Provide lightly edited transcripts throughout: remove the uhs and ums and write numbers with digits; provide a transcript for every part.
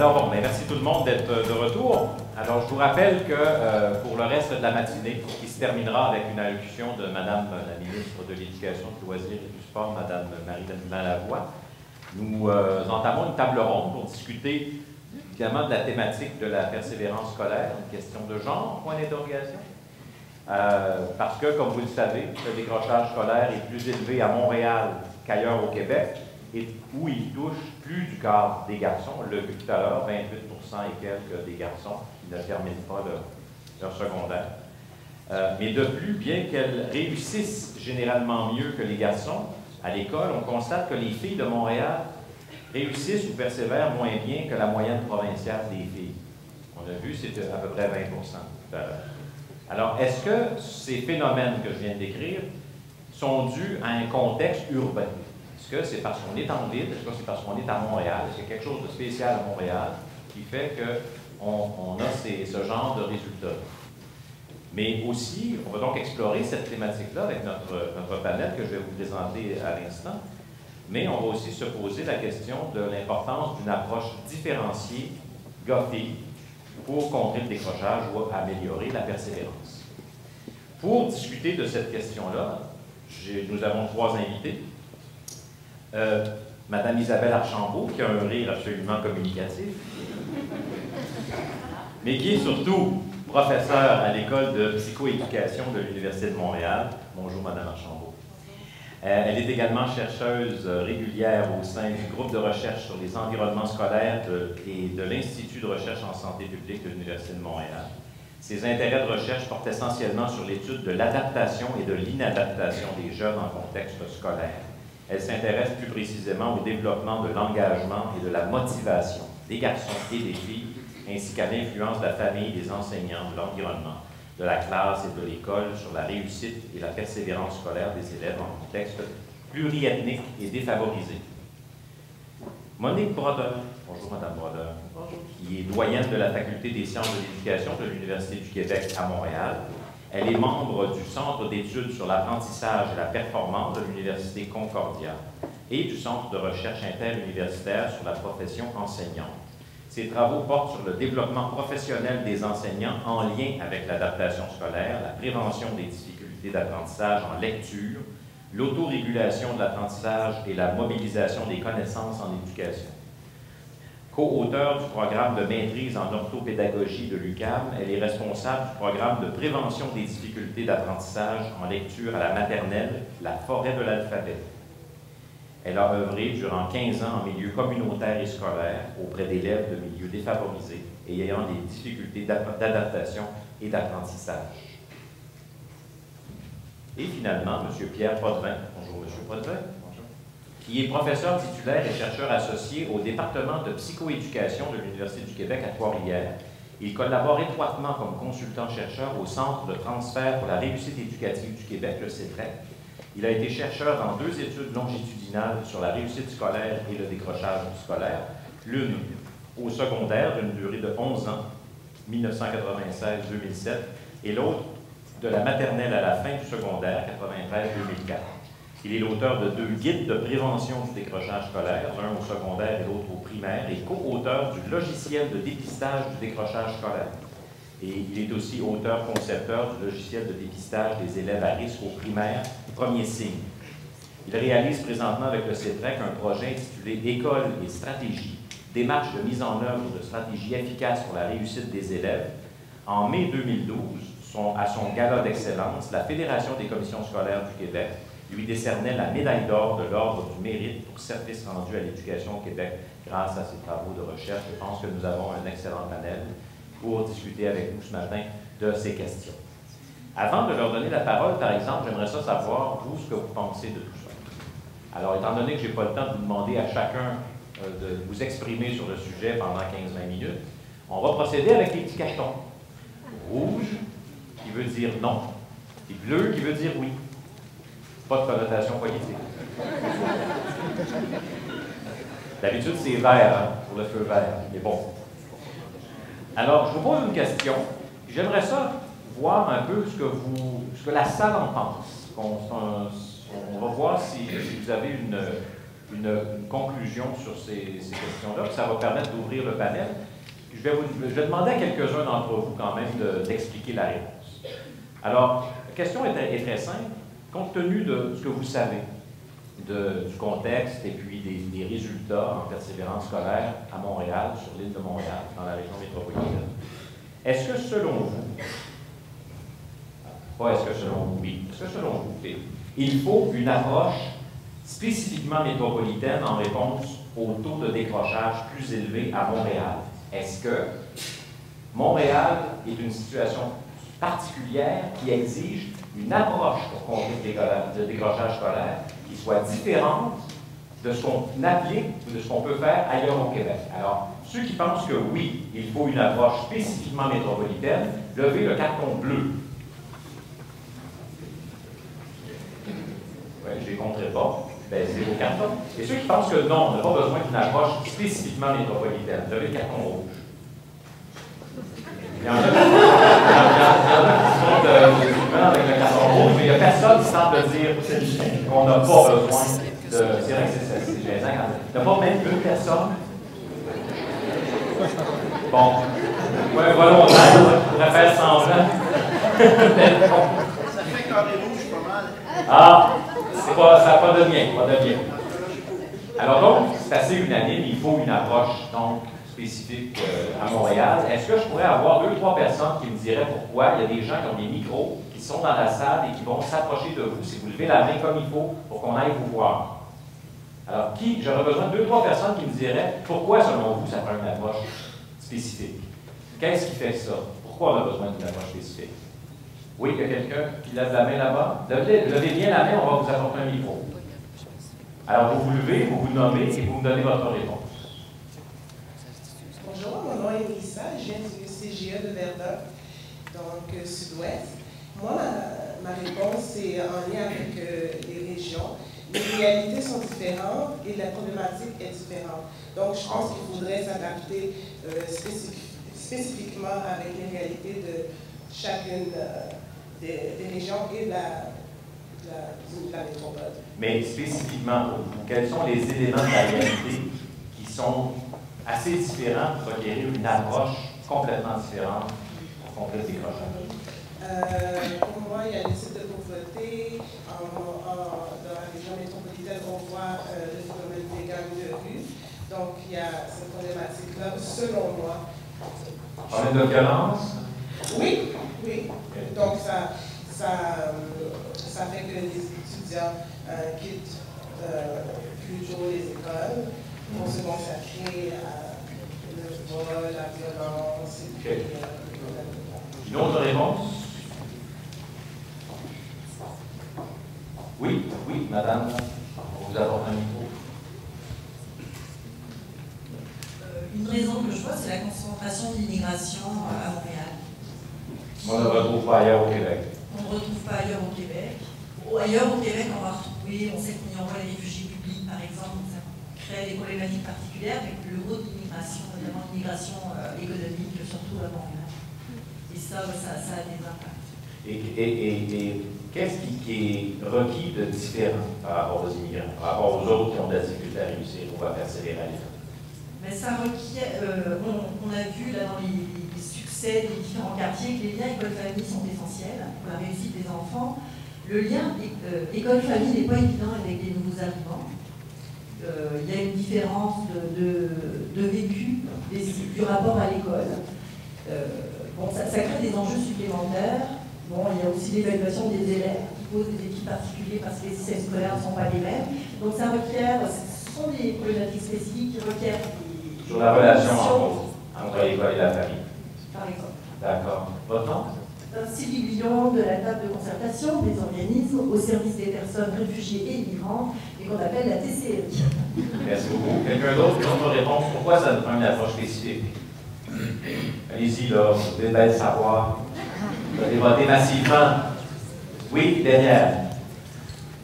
Alors bon, merci tout le monde d'être de retour. Alors je vous rappelle que pour le reste de la matinée, qui se terminera avec une allocution de Madame la ministre de l'Éducation, du Loisir et du Sport, Madame Marie-Lannelin Lavoie, nous entamons une table ronde pour discuter évidemment de la thématique de la persévérance scolaire, une question de genre, point d'interrogation. Parce que, comme vous le savez, le décrochage scolaire est plus élevé à Montréal qu'ailleurs au Québec, et où il touche plus du quart des garçons. On l'a vu tout à l'heure, 28% et quelques des garçons qui ne terminent pas leur secondaire. Mais de plus, bien qu'elles réussissent généralement mieux que les garçons à l'école, on constate que les filles de Montréal réussissent ou persévèrent moins bien que la moyenne provinciale des filles. On a vu, c'est à peu près 20% tout à l'heure. Alors, est-ce que ces phénomènes que je viens de décrire sont dus à un contexte urbain? Est-ce que c'est parce qu'on est en ville? Est-ce que c'est parce qu'on est à Montréal? Est-ce qu'il y a quelque chose de spécial à Montréal qui fait qu'on a ce genre de résultats? Mais aussi, on va donc explorer cette thématique-là avec notre panel que je vais vous présenter à l'instant. Mais on va aussi se poser la question de l'importance d'une approche différenciée, gars-filles, pour contrer le décrochage ou améliorer la persévérance. Pour discuter de cette question-là, nous avons trois invités. Madame Isabelle Archambault, qui a un rire absolument communicatif, mais qui est surtout professeure à l'école de psychoéducation de l'Université de Montréal. Bonjour, Madame Archambault. Elle est également chercheuse régulière au sein du groupe de recherche sur les environnements scolaires et de l'Institut de recherche en santé publique de l'Université de Montréal. Ses intérêts de recherche portent essentiellement sur l'étude de l'adaptation et de l'inadaptation des jeunes en contexte scolaire. Elle s'intéresse plus précisément au développement de l'engagement et de la motivation des garçons et des filles, ainsi qu'à l'influence de la famille, des enseignants, de l'environnement, de la classe et de l'école sur la réussite et la persévérance scolaire des élèves en contexte pluriethnique et défavorisé. Monique Brodeur, bonjour Madame Brodeur, qui est doyenne de la Faculté des sciences de l'éducation de l'Université du Québec à Montréal. Elle est membre du Centre d'études sur l'apprentissage et la performance de l'Université Concordia et du Centre de recherche interuniversitaire sur la profession enseignante. Ses travaux portent sur le développement professionnel des enseignants en lien avec l'adaptation scolaire, la prévention des difficultés d'apprentissage en lecture, l'autorégulation de l'apprentissage et la mobilisation des connaissances en éducation. Co-auteure du programme de maîtrise en orthopédagogie de l'UQAM, elle est responsable du programme de prévention des difficultés d'apprentissage en lecture à la maternelle, la forêt de l'alphabet. Elle a œuvré durant 15 ans en milieu communautaire et scolaire auprès d'élèves de milieux défavorisés et ayant des difficultés d'adaptation et d'apprentissage. Et finalement, M. Pierre Potvin. Bonjour, M. Potvin. Qui est professeur titulaire et chercheur associé au département de psychoéducation de l'Université du Québec à Trois-Rivières. Il collabore étroitement comme consultant-chercheur au Centre de transfert pour la réussite éducative du Québec, le CETREC. Il a été chercheur dans 2 études longitudinales sur la réussite scolaire et le décrochage scolaire, l'une au secondaire d'une durée de 11 ans, 1996-2007, et l'autre de la maternelle à la fin du secondaire, 93-2004. Il est l'auteur de 2 guides de prévention du décrochage scolaire, un au secondaire et l'autre au primaire, et co-auteur du logiciel de dépistage du décrochage scolaire. Et il est aussi auteur-concepteur du logiciel de dépistage des élèves à risque au primaire, premier signe. Il réalise présentement avec le CETREC un projet intitulé « École et stratégie, démarche de mise en œuvre de stratégies efficaces pour la réussite des élèves ». En mai 2012, à son gala d'excellence, la Fédération des commissions scolaires du Québec lui décernait la médaille d'or de l'Ordre du mérite pour service rendu à l'éducation au Québec grâce à ses travaux de recherche. Je pense que nous avons un excellent panel pour discuter avec nous ce matin de ces questions. Avant de leur donner la parole, par exemple, j'aimerais savoir, vous, ce que vous pensez de tout ça. Alors, étant donné que je n'ai pas le temps de vous demander à chacun de vous exprimer sur le sujet pendant 15-20 minutes, on va procéder avec les petits cartons. Rouge, qui veut dire non, et bleu, qui veut dire oui. Pas de connotation politique. D'habitude, c'est vert, hein, pour le feu vert, mais bon. Alors, je vous pose une question. J'aimerais ça voir un peu ce que la salle en pense. On va voir si vous avez une conclusion sur ces questions-là, puis ça va permettre d'ouvrir le panel. Je vais demander à quelques-uns d'entre vous quand même d'expliquer la réponse. Alors, la question est très simple. Compte tenu de ce que vous savez, du contexte et puis des résultats en persévérance scolaire à Montréal, sur l'île de Montréal, dans la région métropolitaine, est-ce que selon vous, pas est-ce que selon vous, oui, est-ce que selon vous, il faut une approche spécifiquement métropolitaine en réponse au taux de décrochage plus élevé à Montréal? Est-ce que Montréal est une situation particulière qui exige une approche pour contrer le décrochage scolaire qui soit différente de ce qu'on applique ou de ce qu'on peut faire ailleurs au Québec? Alors, ceux qui pensent que oui, il faut une approche spécifiquement métropolitaine, levez le carton bleu. Oui, je ne les compterai pas. Ben, c'est vos cartons. Et ceux qui pensent que non, on n'a pas besoin d'une approche spécifiquement métropolitaine, levez le carton rouge. Il y en a qui sont avec le carton rouge, mais il n'y a personne qui semble dire qu'on n'a pas besoin de. C'est vrai que c'est gênant. Il n'y a pas même une personne. Bon. Ouais, volontaire, on pourrait faire semblant. Ça fait carré rouge pas mal. Ah, ça n'a pas de lien, pas de lien. Alors donc, c'est assez unanime, il faut une approche donc spécifique à Montréal. Est-ce que je pourrais avoir 2 ou 3 personnes qui me diraient pourquoi? Il y a des gens qui ont des micros, qui sont dans la salle et qui vont s'approcher de vous si vous levez la main comme il faut pour qu'on aille vous voir. Alors, j'aurais besoin de 2 ou 3 personnes qui me diraient pourquoi, selon vous, ça prend une approche spécifique? Qu'est-ce qui fait ça? Pourquoi on a besoin d'une approche spécifique? Oui, il y a quelqu'un qui lève la main là-bas. Levez bien la main, on va vous apporter un micro. Alors, vous vous levez, vous vous nommez et vous me donnez votre réponse. Bonjour, mon nom est Mélissa, je viens du CGE de Verdun, donc sud-ouest. Moi, ma réponse est en lien avec les régions. Les réalités sont différentes et la problématique est différente. Donc, je pense qu'il faudrait s'adapter spécifiquement avec les réalités de chacune des régions et de la métropole. Mais spécifiquement pour vous, quels sont les éléments de la réalité qui sont assez différents pour requérir une approche complètement différente pour contrer le décrochage? Pour moi, il y a des types de pauvreté. Dans la région métropolitaine, on voit le phénomène des gangs de rue. Donc, il y a cette problématique-là, selon moi. Problème de violence? Oui, oui. Donc, ça fait que les étudiants quittent plus tôt les écoles pour se consacrer à le vol, la violence. Okay. Une autre réponse? Oui, madame, on vous apporte un micro. Une raison que je vois, c'est la concentration de l'immigration à Montréal. On ne retrouve pas ailleurs au Québec. On ne retrouve pas ailleurs au Québec. Ailleurs au Québec, on va retrouver, on sait qu'on y envoie les réfugiés publics, par exemple, ça crée des problématiques particulières avec le gros de l'immigration, notamment l'immigration économique, surtout à Montréal. Et ça a des impacts. Et qu'est-ce qui est requis de différent par rapport aux immigrants, par rapport aux autres qui ont de la difficulté à réussir ou à persévérer à l'école? Mais ça requiert, on a vu là dans les succès des différents quartiers que les liens école-famille sont essentiels pour la réussite des enfants. Le lien école-famille n'est pas évident avec les nouveaux arrivants. Il y a une différence de vécu du rapport à l'école. Ça crée des enjeux supplémentaires. Bon, il y a aussi l'évaluation des élèves qui posent des défis particuliers parce que les systèmes scolaires ne sont pas les mêmes. Donc ça requiert, ce sont des problématiques spécifiques qui requièrent des... Sur la relation entre l'école et la famille. Par exemple. D'accord. Votre nom? Sylvie Guillon de la table de concertation des organismes au service des personnes réfugiées et migrantes et qu'on appelle la TCRI. Merci beaucoup. Quelqu'un d'autre qui a une réponse? Pourquoi ça nous prend une approche spécifique? Allez-y, là, vous devez bien le savoir. Vous allez voter massivement. Oui, derrière.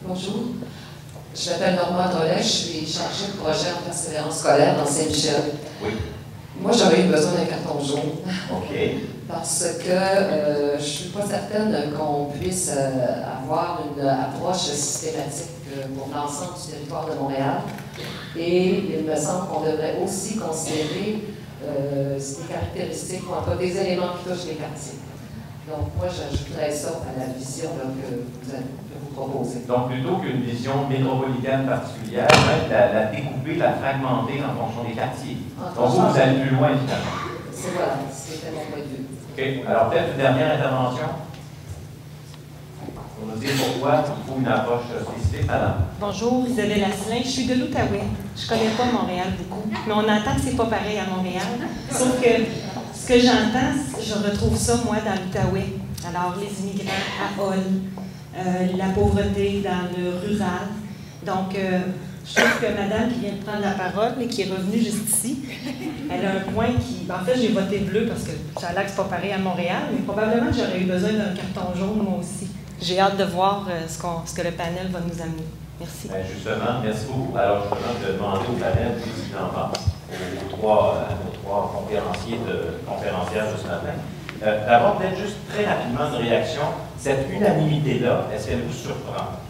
Bonjour. Je m'appelle Normand Drolet, je suis chargée de projet en persévérance scolaire dans Saint-Michel. Oui. Moi, j'aurais eu besoin d'un carton jaune. OK. parce que je ne suis pas certaine qu'on puisse avoir une approche systématique pour l'ensemble du territoire de Montréal. Et il me semble qu'on devrait aussi considérer des caractéristiques, ou en tout cas des éléments qui touchent les quartiers. Donc, moi, j'ajouterais ça à la vision là, que vous proposez. Donc, plutôt qu'une vision métropolitaine particulière, la découper, la fragmenter en fonction des quartiers. Donc, vous allez plus loin, finalement. Voilà, c'était mon point de vue. OK. Alors, peut-être une dernière intervention pour nous dire pourquoi il faut une approche spécifique. Madame. Bonjour, Isabelle Asselin. Je suis de l'Outaouais. Je ne connais pas Montréal beaucoup, mais on entend que c'est pas pareil à Montréal. Sauf que ce que j'entends, je retrouve ça, moi, dans l'Outaouais. Alors, les immigrants à Hall, la pauvreté dans le rural. Donc, je trouve que madame qui vient de prendre la parole, mais qui est revenue juste ici, elle a un point qui... En fait, j'ai voté bleu parce que ça a l'air que c'est pas pareil à Montréal, mais probablement que j'aurais eu besoin d'un carton jaune, moi aussi. J'ai hâte de voir ce que le panel va nous amener. Merci. Bien, justement, merci beaucoup. Alors, justement, je vais demander au panel ce qu'il en pense, aux trois conférencières de ce matin. D'abord, peut-être juste très rapidement une réaction. Cette unanimité-là, est-ce qu'elle vous surprend?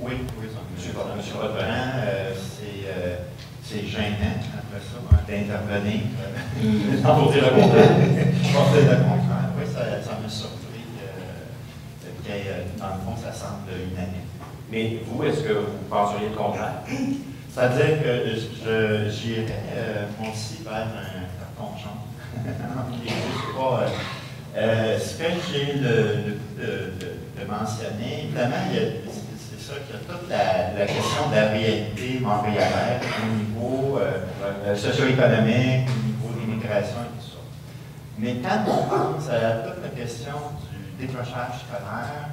Oui, Monsieur Rodin, c'est gênant, après ça, d'intervenir. Pour dire le contraire. Pour dire le contraire, oui, ça m'a surpris que, dans le fond, ça semble unanime. Mais vous, est-ce que vous penseriez le contraire? C'est-à-dire que j'irais moi aussi vers un carton jaune. Ce que j'ai de mentionner, évidemment, c'est ça qu'il y a toute la question de la réalité montréalaise au niveau socio-économique, au niveau de l'immigration et tout ça. Mais quand on pense à toute la question du décrochage scolaire,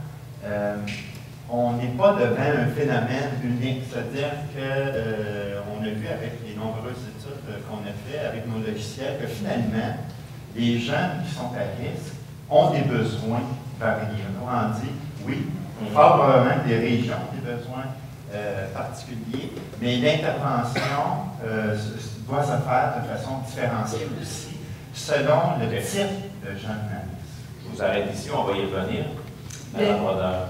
on n'est pas devant un phénomène unique. C'est-à-dire qu'on a vu avec les nombreuses études qu'on a faites avec nos logiciels que finalement, les gens qui sont à risque ont des besoins variés. On dit, oui, fort probablement des régions ont des besoins particuliers, mais l'intervention doit se faire de façon différenciée aussi, selon le type de jeunes analystes. Je vous arrête ici, on va y revenir.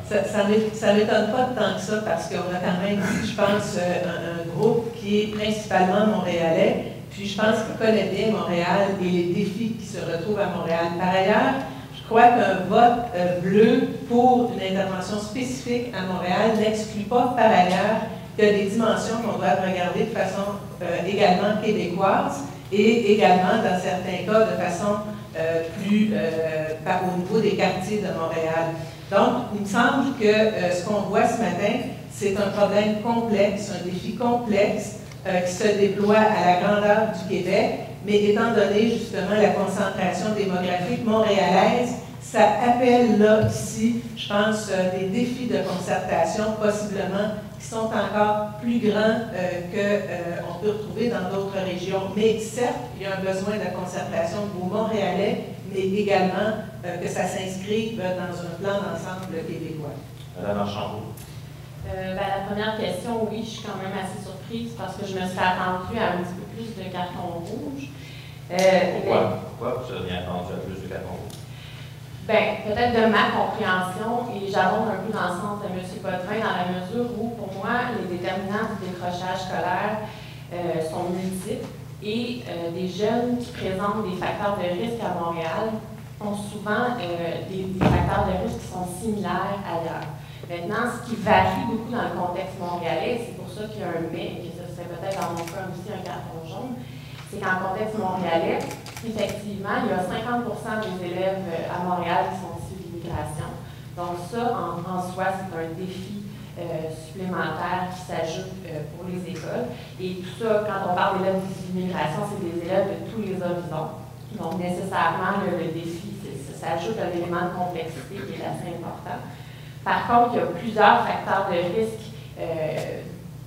Ça n'étonne pas tant que ça parce qu'on a quand même ici, je pense, un groupe qui est principalement montréalais, puis je pense qu'il connaît bien Montréal et les défis qui se retrouvent à Montréal. Par ailleurs, je crois qu'un vote bleu pour une intervention spécifique à Montréal n'exclut pas par ailleurs qu'il y a des dimensions qu'on doit regarder de façon également québécoise et également, dans certains cas, de façon plus au niveau des quartiers de Montréal. Donc, il me semble que ce qu'on voit ce matin, c'est un problème complexe, un défi complexe qui se déploie à la grandeur du Québec, mais étant donné justement la concentration démographique montréalaise, ça appelle là, ici, je pense, des défis de concertation possiblement qui sont encore plus grands qu'on peut retrouver dans d'autres régions. Mais certes, il y a un besoin de concertation au Montréalais, mais également que ça s'inscrive dans un plan d'ensemble québécois. Madame Archambault. La première question, oui, je suis quand même assez surprise parce que je me suis attendue à un petit peu plus de carton rouge. Pourquoi vous seriez attendu à plus de carton rouge? Bien, peut-être de ma compréhension, et j'abonde un peu dans le sens de M. Potvin, dans la mesure où, pour moi, les déterminants du décrochage scolaire sont multiples et des jeunes qui présentent des facteurs de risque à Montréal ont souvent des facteurs de risque qui sont similaires ailleurs. Maintenant, ce qui varie beaucoup dans le contexte montréalais, c'est pour ça qu'il y a un mais, et que ce serait peut-être dans mon cas aussi un carton jaune, c'est qu'en contexte montréalais, effectivement, il y a 50% des élèves à Montréal qui sont issus de l'immigration. Donc ça, en soi, c'est un défi supplémentaire qui s'ajoute pour les écoles. Et tout ça, quand on parle d'élèves issus de l'immigration, c'est des élèves de tous les horizons. Donc nécessairement, le défi, ça ajoute un élément de complexité qui est assez important. Par contre, il y a plusieurs facteurs de risque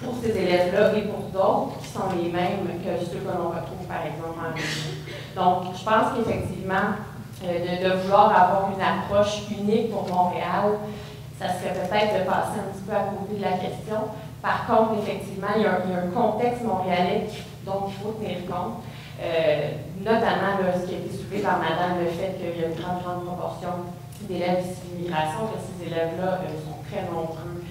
pour ces élèves-là et pour d'autres qui sont les mêmes que ceux que l'on retrouve, par exemple, en région. Donc, je pense qu'effectivement, de vouloir avoir une approche unique pour Montréal, ça serait peut-être de passer un petit peu à côté de la question. Par contre, effectivement, il y a un contexte montréalais dont il faut tenir compte. Notamment ce qui a été soulevé par Madame, le fait qu'il y a une grande proportion d'élèves issus d'immigration, que ces élèves-là sont très nombreux.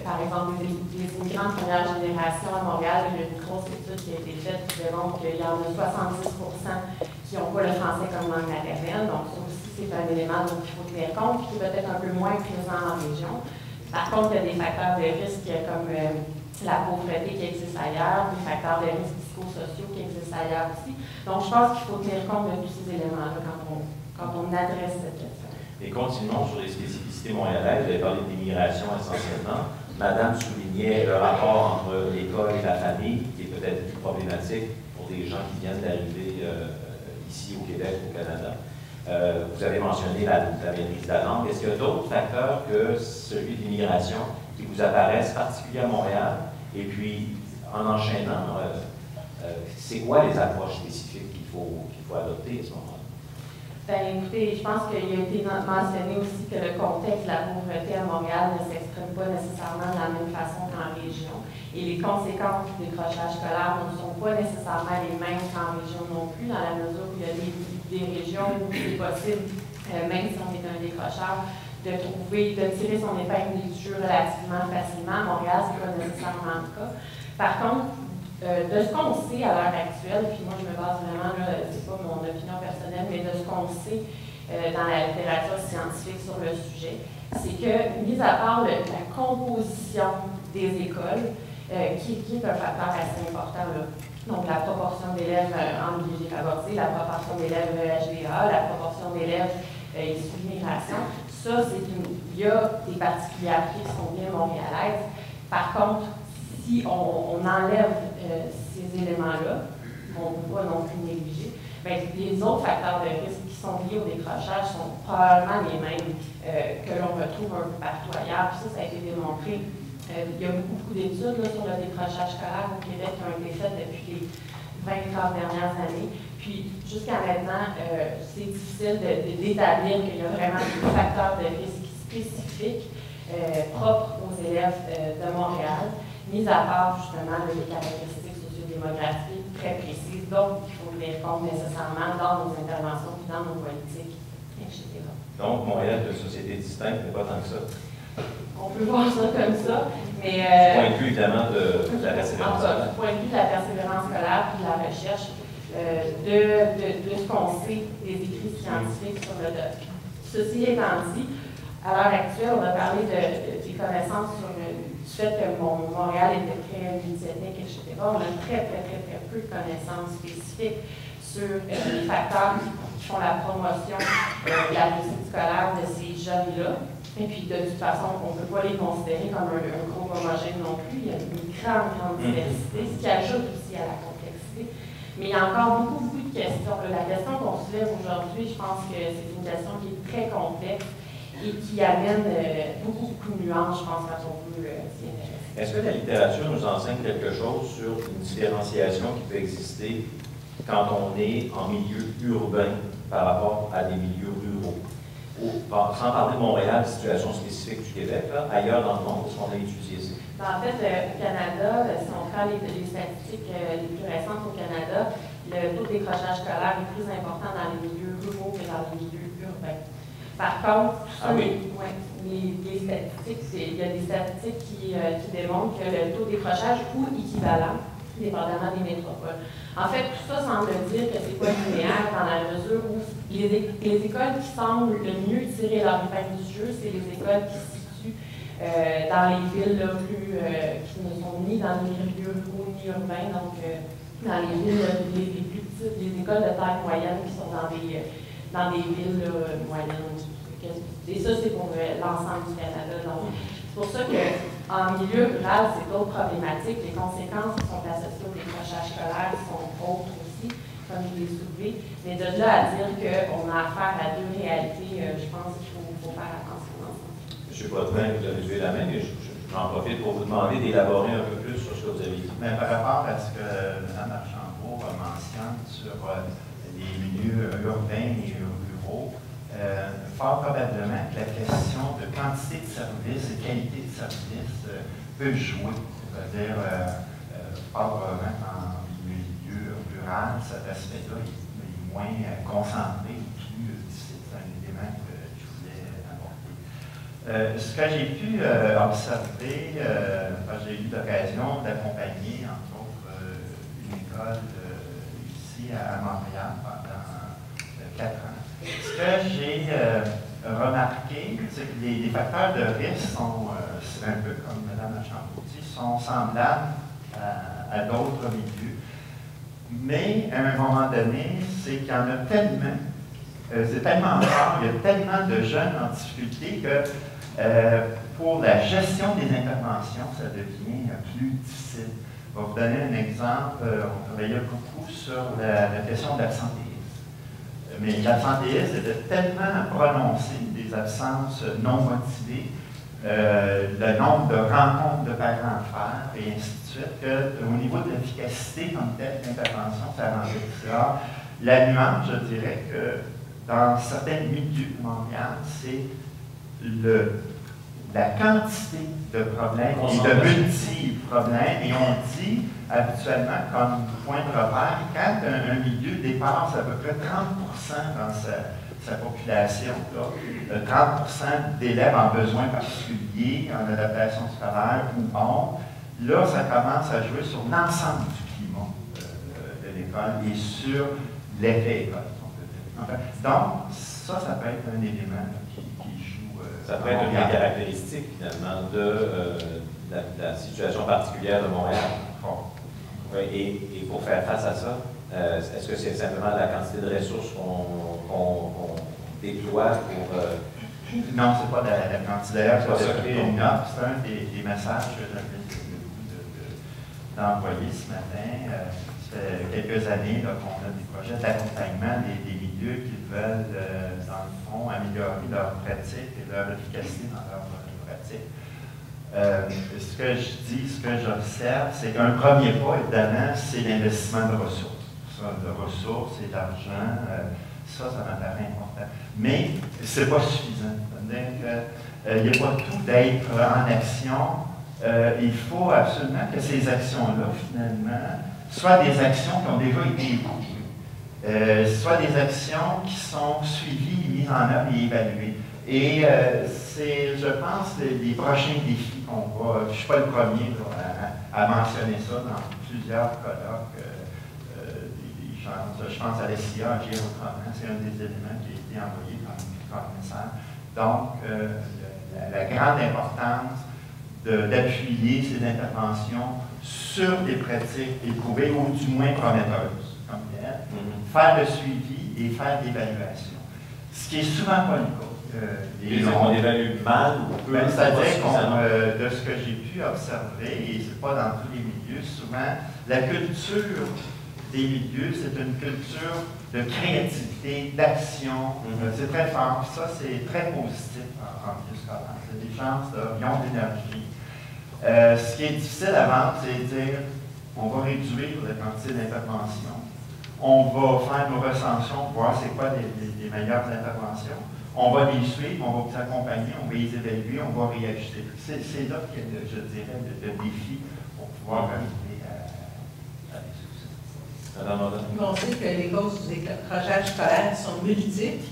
Par exemple, les immigrants de première génération à Montréal, il y a une grosse étude qui a été faite qui démontre qu'il y en a 70% qui n'ont pas le français comme langue maternelle. Donc, ça aussi, c'est un élément dont il faut tenir compte, qui est peut-être un peu moins présent en région. Par contre, il y a des facteurs de risque comme la pauvreté qui existe ailleurs, des facteurs de risque psychosociaux qui existent ailleurs aussi. Donc, je pense qu'il faut tenir compte de tous ces éléments-là quand on adresse cette question. Et continuons sur les spécificités montréalaises. Vous avez parlé d'immigration essentiellement. Madame soulignait le rapport entre l'école et la famille, qui est peut-être plus problématique pour des gens qui viennent d'arriver ici au Québec, au Canada. Vous avez mentionné la maîtrise de la langue. Est-ce qu'il y a d'autres facteurs que celui de l'immigration qui vous apparaissent particulièrement à Montréal? Et puis, en enchaînant, c'est quoi les approches spécifiques qu'il faut adopter à ce moment-là? Bien, écoutez, je pense qu'il a été mentionné aussi que le contexte de la pauvreté à Montréal ne s'exprime pas nécessairement de la même façon qu'en région. Et les conséquences du décrochage scolaire ne sont pas nécessairement les mêmes qu'en région non plus, dans la mesure où il y a des régions où c'est possible, même si on est un décrocheur, de tirer son épingle du jeu relativement facilement. À Montréal, ce n'est pas nécessairement le cas. Par contre, de ce qu'on sait à l'heure actuelle, puis moi je me base vraiment, c'est pas mon opinion personnelle, mais de ce qu'on sait dans la littérature scientifique sur le sujet, c'est que, mis à part la composition des écoles, qui est un facteur assez important, là, donc la proportion d'élèves en milieu défavorisé, la proportion d'élèves HVA, la proportion d'élèves issus d'immigration, ça, il y a des particularités qui sont bien montréalaises. Par contre, si on enlève ces éléments-là, on ne peut pas non plus négliger, bien, les autres facteurs de risque qui sont liés au décrochage sont probablement les mêmes que l'on retrouve un peu partout ailleurs. Puis ça a été démontré. Il y a beaucoup d'études sur le décrochage scolaire au Québec qui ont été faites depuis les 20-30 dernières années. Puis jusqu'à maintenant, c'est difficile d'établir qu'il y a vraiment des facteurs de risque spécifiques propres aux élèves de Montréal, mis à part justement les caractéristiques sociodémographiques très précises, donc il faut tenir compte nécessairement dans nos interventions et dans nos politiques, etc. Donc, Montréal est une société distincte, mais pas tant que ça. On peut voir ça comme ça, mais... Du point de vue, évidemment, de la persévérance scolaire. Du point de vue de la persévérance scolaire et de la recherche, de ce qu'on sait des écrits scientifiques sur le doc. Ceci étant dit, à l'heure actuelle, on a parlé des connaissances sur du fait que Montréal était très multiethnique, etc. On a très peu de connaissances spécifiques sur les facteurs qui font la promotion de la réussite scolaire de ces jeunes-là. Et puis, de toute façon, on ne peut pas les considérer comme un groupe homogène non plus. Il y a une grande diversité, ce qui ajoute aussi à la complexité. Mais il y a encore beaucoup de questions. La question qu'on soulève aujourd'hui, je pense que c'est une question qui est très complexe et qui amène beaucoup de nuances, je pense, quand on peut s'y intéresser. Est-ce que la littérature nous enseigne quelque chose sur une différenciation qui peut exister quand on est en milieu urbain par rapport à des milieux ruraux? Sans parler de Montréal, situation spécifique du Québec, là, ailleurs dans le monde, est-ce qu'on a étudié ça? En fait, au Canada, si on prend les statistiques les plus récentes au Canada, le taux de décrochage scolaire est plus important dans les milieux ruraux que dans les milieux urbains. Par contre, les statistiques, il y a des statistiques qui démontrent que le taux de décrochage ou équivalent, dépendamment des métropoles. En fait, tout ça semble dire que c'est pas linéaire dans la mesure où les écoles qui semblent le mieux tirer leur épingle du jeu, c'est les écoles qui se situent dans les villes là, qui ne sont ni dans les milieux ruraux ni urbains, donc dans les villes les plus petites, les écoles de taille moyenne qui sont dans des villes moyennes. Et ça, c'est pour l'ensemble du Canada. Donc, c'est pour ça qu'en milieu rural, c'est d'autres problématiques. Les conséquences qui sont associées au décrochage scolaire sont autres aussi, comme je l'ai soulevé. Mais de là à dire qu'on a affaire à deux réalités, je pense qu'il faut faire attention ensemble. M. Potvin, vous avez levé la main, et j'en profite pour vous demander d'élaborer un peu plus sur ce que vous avez dit. Mais par rapport à ce que Mme Archambault mentionne sur les milieux urbains et ruraux, fort probablement que la question de quantité de services et qualité de services peut jouer. C'est-à-dire, fort probablement en milieu rural, cet aspect-là est moins concentré, plus difficile. C'est un élément que je voulais aborder. Ce que j'ai pu observer, j'ai eu l'occasion d'accompagner, entre autres, une école ici à Montréal pendant 4 ans. Ce que j'ai remarqué, c'est que les facteurs de risque sont, c'est un peu comme Mme Archambault dit, sont semblables à d'autres milieux. Mais à un moment donné, c'est qu'il y en a tellement, c'est tellement rare, il y a tellement de jeunes en difficulté que pour la gestion des interventions, ça devient plus difficile. Je vais vous donner un exemple. On travaillait beaucoup sur la question de l'absentéisme. Mais l'absentéisme était tellement prononcé, des absences non motivées, le nombre de rencontres de parents à faire, et ainsi de suite, qu'au niveau de l'efficacité comme telle d'intervention, ça rendait ça. La nuance, je dirais que dans certains milieux de Montréal, c'est la quantité de problèmes et de multi-problèmes. Et on dit habituellement, comme point de repère, quand un milieu dépasse à peu près 30% dans sa population, 30% d'élèves en besoins particuliers, en adaptation scolaire ou autre, là, ça commence à jouer sur l'ensemble du climat de l'école et sur l'effet école, on peut dire. En fait, donc, ça peut être un élément qui joue. Ça peut être une des caractéristiques, finalement, de la situation particulière de Montréal. Bon. Et pour faire face à ça, est-ce que c'est simplement la quantité de ressources qu'on déploie pour... Non, c'est pas la quantité. D'ailleurs, c'est une offre, c'est un des messages que j'avais d'envoyer ce matin. Ça fait quelques années qu'on a des projets d'accompagnement des milieux qui veulent, dans le fond, améliorer leur pratique et leur efficacité dans leur pratique. Ce que je dis, ce que j'observe, c'est qu'un premier pas, évidemment, c'est l'investissement de ressources. Ça, de ressources et d'argent, ça m'apparaît important. Mais ce n'est pas suffisant. Il n'y a pas tout d'être en action. Il faut absolument que ces actions-là, finalement, soient des actions qui ont déjà été éprouvées, soit des actions qui sont suivies, mises en œuvre et évaluées. Et c'est, je pense, les prochains défis qu'on va. Je ne suis pas le premier à mentionner ça dans plusieurs colloques. Je pense à l'SIA, agir autrement. C'est un des éléments qui a été envoyé comme message. Donc, la grande importance d'appuyer ces interventions sur des pratiques éprouvées ou du moins prometteuses, comme telles, faire le suivi et faire l'évaluation. Ce qui est souvent pas le cas. On évalue mal ou peu. C'est-à-dire de ce que j'ai pu observer, et ce n'est pas dans tous les milieux, souvent, la culture des milieux, c'est une culture de créativité, d'action. C'est très fort. Ça, c'est très positif en milieu scolaire. C'est des chances, ils ont de l'énergie. Ce qui est difficile à vendre, c'est de dire on va réduire la quantité d'interventions. On va faire nos recensions, voir c'est quoi les meilleures interventions. On va les suivre, on va vous accompagner, on va les évaluer, on va réajuster. C'est là qu'il y a, je dirais, le défi pour pouvoir arriver à des succès. On sait que les causes du décrochage scolaire sont multiples,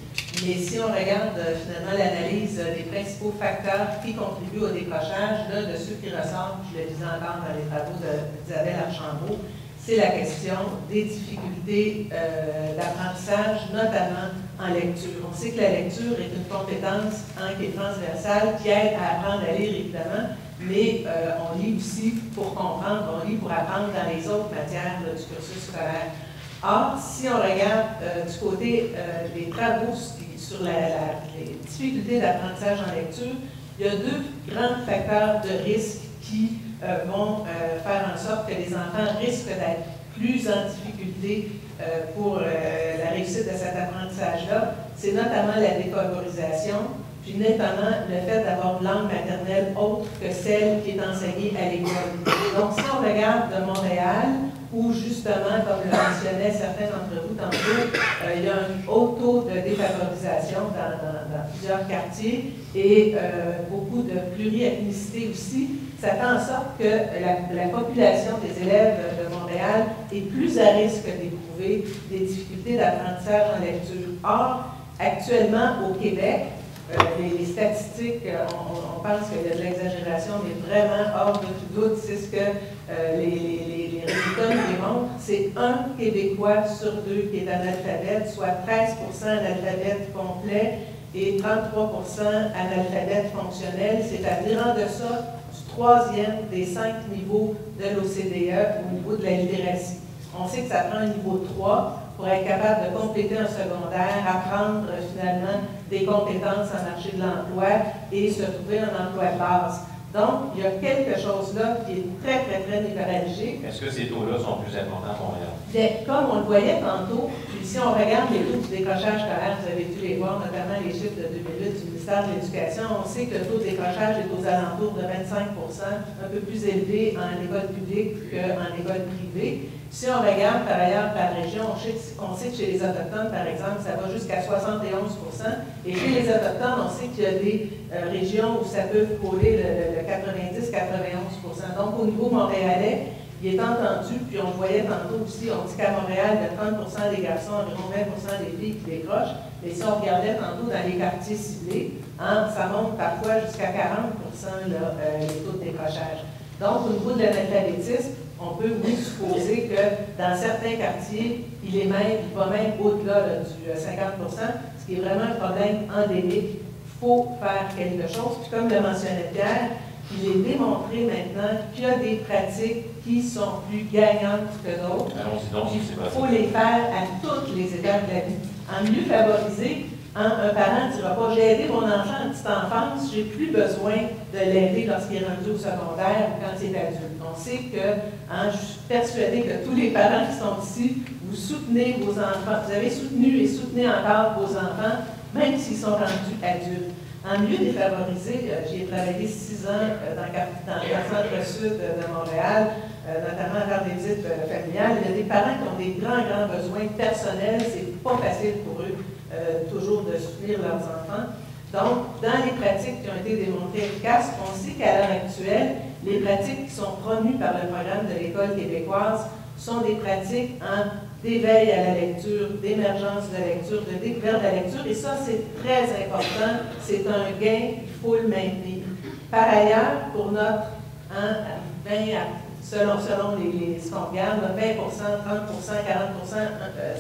mais si on regarde finalement l'analyse des principaux facteurs qui contribuent au décrochage, là, de ceux qui ressortent, je le disais encore dans les travaux d'Isabelle Archambault, c'est la question des difficultés d'apprentissage, notamment en lecture. On sait que la lecture est une compétence qui est transversale, qui aide à apprendre à lire, évidemment, mais on lit aussi pour comprendre, on lit pour apprendre dans les autres matières du cursus scolaire. Or, si on regarde du côté des travaux sur les difficultés d'apprentissage en lecture, il y a 2 grands facteurs de risque qui vont faire en sorte que les enfants risquent d'être plus en difficulté pour la réussite de cet apprentissage-là. C'est notamment la défavorisation, puis notamment le fait d'avoir une langue maternelle autre que celle qui est enseignée à l'école. Donc, si on regarde de Montréal, où justement, comme le mentionnaient certains d'entre vous tantôt, il y a un haut taux de défavorisation dans plusieurs quartiers et beaucoup de pluriethnicité aussi, ça fait en sorte que la population des élèves de Montréal Montréal est plus à risque d'éprouver des difficultés d'apprentissage en lecture. Or, actuellement, au Québec, les statistiques, on pense qu'il y a de l'exagération, mais vraiment hors de tout doute, c'est ce que les résultats nous démontrent. C'est un Québécois sur deux qui est analphabète, soit 13% analphabète complet et 33% analphabète fonctionnel, c'est-à-dire en deçà du troisième des 5 niveaux de l'OCDE au niveau de la littératie. On sait que ça prend un niveau 3 pour être capable de compléter un secondaire, apprendre finalement des compétences en marché de l'emploi et se trouver un emploi de base. Donc, il y a quelque chose là qui est très, très, très névralgique. Est-ce que ces taux-là sont plus importants à Montréal? Bien, comme on le voyait tantôt, puis si on regarde les taux du décrochage scolaire, vous avez dû les voir, notamment les chiffres de 2008 du ministère de l'Éducation, on sait que le taux de décrochage est aux alentours de 25 %, un peu plus élevé en école publique qu'en école privée. Si on regarde par ailleurs par région, on sait que chez les Autochtones, par exemple, ça va jusqu'à 71 %. Et chez les Autochtones, on sait qu'il y a des régions où ça peut frôler le 90-91 %. Donc, au niveau montréalais, il est entendu, puis on le voyait tantôt aussi, on dit qu'à Montréal, il y a 30 des garçons, environ 20 des filles qui décrochent. Mais si on regardait tantôt dans les quartiers ciblés, ça monte parfois jusqu'à 40 % les taux de décrochage. Donc, au niveau de l'analphabétisme, on peut oui supposer que dans certains quartiers, il va même au-delà du 50 %, ce qui est vraiment un problème endémique. Il faut faire quelque chose. Puis comme le mentionnait Pierre, il est démontré maintenant qu'il y a des pratiques qui sont plus gagnantes que d'autres. Il faut les faire à toutes les étapes de la vie. En mieux favoriser, un parent ne dira pas « j'ai aidé mon enfant en petite enfance, j'ai plus besoin de l'aider lorsqu'il est rendu au secondaire ou quand il est adulte ». On sait que, je suis persuadée que tous les parents qui sont ici, vous soutenez vos enfants, vous avez soutenu et soutenez encore vos enfants, même s'ils sont rendus adultes. En mieux défavorisé, j'ai travaillé 6 ans dans le centre-sud de Montréal, notamment à faire des visites familiales. Il y a des parents qui ont des grands besoins personnels, c'est pas facile pour eux toujours de soutenir leurs enfants. Donc, dans les pratiques qui ont été démontrées efficaces, on sait qu'à l'heure actuelle, les pratiques qui sont promues par le programme de l'École québécoise sont des pratiques d'éveil à la lecture, d'émergence de la lecture, de découverte de la lecture, et ça, c'est très important. C'est un gain, il faut le maintenir. Par ailleurs, pour notre selon ce qu'on regarde, 20 %, 30 %, 40 %,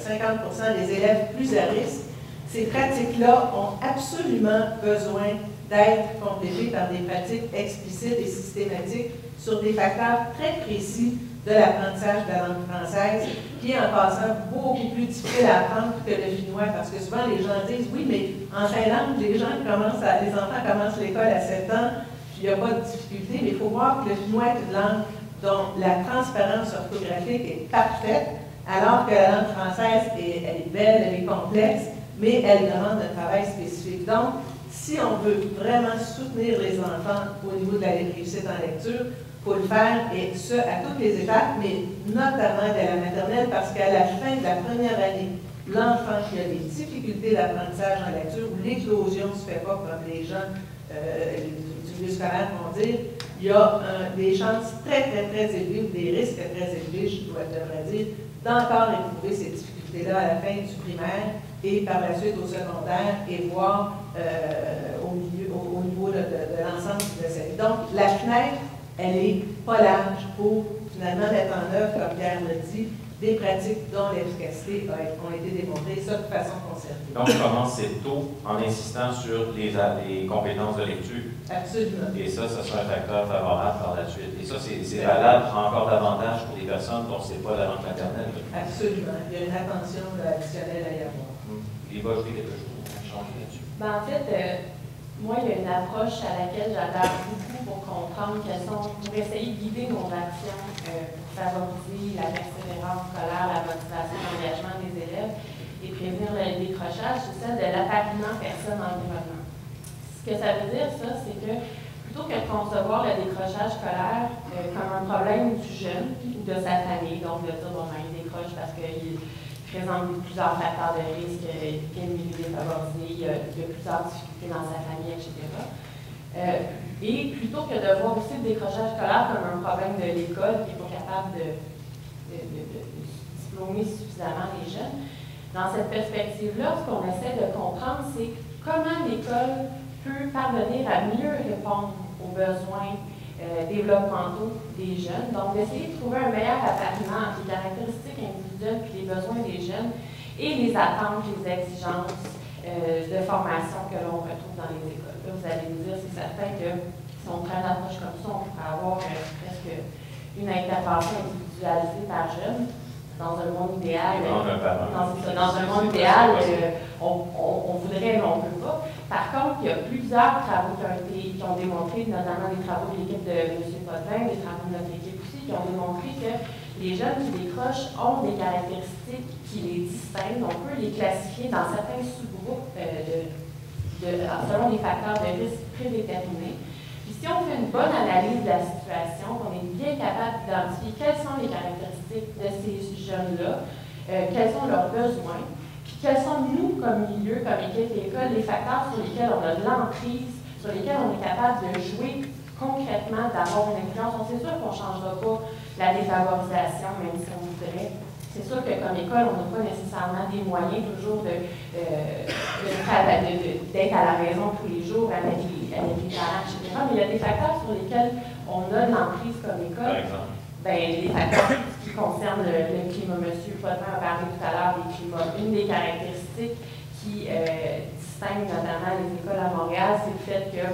50 % des élèves plus à risque, ces pratiques-là ont absolument besoin d'être complétées par des pratiques explicites et systématiques sur des facteurs très précis de l'apprentissage de la langue française, qui est en passant beaucoup plus difficile à apprendre que le finnois, parce que souvent les gens disent « oui, mais en Finlande, les enfants commencent l'école à 7 ans, puis il n'y a pas de difficulté », mais il faut voir que le finnois est une langue dont la transparence orthographique est parfaite, alors que la langue française, elle est belle, elle est complexe, mais elle demande un travail spécifique. Donc, si on veut vraiment soutenir les enfants au niveau de la réussite en lecture, il faut le faire, et ce, à toutes les étapes, mais notamment dès la maternelle, parce qu'à la fin de la première année, l'enfant qui a des difficultés d'apprentissage en lecture, où l'éclosion ne se fait pas comme les gens du milieu scolaire vont dire, il y a des chances très élevées, ou des risques très élevés, je devrais dire, d'encore éprouver ces difficultés-là à la fin du primaire, et par la suite au secondaire, et voire au niveau de l'ensemble de sa vie. Donc, la fenêtre, elle n'est pas large pour finalement mettre en œuvre, comme Pierre l'a dit, des pratiques dont l'efficacité ont été démontrées, ça de façon concertée. Donc, je commence assez tôt en insistant sur les compétences de lecture. Absolument. Et ça sera un facteur favorable par la suite. Et ça, c'est valable encore davantage pour les personnes dont ce n'est pas la langue maternelle. Absolument. Il y a une attention additionnelle à y avoir. Il va ajouter quelque chose pour changer là-dessus. Ben, en fait, moi, il y a une approche à laquelle j'adhère beaucoup pour comprendre pour essayer de guider nos actions pour favoriser la persévérance scolaire, la motivation, l'engagement des élèves et prévenir le décrochage, c'est celle de l'accompagnement personne-environnement. Ce que ça veut dire, ça, c'est que plutôt que de concevoir le décrochage scolaire comme un problème du jeune ou de sa famille, donc de dire, bon, ben, il décroche parce qu'il présente plusieurs facteurs de risque, il vient de milieu défavorisé, il y a plusieurs difficultés dans sa famille, etc. Et plutôt que de voir aussi le décrochage scolaire comme un problème de l'école qui n'est pas capable de diplômer suffisamment les jeunes. Dans cette perspective-là, ce qu'on essaie de comprendre, c'est comment l'école peut parvenir à mieux répondre aux besoins développementaux des jeunes. Donc, d'essayer de trouver un meilleur appariement entre les caractéristiques individuelles puis les besoins des jeunes et les attentes, les exigences de formation que l'on retrouve dans les écoles. Là, vous allez me dire, c'est certain que si on prend une approche comme ça, on pourrait avoir presque une intervention individualisée par jeune. Dans un monde idéal, on voudrait, mais on ne peut pas. Par contre, il y a plusieurs travaux qui ont démontré, notamment des travaux de l'équipe de M. Potvin, des travaux de notre équipe aussi, qui ont démontré que les jeunes qui décrochent ont des caractéristiques qui les distinguent. On peut les classifier dans certains sous-groupes selon des facteurs de risque prédéterminés. Puis si on fait une bonne analyse de la situation, on est bien capable d'identifier quelles sont les caractéristiques de ces jeunes-là, quels sont leurs besoins, puis quels sont nous, comme milieu, comme équipe d'école, les facteurs sur lesquels on a de l'emprise, sur lesquels on est capable de jouer concrètement, d'avoir une influence. On sait sûr qu'on ne changera pas la défavorisation, même si on voudrait. C'est sûr que comme école, on n'a pas nécessairement des moyens toujours d'être à la maison tous les jours avec les parents, etc. Mais il y a des facteurs sur lesquels on a de l'emprise comme école. Par exemple? Bien, les facteurs qui concernent le climat. M. Potvin a parlé tout à l'heure des climats. Une des caractéristiques qui distingue notamment les écoles à Montréal, c'est le fait que,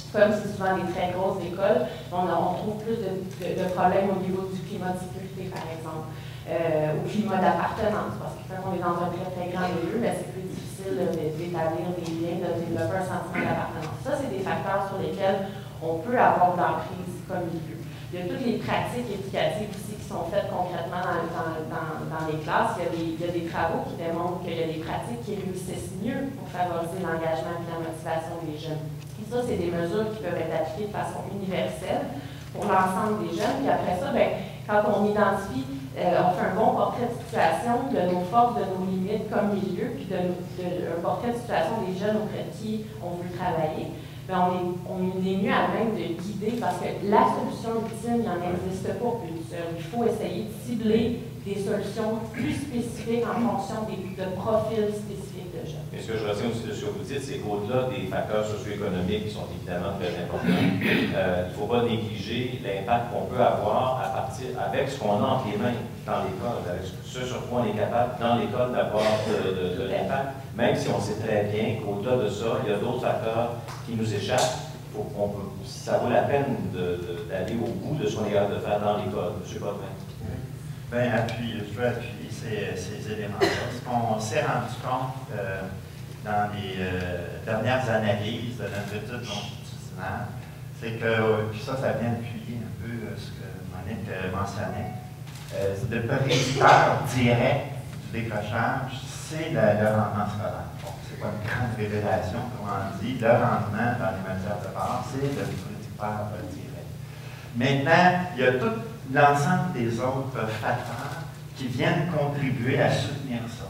comme c'est souvent des très grosses écoles, on trouve plus de problèmes au niveau du climat de sécurité, par exemple. Au climat d'appartenance, parce que quand on est dans un très très grand lieu, ben, c'est plus difficile d'établir des liens, de développer un sentiment d'appartenance. Ça, c'est des facteurs sur lesquels on peut avoir de l'emprise comme milieu. Il y a toutes les pratiques éducatives aussi qui sont faites concrètement dans les classes. Il y a des travaux qui démontrent qu'il y a des pratiques qui réussissent mieux pour favoriser l'engagement et la motivation des jeunes. Et ça, c'est des mesures qui peuvent être appliquées de façon universelle pour l'ensemble des jeunes. Puis après ça, ben, quand on identifie on fait un bon portrait de situation de nos forces, de nos limites comme milieu, puis un portrait de situation des jeunes auprès de qui on veut travailler. Mais on est mieux à même de guider parce que la solution ultime, il n'en existe pas une seule. Il faut essayer de cibler des solutions plus spécifiques en fonction de profils spécifiques de jeunes. Mais ce que je retiens aussi de ce que vous dites, c'est qu'au-delà des facteurs socio-économiques qui sont évidemment très importants, il ne faut pas négliger l'impact qu'on peut avoir avec ce qu'on a entre les mains dans l'école, avec ce sur quoi on est capable dans l'école d'avoir de l'impact, même si on sait très bien qu'au-delà de ça, il y a d'autres facteurs qui nous échappent. Ça vaut la peine d'aller au bout de ce qu'on est capable de faire dans l'école. Je ne sais pas. Bien, je veux appuyer ces éléments-là. Ce qu'on s'est rendu compte dans les dernières analyses de notre étude longitudinale, c'est que, puis ça vient appuyer un peu ce que Monique mentionnait, le prédicateur direct du décrochage, c'est le rendement scolaire. Bon, ce n'est pas une grande révélation, comme on dit, le rendement dans les matières de base, c'est le prédicateur direct. Maintenant, il y a tout l'ensemble des autres facteurs qui viennent contribuer à soutenir ça.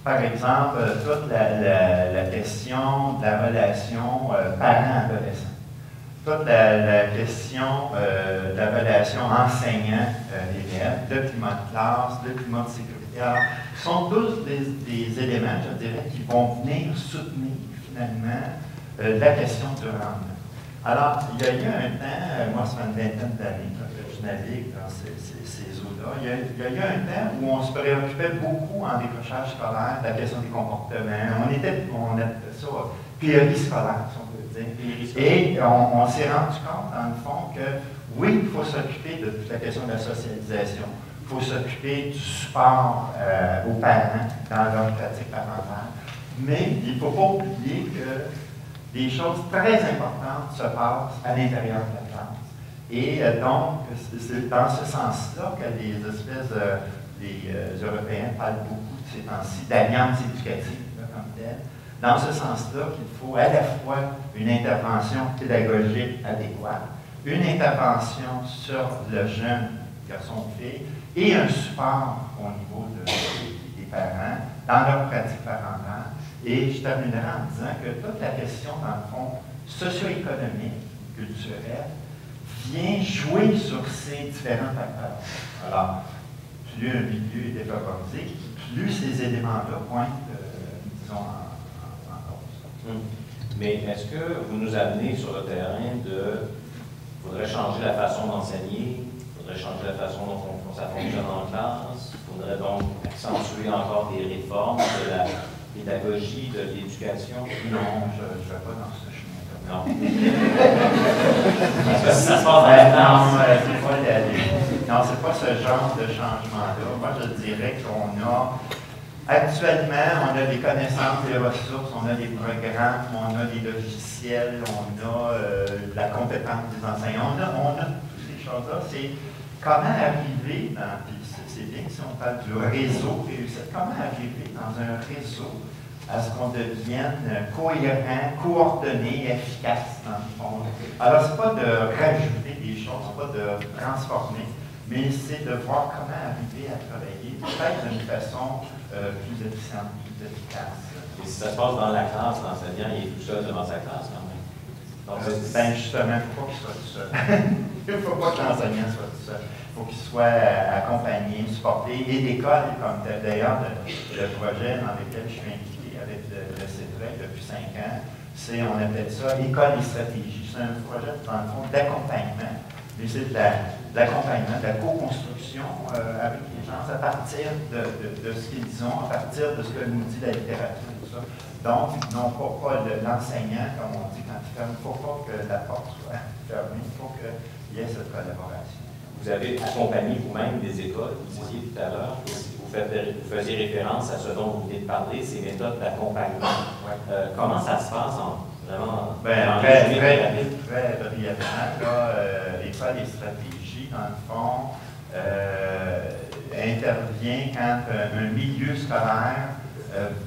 Par exemple, toute la question de la relation parent-adolescent, toute la question de la relation enseignant-élève, le climat de classe, le climat de sécurité, sont tous des éléments, je dirais, qui vont venir soutenir finalement la question du rendement. Alors, il y a eu un temps, moi ça fait une vingtaine d'années que je navigue dans ces eaux-là, il y a eu un temps où on se préoccupait beaucoup en décrochage scolaire de la question des comportements. On appelait ça théorie scolaire, si on peut dire. Et on s'est rendu compte, dans le fond, que oui, il faut s'occuper de toute la question de la socialisation, il faut s'occuper du support aux parents dans leur pratique parentale, mais il ne faut pas oublier que des choses très importantes se passent à l'intérieur de la classe. Et donc, c'est dans ce sens-là que les Européens parlent beaucoup de ces temps-ci d'alliance éducative comme telle. Dans ce sens-là qu'il faut à la fois une intervention pédagogique adéquate, une intervention sur le jeune garçon ou fille et un support au niveau des parents dans leur pratique parentale. Et je terminerai en disant que toute la question, dans le fond, socio-économique, culturelle, vient jouer sur ces différents facteurs. Alors, plus un milieu est défavorisé, plus ces éléments-là pointent, disons, en cause. Mais est-ce que vous nous amenez sur le terrain de... Il faudrait changer la façon d'enseigner, il faudrait changer la façon dont ça fonctionne en classe, il faudrait donc accentuer encore des réformes de la pédagogie, de l'éducation? Non, je ne vais pas dans ce chemin-là. Non. Parce que ça se passe dans la classe. Non, c'est pas ce genre de changement-là. Moi, je dirais qu'on a, actuellement, on a des connaissances, des ressources, on a des programmes, on a des logiciels, on a la compétence des enseignants, on a toutes ces choses-là. C'est comment arriver dans, puis c'est bien si on parle du réseau réussi, comment arriver dans un réseau à ce qu'on devienne cohérent, coordonné, efficace dans le fond. Alors, c'est pas de rajouter des choses, c'est pas de transformer, mais c'est de voir comment arriver à travailler peut-être d'une façon plus efficiente, plus efficace. Et si ça se passe dans la classe, l'enseignant il est tout seul devant sa classe quand même. Donc, ben justement, il ne faut pas qu'il soit tout seul. Il ne faut pas que l'enseignant soit tout seul. Il faut qu'il soit accompagné, supporté, et l'école comme tel. D'ailleurs, le projet dans lequel je suis impliqué avec le CETREC depuis 5 ans, on appelle ça école et stratégie. C'est un projet, dans le fond, d'accompagnement. Mais c'est de l'accompagnement, de la co-construction avec les gens à partir de ce qu'ils ont, à partir de ce que nous dit la littérature, tout ça. Donc, non pas l'enseignant, comme on dit quand il ferme, il ne faut pas que la porte soit fermée, il faut qu'il y ait cette collaboration. Vous avez accompagné vous-même des écoles, vous disiez tout à l'heure, vous faisiez référence à ce dont vous venez de parler, ces méthodes d'accompagnement. Comment ça se passe vraiment très brièvement, l'école et stratégie, dans le fond, intervient quand un milieu scolaire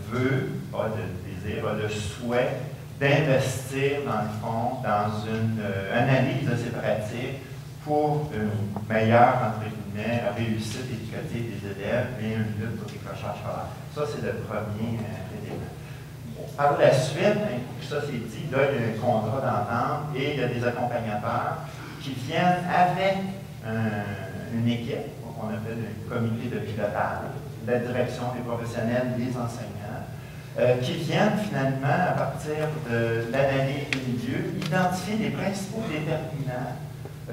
veut, a le désir, a le souhait d'investir, dans le fond, dans une analyse de ses pratiques pour une meilleure, entre guillemets, réussite éducative des élèves et une lutte pour le décrochage scolaire. Ça, c'est le premier élément. Par la suite, ça c'est dit, là, il y a un contrat d'entente et il y a des accompagnateurs qui viennent avec une équipe, qu'on appelle un comité de pilotage, la direction des professionnels, des enseignants, qui viennent finalement, à partir de l'analyse du milieu, identifier les principaux déterminants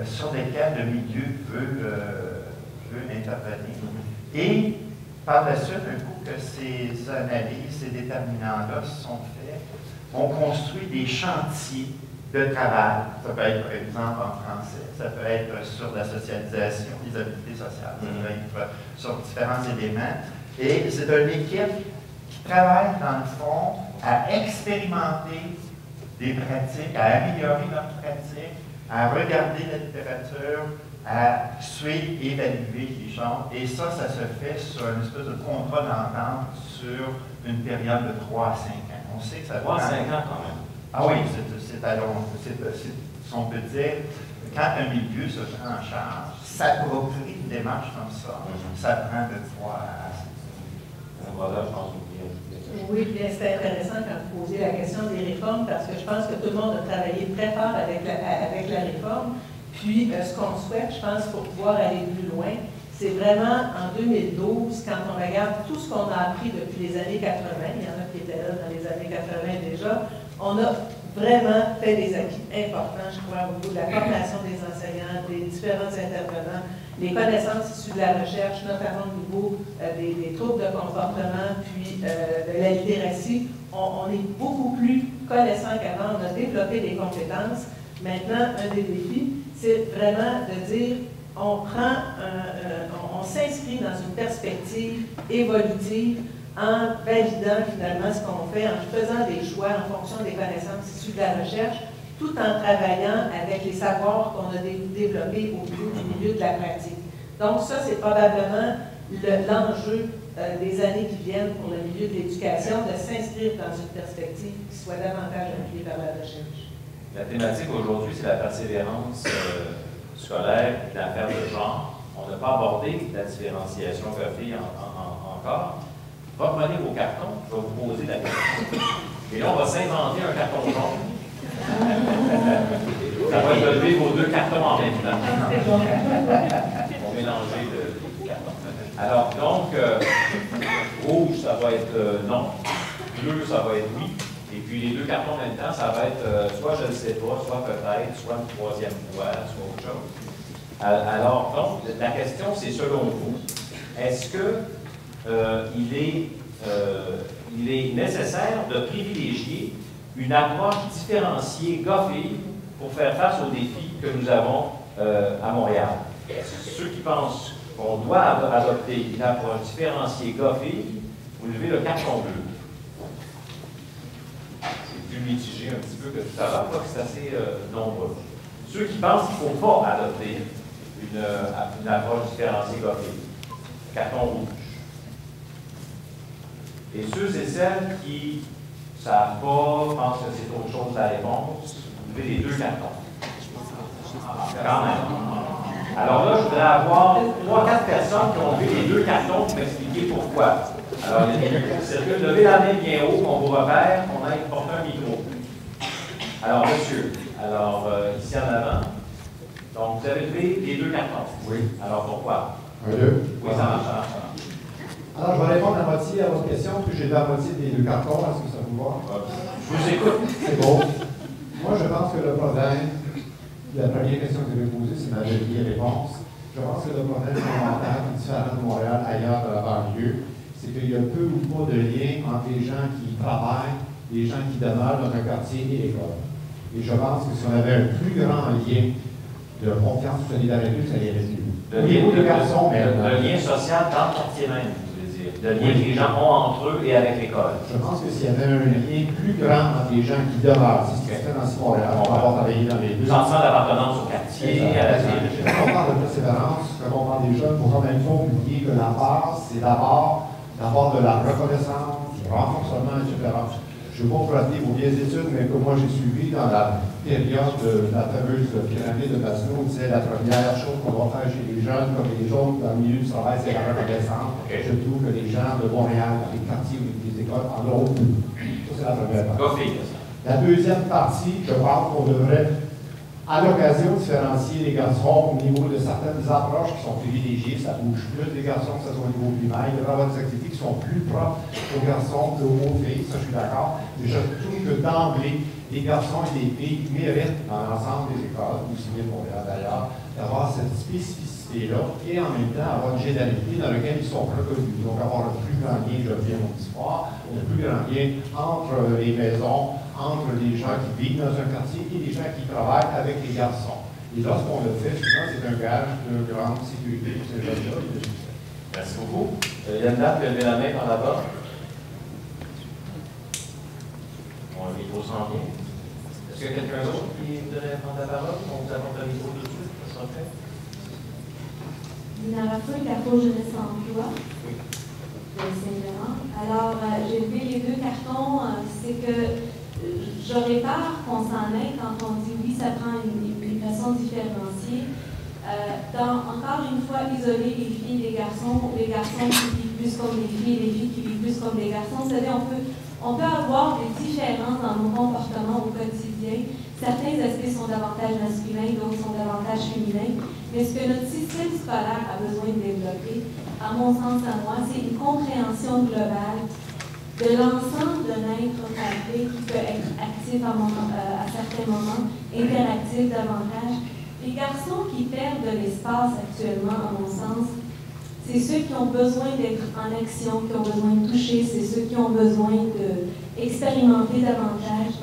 sur lesquels le milieu veut intervenir. Et par la suite, un coup que ces analyses, ces déterminants-là sont faits, on construit des chantiers de travail. Ça peut être, par exemple, en français, ça peut être sur la socialisation, les habiletés sociales, ça peut être sur différents éléments. Et c'est une équipe qui travaille, dans le fond, à expérimenter des pratiques, à améliorer leurs pratiques, à regarder la littérature, à suivre et évaluer les choses. Et ça se fait sur une espèce de contrat d'entente sur une période de 3 à 5 ans. On sait que ça 3 à 5 ans quand même. Ah oui, c'est à long. Si on peut dire, quand un milieu se prend en charge, s'approprie une démarche comme ça, ça prend de 3 à 5 ans. Voilà, je pense que oui, bien, c'est intéressant quand vous posez la question des réformes, parce que je pense que tout le monde a travaillé très fort avec la réforme. Puis, ce qu'on souhaite, je pense, pour pouvoir aller plus loin, c'est vraiment en 2012, quand on regarde tout ce qu'on a appris depuis les années 80, il y en a qui étaient là dans les années 80 déjà, on a vraiment fait des acquis importants, je crois, au niveau de la formation des enseignants, des différents intervenants, les connaissances issues de la recherche, notamment au niveau des troubles de comportement, puis de la littératie. On est beaucoup plus connaissants qu'avant, on a développé des compétences. Maintenant, un des défis, c'est vraiment de dire, on s'inscrit dans une perspective évolutive en validant finalement ce qu'on fait, en faisant des choix en fonction des connaissances issues de la recherche, tout en travaillant avec les savoirs qu'on a développés au niveau du milieu de la pratique. Donc ça, c'est probablement l'enjeu des années qui viennent pour le milieu de l'éducation, de s'inscrire dans une perspective qui soit davantage appuyée vers la recherche. La thématique aujourd'hui, c'est la persévérance scolaire et l'affaire de genre. On n'a pas abordé la différenciation filles encore. Reprenez vos cartons, je vais vous poser la question. Et là, on va s'inventer un carton jaune. Ça va lever vos 2 cartons en même temps. On va mélanger de cartons. Alors, donc, rouge, ça va être non. Bleu, ça va être oui. Et puis, les deux cartons en même temps, ça va être soit je ne sais pas, soit peut-être, soit une troisième fois, soit autre chose. Alors, donc, la question, c'est selon vous, est-ce que il est nécessaire de privilégier une approche différenciée gars-filles pour faire face aux défis que nous avons à Montréal? Ceux qui pensent qu'on doit adopter une approche différenciée gars-filles, vous levez le carton bleu. C'est plus mitigé un petit peu que tout à l'heure, parce que c'est assez nombreux. Ceux qui pensent qu'il ne faut pas adopter une approche différenciée gars-filles, carton rouge. Et ceux et celles qui ne savent pas, pensent que c'est autre chose la réponse, vous levez les deux cartons. Quand même. Alors là, je voudrais avoir 3-4 personnes qui ont levé les deux cartons pour m'expliquer pourquoi. Alors, il y a des circuits. Levez la main bien haut, qu'on vous repère, qu'on aille porter un micro. Alors, monsieur, ici en avant. Donc, vous avez levé les deux cartons. Oui. Alors, pourquoi? Un, deux. Oui, ça marche. Alors, je vais répondre à moitié à votre question, puis j'ai la moitié des deux cartons. Est-ce que ça vous va? Je vous écoute. C'est bon. Moi, je pense que le problème, la première question que vous avez posée, c'est ma dernière réponse. Je pense que le problème fondamental qui est différent de Montréal, ailleurs de la banlieue, c'est qu'il y a peu ou pas de lien entre les gens qui travaillent, les gens qui demeurent dans un quartier et l'école. Et je pense que si on avait un plus grand lien de confiance et de solidarité, ça irait mieux. Le lien social dans le quartier même. Le lien que les gens ont entre eux et avec l'école. Je pense que s'il y avait un lien plus grand entre les gens qui demeurent, c'est ce qui se fait dans ce Montréal, on va avoir travaillé dans les deux. Sentiment d'appartenance au quartier, à la ville. Quand on parle de persévérance, quand on parle des jeunes, il faut quand même pas oublier que la base, c'est d'abord d'avoir de la reconnaissance, du renforcement, etc. Je ne vais pas vous rappeler vos vieilles études, mais que moi j'ai suivi dans la période de la fameuse pyramide de Maslow, disait la première chose qu'on doit faire chez les jeunes, comme les autres dans le milieu du travail, c'est la reconnaissance. Okay. Je trouve que les gens de Montréal, dans les quartiers ou les écoles, en ont beaucoup. Ça, c'est la première partie. La deuxième partie, je pense qu'on devrait, à l'occasion, différencier les garçons au niveau de certaines approches qui sont privilégiées. Ça bouge plus des garçons, que ce soit au niveau primaire. Il y a des activités qui sont plus propres aux garçons qu'aux filles, ça je suis d'accord. Mais je trouve que d'emblée, les garçons et les filles méritent dans l'ensemble des écoles, aussi bien de Montréal d'ailleurs, d'avoir cette spécificité-là et en même temps avoir une généralité dans laquelle ils sont reconnus. Donc avoir un plus grand lien, je reviens à mon histoire, un plus grand lien entre les maisons, entre les gens qui vivent dans un quartier et les gens qui travaillent avec les garçons. Et lorsqu'on le fait, souvent, c'est un gage de grande sécurité pour ces jeunes-là et de succès. Merci beaucoup. Il y a une dame qui a levé la main par là-bas. Bon, le micro s'en vient. Est-ce qu'il y a quelqu'un d'autre qui voudrait prendre la parole? On vous apporte le micro tout de suite, ça sera fait. Lina Raffaud, Carrefour Jeunesse Emploi. Oui. De Saint-Laurent. Alors, j'ai levé les deux cartons. C'est que j'aurais peur qu'on s'en aille quand on dit oui, ça prend une façon différenciée. Encore une fois, isoler les filles et les garçons qui vivent plus comme les filles qui vivent plus comme les garçons. Vous savez, on peut avoir des différences dans nos comportements au quotidien. Certains aspects sont davantage masculins, d'autres sont davantage féminins. Mais ce que notre système scolaire a besoin de développer, à mon sens, à moi, c'est une compréhension globale de l'ensemble d'un être parfait qui peut être actif à certains moments, interactif davantage. Les garçons qui perdent de l'espace actuellement, à mon sens, c'est ceux qui ont besoin d'être en action, qui ont besoin de toucher, c'est ceux qui ont besoin d'expérimenter davantage.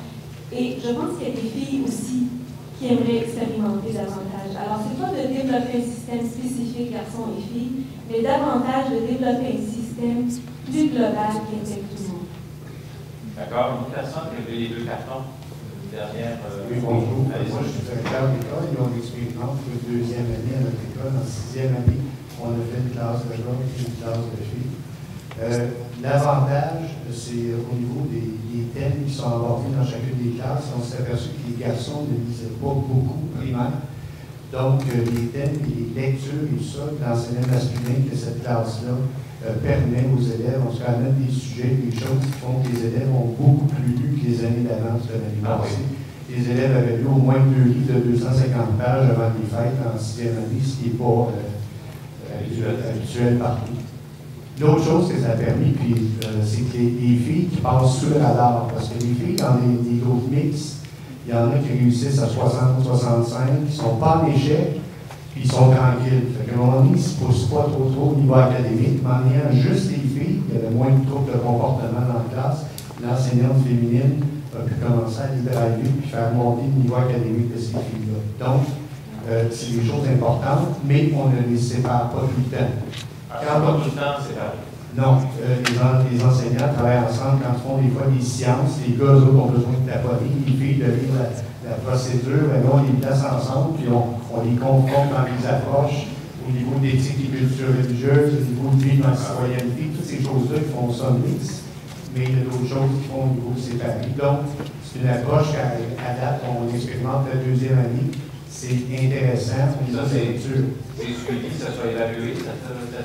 Et je pense qu'il y a des filles aussi qui aimeraient expérimenter davantage. Alors, ce n'est pas de développer un système spécifique garçons et filles, mais davantage de développer un système plus global qui intègre tout le monde. D'accord. Une personne qui a les deux cartons. Une dernière. Oui, bonjour. Moi, je suis directeur d'école. Ils ont l'expérience de deuxième année à notre école. En sixième année, on a fait une classe de gars et une classe de filles. L'avantage, c'est au niveau des thèmes qui sont abordés dans chacune des classes. On s'est aperçu que les garçons ne lisaient pas beaucoup primaire. Donc, les thèmes et les lectures et tout ça, l'enseignant masculin de cette classe-là permet aux élèves, on se ramène des sujets, des choses qui font que les élèves ont beaucoup plus lu que les années d'avance de l'année passée. Les élèves avaient lu au moins 2 livres de 250 pages avant les fêtes en sixième année, ce qui n'est pas habituel partout. L'autre chose que ça a permis, c'est que les filles qui passent sous le radar, parce que les filles, dans des groupes mixtes, il y en a qui réussissent à 60, 65, qui ne sont pas en échec, puis ils sont tranquilles. Fait qu'à un moment donné, ils ne se poussent pas trop au niveau académique, mais en ayant juste les filles, il y avait moins de troubles de comportement dans la classe, l'enseignante féminine a pu commencer à les driver puis faire monter le niveau académique de ces filles-là. Donc, c'est des choses importantes, mais on ne les sépare pas tout le temps. Pas tout le temps séparés. Non, les enseignants travaillent ensemble quand ils font des fois des sciences. Les gars, eux, ont besoin de taponner, les filles de lire la procédure, ben là, on les place ensemble, puis on les confronte dans les approches au niveau d'éthique et culture religieuse, au niveau de vie dans la citoyenneté, toutes ces choses-là qui font ça mix, mais il y a d'autres choses qui font au niveau séparé. Donc, c'est une approche qu'à date, on expérimente la deuxième année. C'est intéressant pour les lectures. C'est suivi, ça soit évalué,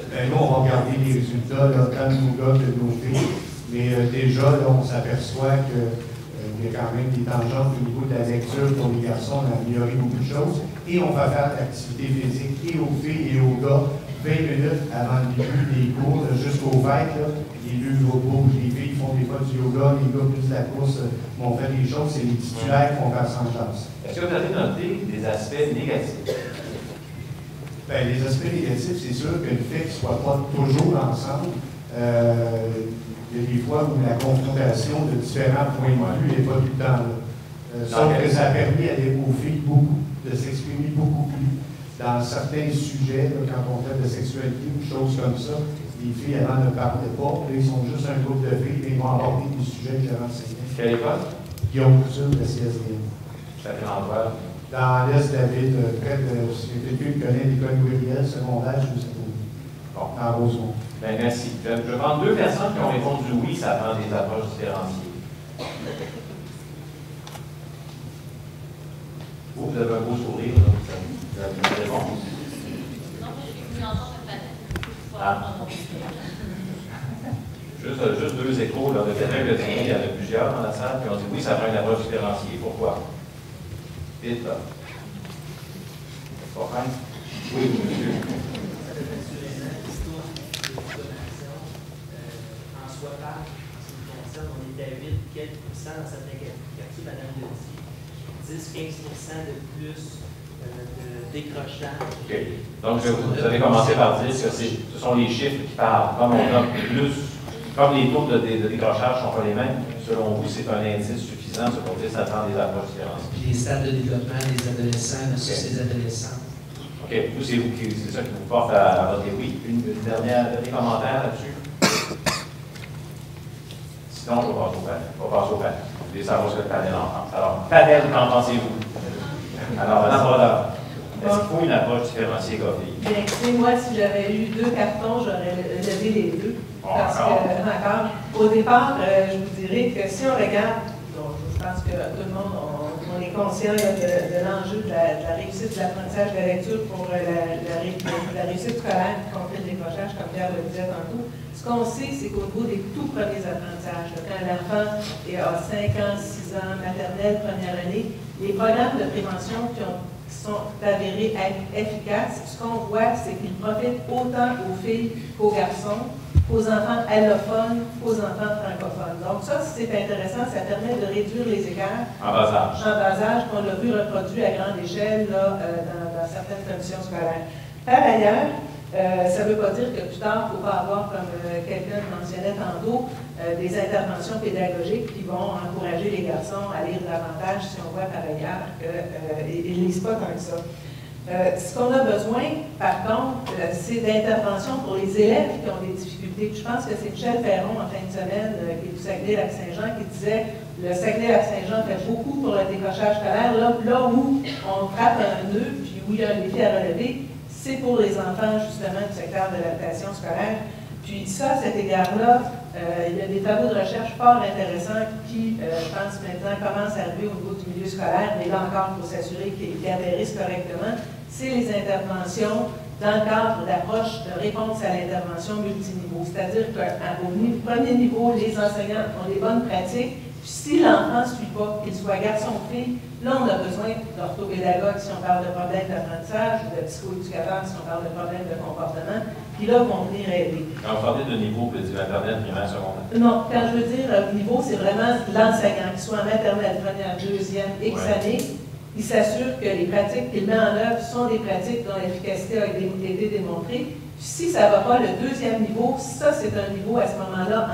Ben, nous, on va regarder les résultats, là, tant de nos gars que de nos filles, mais déjà, là, on s'aperçoit qu'il y a quand même des tangentes au niveau de la lecture pour les garçons, on a amélioré beaucoup de choses, et on va faire de l'activité physique et aux filles et aux gars 20 minutes avant le début des cours, jusqu'aux fêtes, là, les deux groupes, les filles font des fois du yoga, les gars plus de la course vont faire des choses, c'est les titulaires qui vont faire sans chance. Est-ce que vous avez noté des aspects négatifs? Bien, les aspects négatifs, c'est sûr que le fait qu'ils ne soient pas toujours ensemble, il y a des fois où la confrontation de différents points de vue n'est pas tout le temps là. Sauf que ça a permis aux filles de s'exprimer beaucoup plus dans certains sujets, là, quand on fait de sexualité ou choses comme ça. Les filles avant ne parlaient pas, là, ils sont juste un groupe de filles, mais ils vont aborder des sujets que j'avais enseignés. Quelle école? Guillaume Couture de CSDM. Ça fait l'endroit. Dans l'est de la ville, près de, si quelqu'un connaît l'école Gabriel, secondaire, je sais pas. Bon, dans Rosemont. Bien, merci. Je vais prendre deux personnes qui ont répondu oui, ça prend des approches différenciées. Vous avez un beau sourire, là. Vous avez une réponse. Non, j'ai vu l'entendre cette année. Juste deux échos, là. Peut-être un le tien, il y en a plusieurs dans la salle qui ont dit oui, ça prend une approche différenciée. Pourquoi? Vite, là. Pas fin? Oui, monsieur. En soi, en ce qui concerne, on est à 8 quelques pourcents dans certains quartiers, madame le dit. 10-15% de plus de décrochage. Okay. Donc, vous avez commencé par dire que ce sont les chiffres qui parlent. Comme on a plus, comme les taux de décrochage ne sont pas les mêmes, selon vous, c'est un indice suffisant pour dire que ça prend des approches différentes. Les stades de développement des adolescents versus les adolescents. OK. Vous, c'est ça qui vous porte à voter oui. Une dernier commentaire là-dessus? Sinon, je vais passer au panel. Je vais passer au panel. Je vais savoir ce que le panel en pense. Alors, panel, qu'en pensez-vous? Alors, Mme Brodeur, est-ce qu'il faut une approche différenciée Gaufille? Bien, écoutez, moi, si j'avais eu 2 cartons, j'aurais levé les 2. Parce que, encore, au départ, je vous dirais que si on regarde, donc, je pense que tout le monde, on est conscient là, de l'enjeu de la réussite de l'apprentissage de la lecture pour la réussite scolaire qui contre le décrochage, comme Pierre le disait tantôt. Ce qu'on sait, c'est qu'au niveau des tout premiers apprentissages, quand l'enfant a 5 ans, 6 ans, maternelle, première année, les programmes de prévention qui sont avérés être efficaces, ce qu'on voit, c'est qu'ils profitent autant aux filles qu'aux garçons, aux enfants allophones, qu'aux enfants francophones. Donc ça, c'est intéressant, ça permet de réduire les écarts en bas âge. En bas âge, qu'on l'a vu reproduit à grande échelle là, dans certaines commissions scolaires. Par ailleurs, ça ne veut pas dire que plus tard, il ne faut pas avoir, comme quelqu'un mentionnait tantôt, des interventions pédagogiques qui vont encourager les garçons à lire davantage si on voit par ailleurs qu'ils ne lisent pas tant que ça. Ce qu'on a besoin, par contre, c'est d'intervention pour les élèves qui ont des difficultés. Je pense que c'est Michel Ferron, en fin de semaine, qui est du Saguenay-Lac-Saint-Jean, qui disait le Saguenay-Lac-Saint-Jean fait beaucoup pour le décrochage scolaire. Là où on frappe un nœud, puis où il y a un défi à relever, c'est pour les enfants, justement, du secteur de l'adaptation scolaire. Puis ça, à cet égard-là, il y a des travaux de recherche fort intéressants qui, je pense maintenant, commencent à arriver au niveau du milieu scolaire, mais là encore, il faut s'assurer qu'ils atterrissent correctement. C'est les interventions dans le cadre d'approche de réponse à l'intervention multiniveau. C'est-à-dire qu'au premier niveau, les enseignants ont des bonnes pratiques, Si l'enfant ne suit pas, qu'il soit garçon ou fille, là, on a besoin d'orthopédagogues si on parle de problèmes d'apprentissage, ou de psychoéducateurs si on parle de problèmes de comportement, qui là vont venir aider. Quand vous parlez de niveau, vous dites Internet, primaire, secondaire? Non, quand je veux dire niveau, c'est vraiment l'enseignant, qu'il soit en maternelle, première, deuxième, X années. Il s'assure que les pratiques qu'il met en œuvre sont des pratiques dont l'efficacité a été démontrée. Si ça ne va pas, le deuxième niveau, ça c'est un niveau à ce moment-là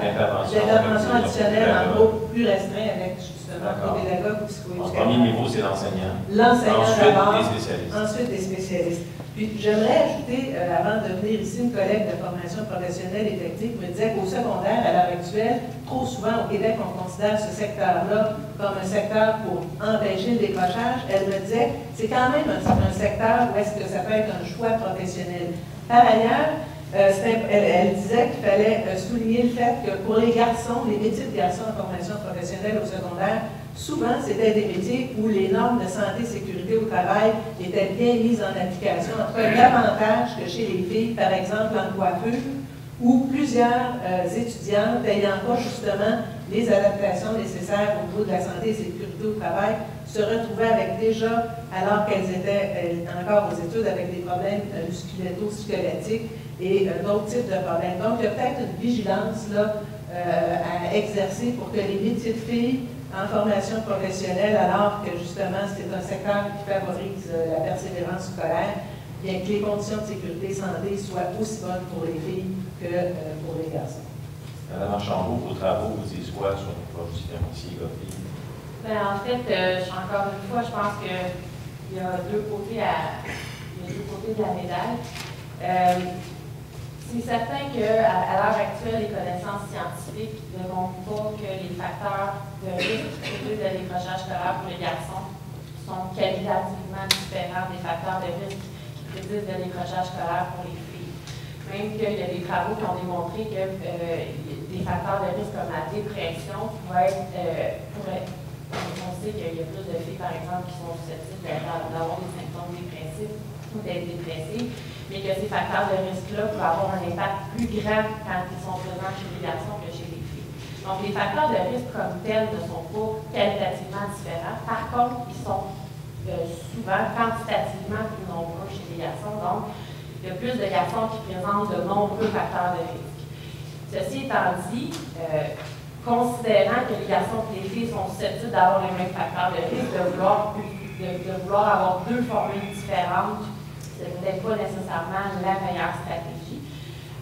d'intervention additionnelle en groupe plus restreint avec justement le pédagogue ou psychoéducateur. Le premier niveau, c'est l'enseignant. L'enseignant d'abord, des spécialistes. Ensuite des spécialistes. Puis j'aimerais ajouter, avant de venir ici, une collègue de formation professionnelle et technique me disait qu'au secondaire, à l'heure actuelle, trop souvent au Québec, on considère ce secteur-là comme un secteur pour empêcher le décrochage. Elle me disait c'est quand même un secteur où est-ce que ça peut être un choix professionnel. Par ailleurs, elle disait qu'il fallait souligner le fait que pour les garçons, les métiers de garçons en formation professionnelle au secondaire, souvent, c'était des métiers où les normes de santé et sécurité au travail étaient bien mises en application. En tout cas, davantage que chez les filles, par exemple en coiffure, où plusieurs étudiantes n'ayant pas justement les adaptations nécessaires au niveau de la santé et sécurité au travail se retrouvaient avec déjà, alors qu'elles étaient encore aux études, avec des problèmes musculo-squelettiques et d'autres types de problèmes. Donc, il y a peut-être une vigilance là, à exercer pour que les métiers de filles en formation professionnelle, alors que justement c'est un secteur qui favorise la persévérance scolaire, bien que les conditions de sécurité et santé soient aussi bonnes pour les filles que pour les garçons. Madame Archambault, vos travaux vous disent quoi sur le projet du système aussi, gars-filles? En fait, encore une fois, je pense qu'il y a deux côtés de la médaille. C'est certain qu'à l'heure actuelle, les connaissances scientifiques ne montrent pas que les facteurs de risque de décrochage scolaire pour les garçons sont qualitativement différents des facteurs de risque qui prédisent le décrochage scolaire pour les filles. Même qu'il y a des travaux qui ont démontré que des facteurs de risque comme la dépression pourraient on sait qu'il y a plus de filles, par exemple, qui sont susceptibles d'avoir des symptômes dépressifs ou d'être dépressives, mais que ces facteurs de risque-là peuvent avoir un impact plus grand quand ils sont présents chez les garçons que chez les filles. Donc, les facteurs de risque comme tels ne sont pas qualitativement différents. Par contre, ils sont souvent quantitativement plus nombreux chez les garçons. Donc, il y a plus de garçons qui présentent de nombreux facteurs de risque. Ceci étant dit, considérant que les garçons et les filles sont susceptibles d'avoir les mêmes facteurs de risque, de vouloir avoir deux formules différentes, ce n'est peut-être pas nécessairement la meilleure stratégie.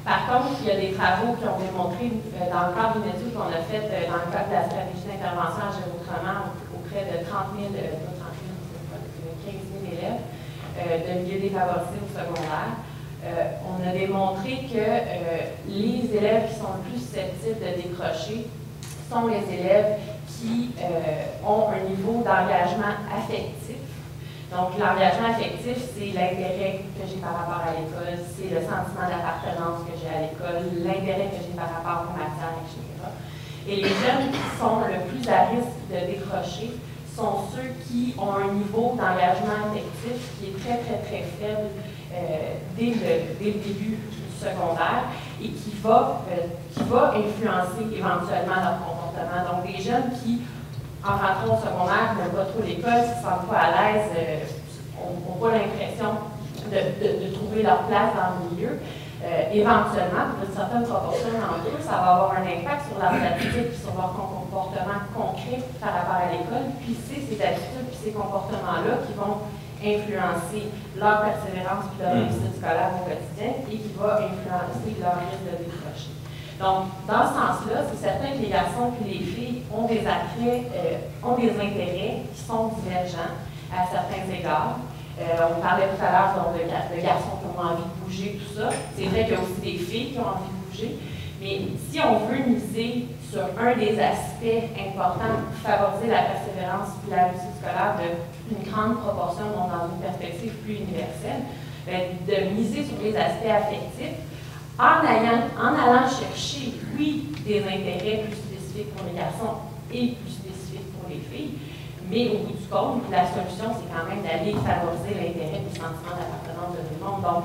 Par contre, il y a des travaux qui ont démontré, dans le cadre d'une étude qu'on a faite dans le cadre de la stratégie d'intervention à Gérer autrement auprès de 15 000 élèves de milieux défavorisés au secondaire, on a démontré que les élèves qui sont le plus susceptibles de décrocher sont les élèves qui ont un niveau d'engagement affectif. Donc, l'engagement affectif, c'est l'intérêt que j'ai par rapport à l'école, c'est le sentiment d'appartenance que j'ai à l'école, l'intérêt que j'ai par rapport aux matières, etc. Et les jeunes qui sont le plus à risque de décrocher sont ceux qui ont un niveau d'engagement affectif qui est très, très, très faible dès le début du secondaire et qui va influencer éventuellement leur comportement. Donc, des jeunes qui, en rentrant au secondaire, n'aiment pas trop l'école, ne se sentent pas à l'aise, n'ont pas l'impression de trouver leur place dans le milieu. Éventuellement, pour une certaine proportion d'entre eux, ça va avoir un impact sur leurs attitudes et sur leur comportement concret par rapport à l'école. Puis c'est ces attitudes et ces comportements-là qui vont influencer leur persévérance et leur réussite scolaire au quotidien et qui va influencer leur risque de décrocher. Donc, dans ce sens-là, c'est certain que les garçons et les filles ont des attraits, ont des intérêts qui sont divergents à certains égards. On parlait tout à l'heure de garçons qui ont envie de bouger, tout ça. C'est vrai qu'il y a aussi des filles qui ont envie de bouger. Mais si on veut miser sur un des aspects importants pour favoriser la persévérance et la réussite scolaire d'une grande proportion, donc dans une perspective plus universelle, de miser sur les aspects affectifs, en allant chercher, oui, des intérêts plus spécifiques pour les garçons et plus spécifiques pour les filles, mais au bout du compte, la solution, c'est quand même d'aller favoriser l'intérêt du sentiment d'appartenance de tout le monde. Donc,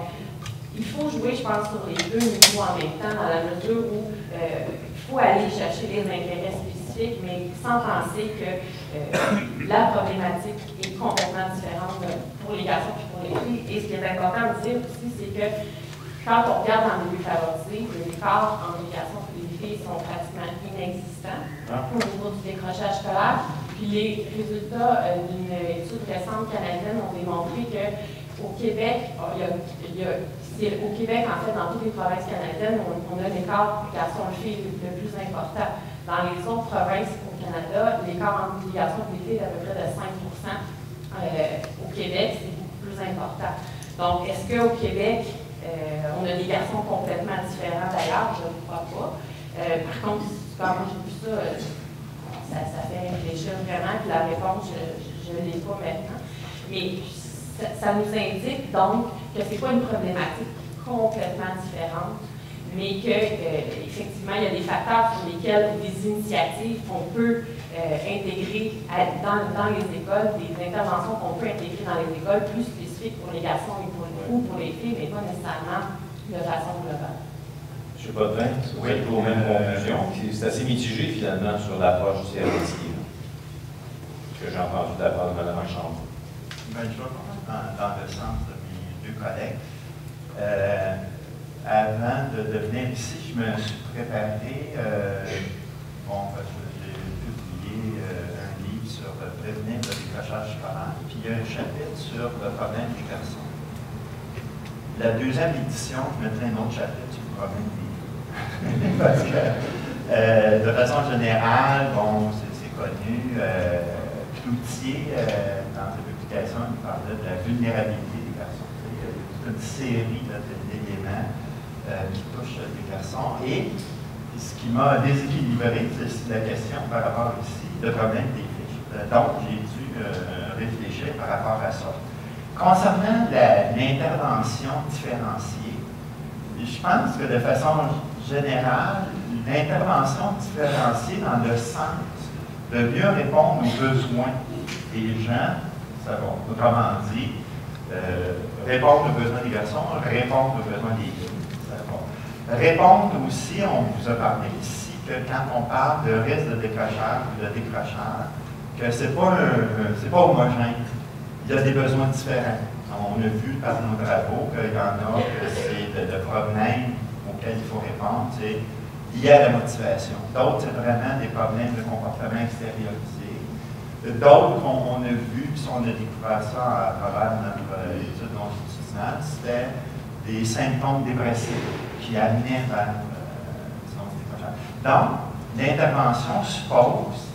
il faut jouer, je pense, sur les deux niveaux en même temps, dans la mesure où il faut aller chercher les intérêts spécifiques spécifique, mais sans penser que la problématique est complètement différente pour les garçons et pour les filles. Et ce qui est important de dire aussi, c'est que quand on regarde dans les milieux favorisés, les écarts entre les garçons et les filles sont pratiquement inexistants au niveau du décrochage scolaire. Puis les résultats d'une étude récente canadienne ont démontré qu'au Québec, c'est au Québec, en fait, dans toutes les provinces canadiennes, on a l'écart garçons-filles le plus important. Dans les autres provinces au Canada, l'écart entre les garçons et les filles est à peu près de 5 au Québec, c'est beaucoup plus important. Donc, est-ce qu'au Québec, on a des garçons complètement différents d'ailleurs? Je ne crois pas. Par contre, quand moi j'ai vu ça, ça fait réfléchir vraiment, puis la réponse, je ne l'ai pas maintenant. Mais ça nous indique donc que ce n'est pas une problématique complètement différente, mais qu'effectivement, il y a des facteurs sur lesquels, des initiatives qu'on peut intégrer dans les écoles, des interventions qu'on peut intégrer dans les écoles plus spécifiques pour les garçons ou pour les filles, mais pas nécessairement de façon globale. M. Potvin, vous êtes aux mêmes conclusions. C'est assez mitigé finalement sur l'approche du CRTI, ce que j'ai entendu de la part de Mme Archambault. Je vais dans le sens de mes deux collègues. Avant de venir ici, je me suis préparé, parce que j'ai publié un livre sur prévenir le décrochage scolaire, puis il y a un chapitre sur le problème des garçons. La deuxième édition, je mettrai un autre chapitre sur le problème des filles. Parce que, de façon générale, bon, c'est connu, Cloutier, dans sa publication, il parlait de la vulnérabilité des garçons. Il y a toute une série d'éléments qui touchent les garçons. Et ce qui m'a déséquilibré, c'est la question par rapport ici, le problème des filles. Donc, j'ai dû réfléchir par rapport à ça. Concernant l'intervention différenciée, je pense que de façon générale, l'intervention différenciée dans le sens de mieux répondre aux besoins des gens, ça va, autrement dit, répondre aux besoins des garçons, répondre aux besoins des filles, ça va. Répondre aussi, on vous a parlé ici, que quand on parle de risque de décrochage ou de décrochage, que ce n'est pas homogène. Il y a des besoins différents. On a vu par nos travaux qu'il y en a que c'est le problème auquel il faut répondre, c'est lié à la motivation. D'autres, c'est vraiment des problèmes de comportement extériorisé. D'autres, on a vu, puis on a découvert ça à travers notre étude longitudinale, c'était des symptômes dépressifs qui amenaient vers le décrochage. Donc, l'intervention suppose,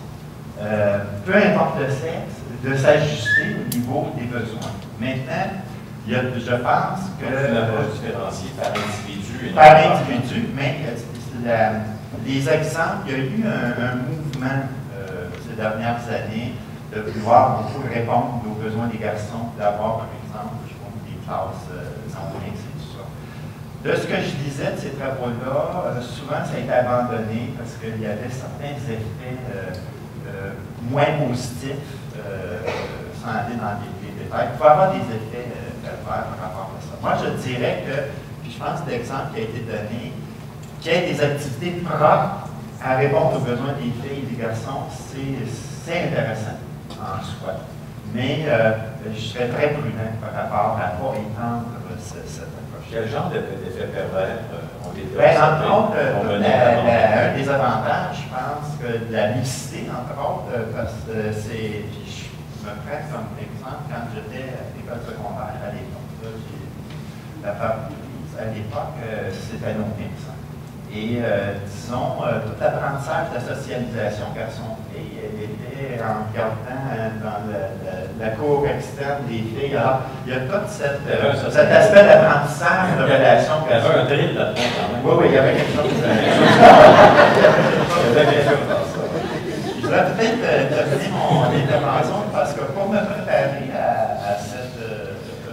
peu importe le sexe, de s'ajuster au niveau des besoins. Maintenant, je pense que... Une approche différenciée par individu. Par individu, mais les exemples, il y a eu un mouvement ces dernières années de vouloir beaucoup répondre aux besoins des garçons, d'avoir, par exemple, je pense, des classes non mixtes et tout ça. De ce que je disais de ces travaux-là, souvent ça a été abandonné parce qu'il y avait certains effets moins positifs, sans aller dans les détails. Il faut avoir des effets pervers par rapport à ça. Moi, je dirais que, puis je pense que l'exemple qui a été donné, qu'il y ait des activités propres à répondre aux besoins des filles et des garçons, c'est intéressant en soi. Mais je serais très prudent par rapport à ne pas étendre cette approche. Quel genre d'effets pervers ont été entre autres, un des avantages, je pense, que de la mixité, entre autres, parce que c'est... Je me prête comme exemple quand j'étais à l'école secondaire à l'époque. La fabrique, à l'époque, c'était non mix. Et disons, tout l'apprentissage de la socialisation garçon-fille, elle était en regardant dans la cour externe des filles. Alors, il y a tout cet aspect d'apprentissage de relation garçon-fille. Il y avait un drill là-dedans quand même. Oui, il y avait quelque chose. Je voudrais peut-être terminer mon intervention parce que pour me préparer à cette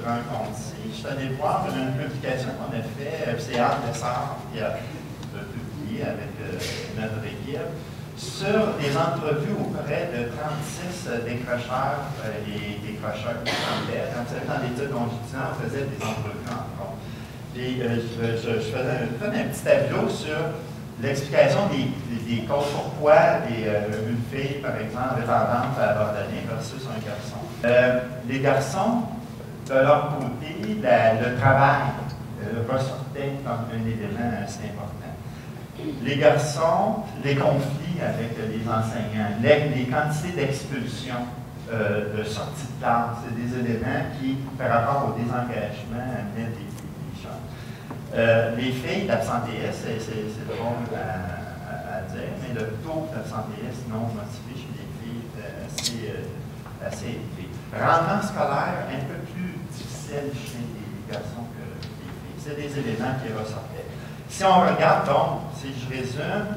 rencontre-ci, je suis allé voir une publication qu'on a faite, c'est Anne Lessard qui a publié avec notre équipe, sur des entrevues auprès de 36 décrocheurs et décrocheurs qui semblaient. Quand vous savez, dans l'étude longitudinale, on faisait des entrevues entre autres. Et je faisais un petit tableau sur l'explication des causes pourquoi une fille, par exemple, avait tendance à abandonner versus un garçon. Les garçons, de leur côté, le travail ressortait comme un élément assez important. Les garçons, les conflits avec les enseignants, les quantités d'expulsion, de sortie de classe, c'est des éléments qui, par rapport au désengagement, amenaient des choses. Les filles d'absentéisme, c'est drôle à dire, mais le taux d'absentéisme non motivé chez les filles est assez élevé. Rendement scolaire un peu plus difficile chez les garçons que les filles. C'est des éléments qui ressortaient. Si on regarde donc, si je résume,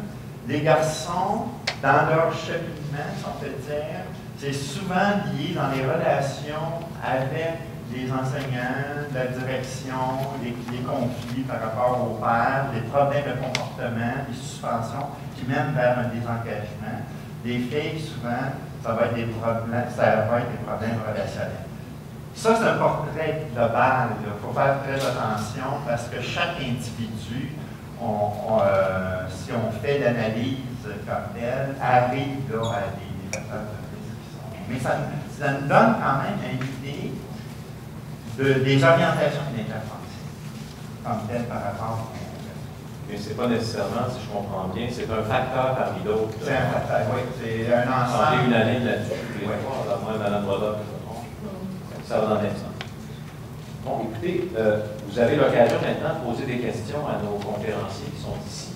les garçons, dans leur cheminement, si on peut dire, c'est souvent lié dans les relations avec les enseignants, la direction, les conflits par rapport aux pairs, les problèmes de comportement, les suspensions qui mènent vers un désengagement. Les filles, souvent, ça va être des problèmes relationnels. Ça, c'est un portrait global. Il faut faire très attention parce que chaque individu, si on fait l'analyse comme telle, arrive là, à des facteurs de risque. Mais ça nous donne quand même une idée des orientations de l'intervention, comme telle par rapport au... Mais ce n'est pas nécessairement, si je comprends bien, c'est un facteur parmi d'autres. C'est un facteur, oui. C'est un ensemble. J'ai une année là-dessus, tous les trois, alors moi, Mme Brodeur, je me trompe. Ça va dans l'instant. Bon, écoutez, vous avez l'occasion maintenant de poser des questions à nos conférenciers qui sont ici.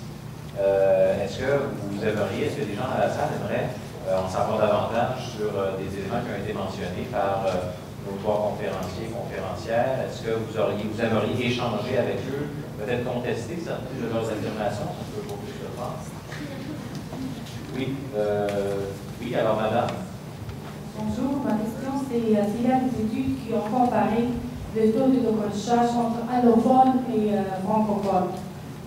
Est-ce que vous aimeriez, est-ce que des gens à la salle aimeraient en savoir davantage sur des éléments qui ont été mentionnés par nos trois conférenciers et conférencières? Est-ce que vous aimeriez échanger avec eux, peut-être contester certaines de leurs affirmations? Ça peut beaucoup plus le faire. Oui, alors madame. Bonjour, ma question c'est s'il y a des études qui ont comparé le taux de décrochage entre allophones et francophones,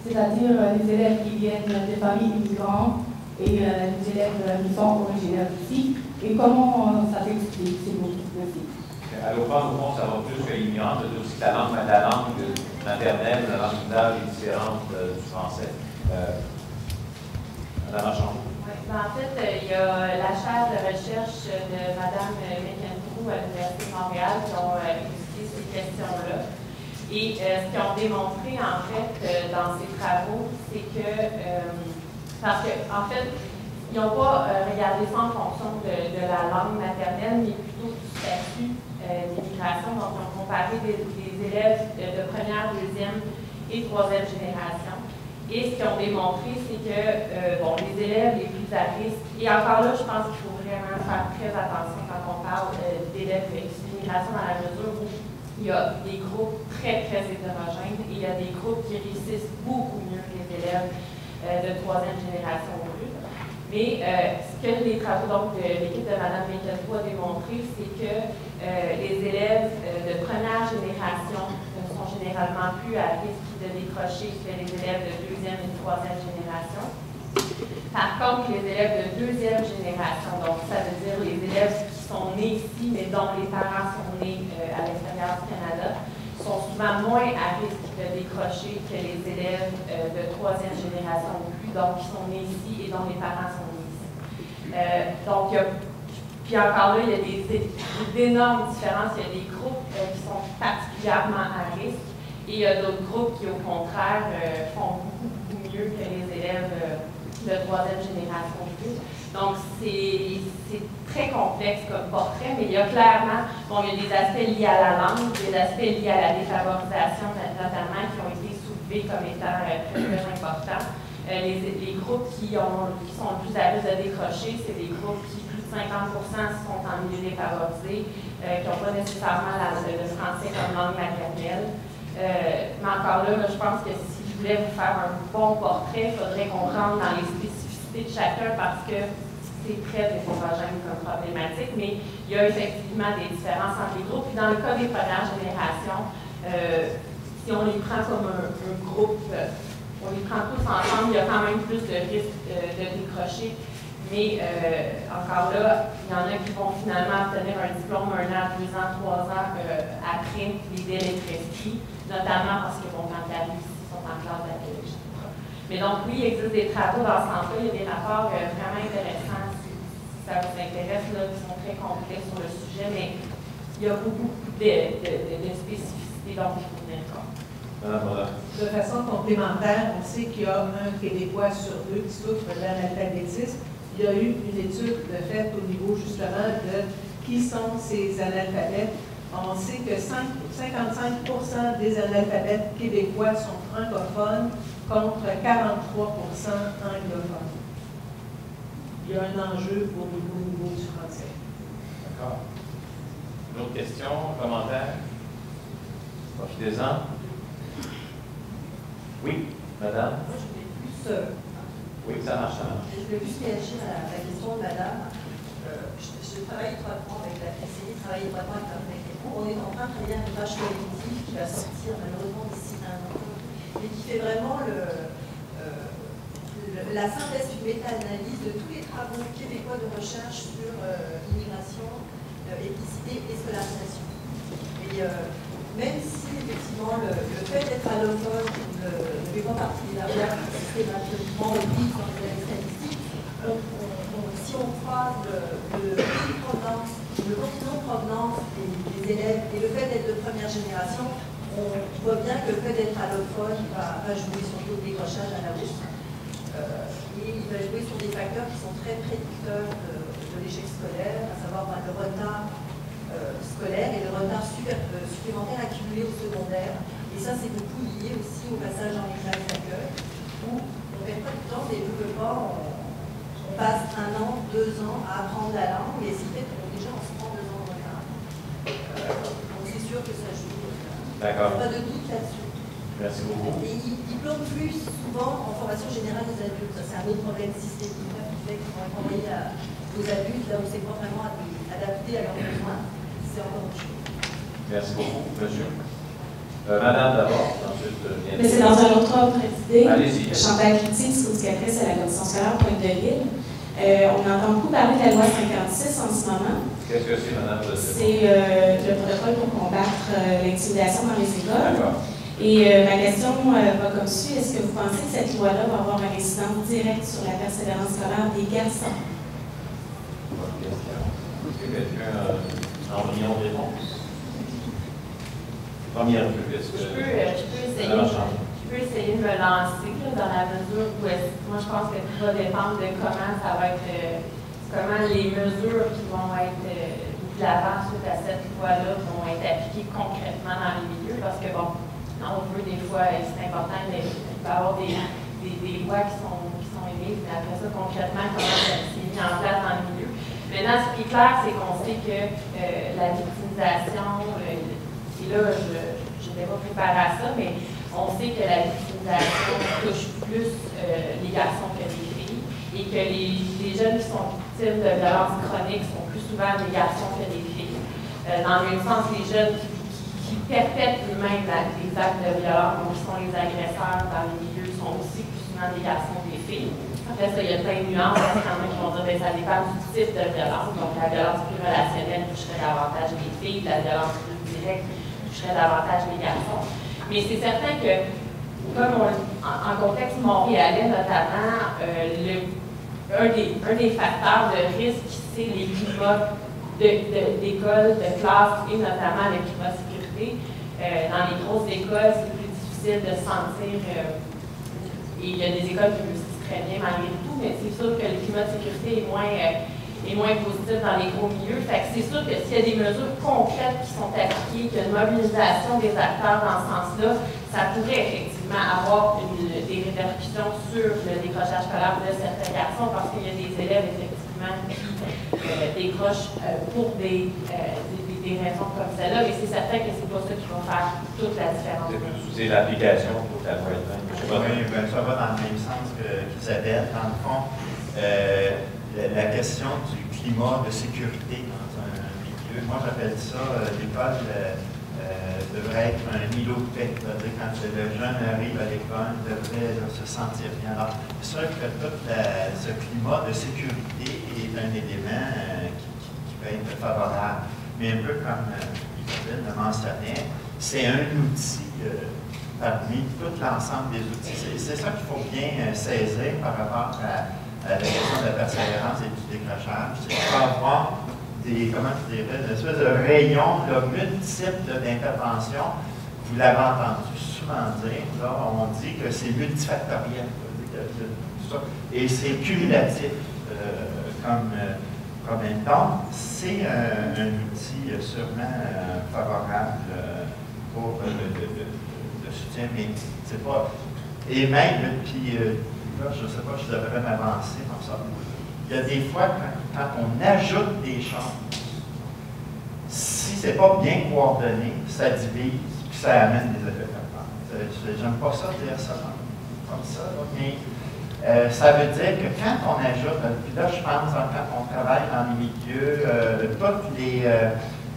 c'est-à-dire les élèves qui viennent des familles immigrantes et les élèves qui sont originaires d'ici, et comment ça s'explique, s'il vous plaît? Allophone, au fond, ça va plus que l'immigrant, c'est aussi que la langue maternelle, la langue d'usage est différente du français. Madame Archambault. Oui, en fait, il y a la chaire de recherche de Mme McEnroe à l'Université de Montréal qui ont étudié ces questions-là. Et ce qu'ils ont démontré, en fait, dans ces travaux, c'est que, parce qu'en fait, ils n'ont pas regardé ça en fonction de la langue maternelle, mais plutôt du statut d'immigration. Donc, ils ont comparé des élèves de première, deuxième et troisième génération. Et ce qu'ils ont démontré, c'est que les élèves les plus à risque, et encore là, je pense qu'il faut vraiment faire très attention quand on parle d'élèves issus d'immigration dans la mesure où il y a des groupes très, très hétérogènes et il y a des groupes qui réussissent beaucoup mieux que les élèves de troisième génération ou plus. Mais ce que les travaux de l'équipe de Mme McEnroe a démontré, c'est que les élèves de première génération sont généralement plus à risque de décrocher que les élèves de deuxième et troisième génération. Par contre, les élèves de deuxième génération, donc ça veut dire les élèves qui sont nés ici, mais dont les parents sont nés à l'extérieur du Canada, sont souvent moins à risque de décrocher que les élèves de troisième génération ou plus, donc qui sont nés ici et dont les parents sont nés ici. Puis encore là, il y a d'énormes différences. Il y a des groupes qui sont particulièrement à risque et il y a d'autres groupes qui, au contraire, font beaucoup mieux que les élèves de troisième génération ou plus. Donc, c'est très complexe comme portrait, mais il y a clairement, il y a des aspects liés à la langue, des aspects liés à la défavorisation, notamment, qui ont été soulevés comme étant très, très importants. Les groupes qui sont le plus à risque de décrocher, c'est des groupes qui, plus de 50% sont en milieu défavorisé, qui n'ont pas nécessairement le français comme langue maternelle. Mais encore là, je pense que si je voulais vous faire un bon portrait, il faudrait qu'on rentre dans les spécificités de chacun parce que c'est très hétérogène comme problématique, mais il y a effectivement des différences entre les groupes. Puis dans le cas des premières générations, si on les prend comme un groupe, on les prend tous ensemble, il y a quand même plus de risque de décrocher. Mais encore là, il y en a qui vont finalement obtenir un diplôme 1 an, 2 ans, 3 ans après les délais prescrits, notamment parce qu'ils vont quand ils arrivent ici, ils sont en classe d'accueil, etc. Mais donc, oui, il existe des travaux dans ce sens-là. Il y a des rapports vraiment intéressants, si ça vous intéresse, là, qui sont très complets sur le sujet, mais il y a beaucoup de spécificités dont il faut tenir compte. De façon complémentaire, on sait qu'il y a un Québécois sur deux qui souffre d'analphabétisme. Il y a eu une étude faite au niveau justement de qui sont ces analphabètes. On sait que 55% des analphabètes québécois sont francophones contre 43% anglophones. Il y a un enjeu au niveau du français. D'accord. D'autres questions, commentaires? Profitez-en. Oui, madame? Moi, je voulais plus. Oui, ça marche. Je voulais plus réagir à la question de madame. Je travaille étroitement avec la PCI, travaille étroitement avec les cours. On est en train de travailler un ouvrage collectif qui va sortir malheureusement d'ici un an, mais qui fait vraiment la synthèse d'une méta-analyse de tous les travaux québécois de recherche sur l'immigration, ethnicité et scolarisation. Et même si effectivement le fait d'être allophone ne fait pas partie de la recherche systématiquement reprise dans les analyses statistiques, si on croise le continent de provenance des élèves et le fait d'être de première génération, on voit bien que le fait d'être allophone va jouer sur le décrochage à la hausse. Et il va jouer sur des facteurs qui sont très prédicteurs de l'échec scolaire, à savoir le retard scolaire et le retard supplémentaire accumulé au secondaire. Et ça, c'est beaucoup lié aussi au passage dans les classes d'accueil, où on ne perd pas du temps, mais veut pas, on passe 1 an, 2 ans à apprendre la langue, et c'est fait déjà on se prend 2 ans de retard. Donc c'est sûr que ça joue. D'accord. Pas de doute là-dessus. Merci beaucoup. Et ils plombe plus souvent en formation générale des adultes. Ça, c'est un autre problème systémique qui fait qu'ils vont être envoyés aux adultes, là où c'est pas vraiment adapté à leurs besoins. C'est encore autre chose. Merci beaucoup, monsieur. Madame d'abord, ensuite Mais c'est dans un autre ordre d'idée. Allez-y. Chantal Cloutier, psychodirectrice à la commission scolaire Pointe-de-Ville. On entend beaucoup parler de la loi 56 en ce moment. Qu'est-ce que c'est, madame? C'est le protocole pour combattre l'intimidation dans les écoles. D'accord. Et ma question va comme suit. Est-ce que vous pensez que cette loi-là va avoir un incidence direct sur la persévérance scolaire des garçons? Bonne question. Est-ce que quelqu'un a un million de réponses? Première vue, est-ce que... Je peux essayer de me lancer là, dans la mesure où moi je pense que tout va dépendre de comment ça va être, comment les mesures qui vont être de l'avant suite à cette loi-là vont être appliquées concrètement dans les milieux, parce que bon, on veut des fois, c'est important, il va y avoir des lois qui sont émises, mais après ça, concrètement, comment ça s'est mis en place dans le milieu. Maintenant, ce qui est clair, c'est qu'on sait que la victimisation, et là, je n'étais pas préparée à ça, mais on sait que la victimisation touche plus les garçons que les filles, et que les jeunes qui sont victimes de violences chroniques sont plus souvent des garçons que des filles. Dans le même sens, les jeunes qui perpètrent eux-mêmes des actes de violence, donc qui sont les agresseurs dans les milieux, sont aussi plus souvent des garçons que des filles. Après ça, il y a plein de nuances, il y en a qui vont dire que ça dépend du type de violence. Donc la violence plus relationnelle toucherait davantage les filles, la violence plus directe toucherait davantage les garçons. Mais c'est certain que, comme en contexte montréalais notamment, un des facteurs de risque, c'est les climats d'école, de classe et notamment le climat de sécurité. Dans les grosses écoles, c'est plus difficile de se sentir, et il y a des écoles qui réussissent très bien malgré tout, mais c'est sûr que le climat de sécurité est moins positif dans les gros milieux. Fait que c'est sûr que s'il y a des mesures concrètes qui sont appliquées, qu'il y a une mobilisation des acteurs dans ce sens-là, ça pourrait effectivement avoir des répercussions sur le décrochage scolaire de certains garçons, parce qu'il y a des élèves effectivement qui décrochent pour des raisons comme celle-là, mais c'est certain que c'est pas ça qui va faire toute la différence. C'est l'application pour la pointe. Oui, ben, ça va dans le même sens qu'Isabelle. Dans le fond, la question du climat de sécurité dans un milieu, moi j'appelle ça, l'école devrait être un îlot de paix. C'est-à-dire quand le jeune arrive à l'école, il devrait se sentir bien. Alors, c'est sûr que tout ce climat de sécurité est un élément qui peut être favorable. Mais un peu comme Isabelle le mentionnait, c'est un outil parmi tout l'ensemble des outils. C'est ça qu'il faut bien saisir par rapport à la question de la persévérance et du décrochage. C'est qu'il faut avoir des, comment je dirais, une espèce de rayon multiple d'intervention. Vous l'avez entendu souvent dire, là, on dit que c'est multifactoriel. Et c'est cumulatif comme temps. C'est un outil sûrement favorable pour le soutien, mais c'est pas. Et même, puis là, je ne sais pas, je devrais m'avancer comme ça. Il y a des fois, quand on ajoute des choses, si ce n'est pas bien coordonné, ça divise, puis ça amène des effets pervers. J'aime pas ça dire ça comme ça, mais ça veut dire que quand on ajoute, puis là je pense quand on travaille dans les milieux, tous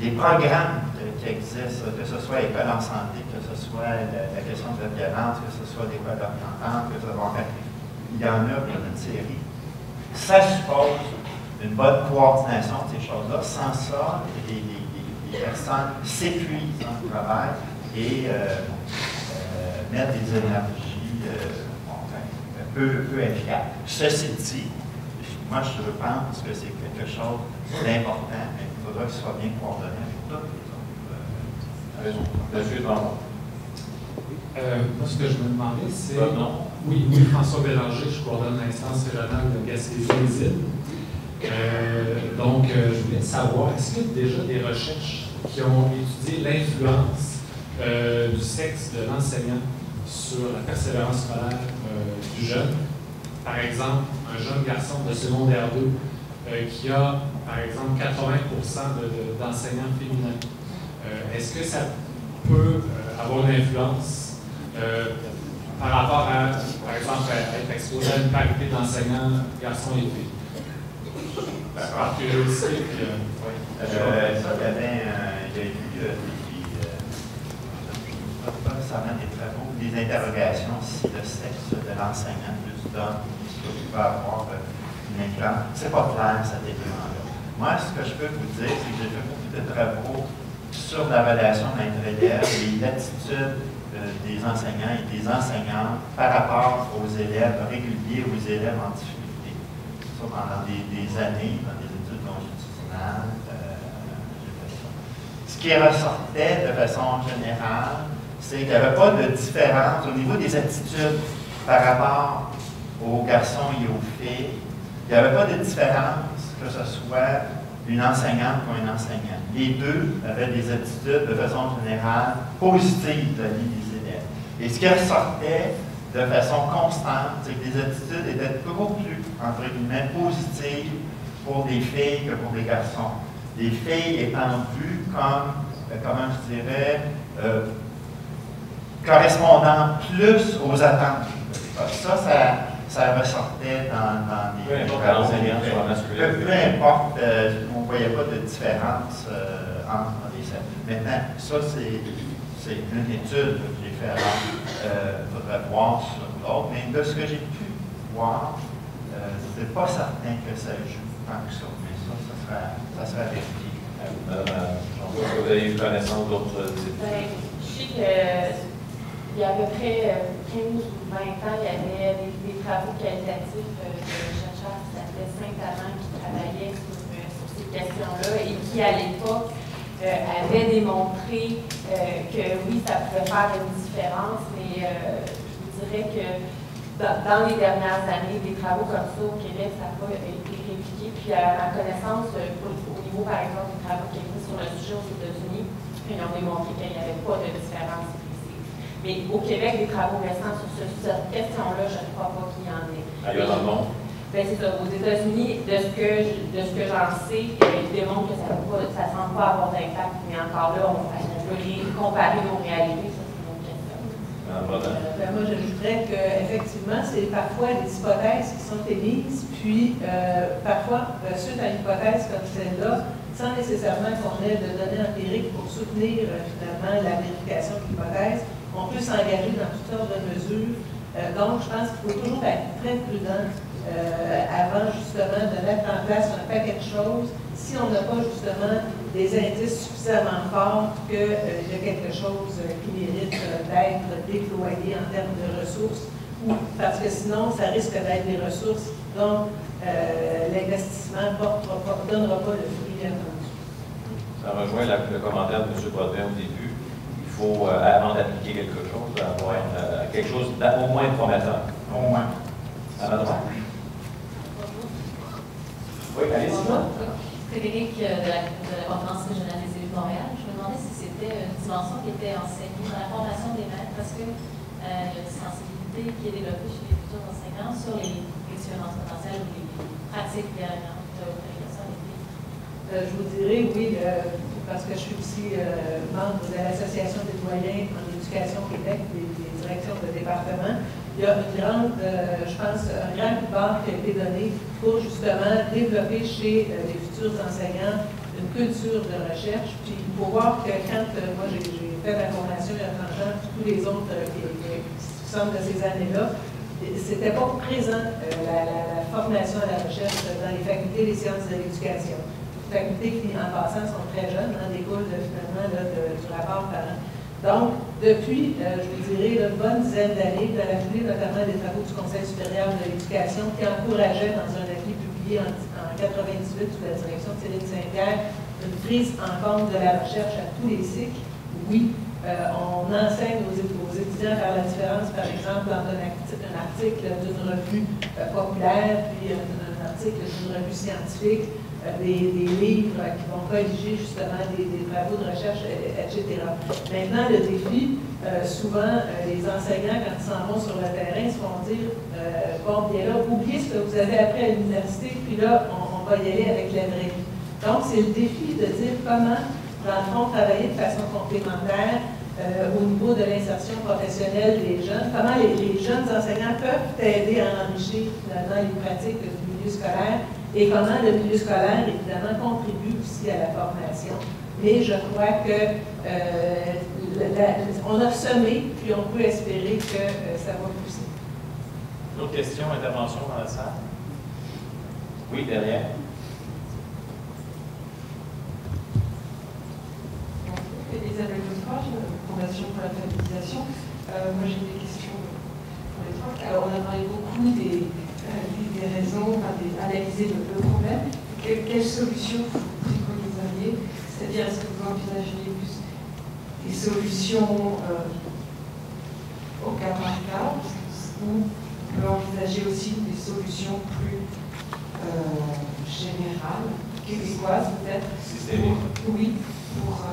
les programmes qui existent, que ce soit école en santé, que ce soit la question de la violence, que ce soit l'école orientante, que ce soit, il y en a une série. Ça suppose une bonne coordination de ces choses-là. Sans ça, les personnes s'épuisent dans le travail et mettent des énergies peu efficaces. Ceci dit, moi je pense que c'est quelque chose d'important, mais il faudra que ce soit bien coordonné avec toutes les autres. Monsieur Tremont. Moi, ce que je me demandais, c'est... Oui, François Bélanger, je coordonne l'instance régionale de Gaspésie-Île. Donc, je voulais savoir, est-ce qu'il y a déjà des recherches qui ont étudié l'influence du sexe de l'enseignant sur la persévérance scolaire du jeune? Par exemple, un jeune garçon de secondaire 2 qui a, par exemple, 80% d'enseignants féminins. Est-ce que ça peut avoir une influence par rapport à, par exemple, à être exposé à une parité d'enseignants garçons et filles? Par curiosité, puis... oui. Ça, il y a eu pas nécessairement des travaux, des interrogations si le sexe de l'enseignant plus d'hommes peut avoir une influence. C'est pas clair, cet élément-là. Moi, ce que je peux vous dire, c'est que j'ai fait beaucoup de travaux sur la relation maître-élève et l'attitude des enseignants et des enseignantes par rapport aux élèves réguliers ou aux élèves en difficulté. Ça, pendant des années, dans des études longitudinales, j'ai fait ça. Ce qui ressortait de façon générale, c'est qu'il n'y avait pas de différence au niveau des attitudes par rapport aux garçons et aux filles. Il n'y avait pas de différence, que ce soit une enseignante ou un enseignant. Les deux avaient des attitudes de façon générale positives vis-à-vis des élèves. Et ce qui ressortait de façon constante, c'est que les attitudes étaient beaucoup plus, entre guillemets, positives pour des filles que pour des garçons. Les filles étant vues comme, comment je dirais, correspondant plus aux attentes. Ça ressortait dans les travaux. Peu importe, on ne voyait pas de différence entre les sexes. Maintenant, ça, c'est une étude que j'ai faite avant. Il faudrait voir sur l'autre. Mais de ce que j'ai pu voir, c'est pas certain que ça joue tant que ça. Mais ça serait vérifié. Madame, je vois que vous avez eu connaissance d'autres études. Je sais qu'il y a à peu près 15 ou 20 ans, il y avait des travaux qualitatifs de chercheurs qui s'appelaient Saint-Amand qui travaillaient sur ces questions-là et qui, à l'époque, avaient démontré que oui, ça pouvait faire une différence, mais je vous dirais que dans les dernières années, des travaux comme ça au Québec, ça n'a pas été répliqué. Puis à ma connaissance, au niveau, par exemple, des travaux qui existent sur le sujet aux États-Unis, ils ont démontré qu'il n'y avait pas de différence précise. Mais au Québec, des travaux récents sur cette question-là, je ne crois pas qu'il y en ait. Ailleurs dans le monde? Ben, c'est ça. Aux États-Unis, de ce que j'en sais, ils démontrent que ça ne semble pas avoir d'impact. Mais encore là, on peut comparer nos réalités. Ça, c'est une autre question. Moi, j'ajouterais qu'effectivement, c'est parfois des hypothèses qui sont émises, puis parfois, suite à une hypothèse comme celle-là, sans nécessairement qu'on ait de données empiriques pour soutenir finalement la vérification de l'hypothèse, on peut s'engager dans toutes sortes de mesures. Donc, je pense qu'il faut toujours être très prudent avant justement de mettre en place un paquet de choses si on n'a pas justement des indices suffisamment forts qu'il y a quelque chose qui mérite d'être déployé en termes de ressources, parce que sinon, ça risque d'être des ressources dont l'investissement ne donnera pas le fruit attendu. Ça rejoint le commentaire de M. Potvin au début. Il faut, avant d'appliquer quelque chose, avoir quelque chose au moins prometteur. Au moins. À ma droite. Oui, allez-y. Frédéric de la Conférence régionale des élus de Montréal. Je me demandais si c'était une dimension qui était enseignée dans la formation des maîtres, parce que il y a une sensibilité qui est développée chez les futurs enseignants sur les expériences potentielles ou les pratiques gagnantes de personnalité. Je vous dirais oui, parce que je suis aussi membre de l'Association des doyens en éducation Québec, des directions de département. Il y a une grande, je pense, un grand coup de barre qui a été donné pour justement développer chez les futurs enseignants une culture de recherche. Puis il faut voir que quand moi j'ai fait ma formation il y a 30 ans, tous les autres qui sont de ces années-là, c'était pas présent la formation à la recherche dans les facultés des sciences de l'éducation. Les facultés qui, en passant, sont très jeunes, découlent finalement du rapport parent. Donc, depuis, je vous dirais, une bonne dizaine d'années, de la foulée notamment des travaux du Conseil supérieur de l'éducation qui encourageait dans un avis publié en 1998 sous la direction de Céline Saint-Pierre une prise en compte de la recherche à tous les cycles. Oui, on enseigne aux étudiants à faire la différence, par exemple, entre un article d'une revue populaire, puis un article d'une revue scientifique, des livres qui vont corriger justement des travaux de recherche, etc. Maintenant, le défi, souvent, les enseignants, quand ils s'en vont sur le terrain, se font dire bon, bien là, oubliez ce que vous avez appris à l'université, puis là, on va y aller avec la vraie vie. Donc, c'est le défi de dire comment, dans le fond, travailler de façon complémentaire au niveau de l'insertion professionnelle des jeunes, comment les jeunes enseignants peuvent aider à enrichir finalement les pratiques du milieu scolaire et comment le milieu scolaire, évidemment, contribue aussi à la formation. Mais je crois que on a semé, puis on peut espérer que ça va pousser. D'autres questions, interventions dans la salle? Oui, derrière. Isabelle Godefroy, Fondation pour la familisation. Moi, j'ai des questions pour les trois. Alors, on a parlé beaucoup des raisons, analyser le problème. Quelles solutions vous préconiseriez? C'est-à-dire, est-ce que vous envisageriez plus des solutions au cas par cas, ou on peut envisager aussi des solutions plus générales, québécoises peut-être? Oui, pour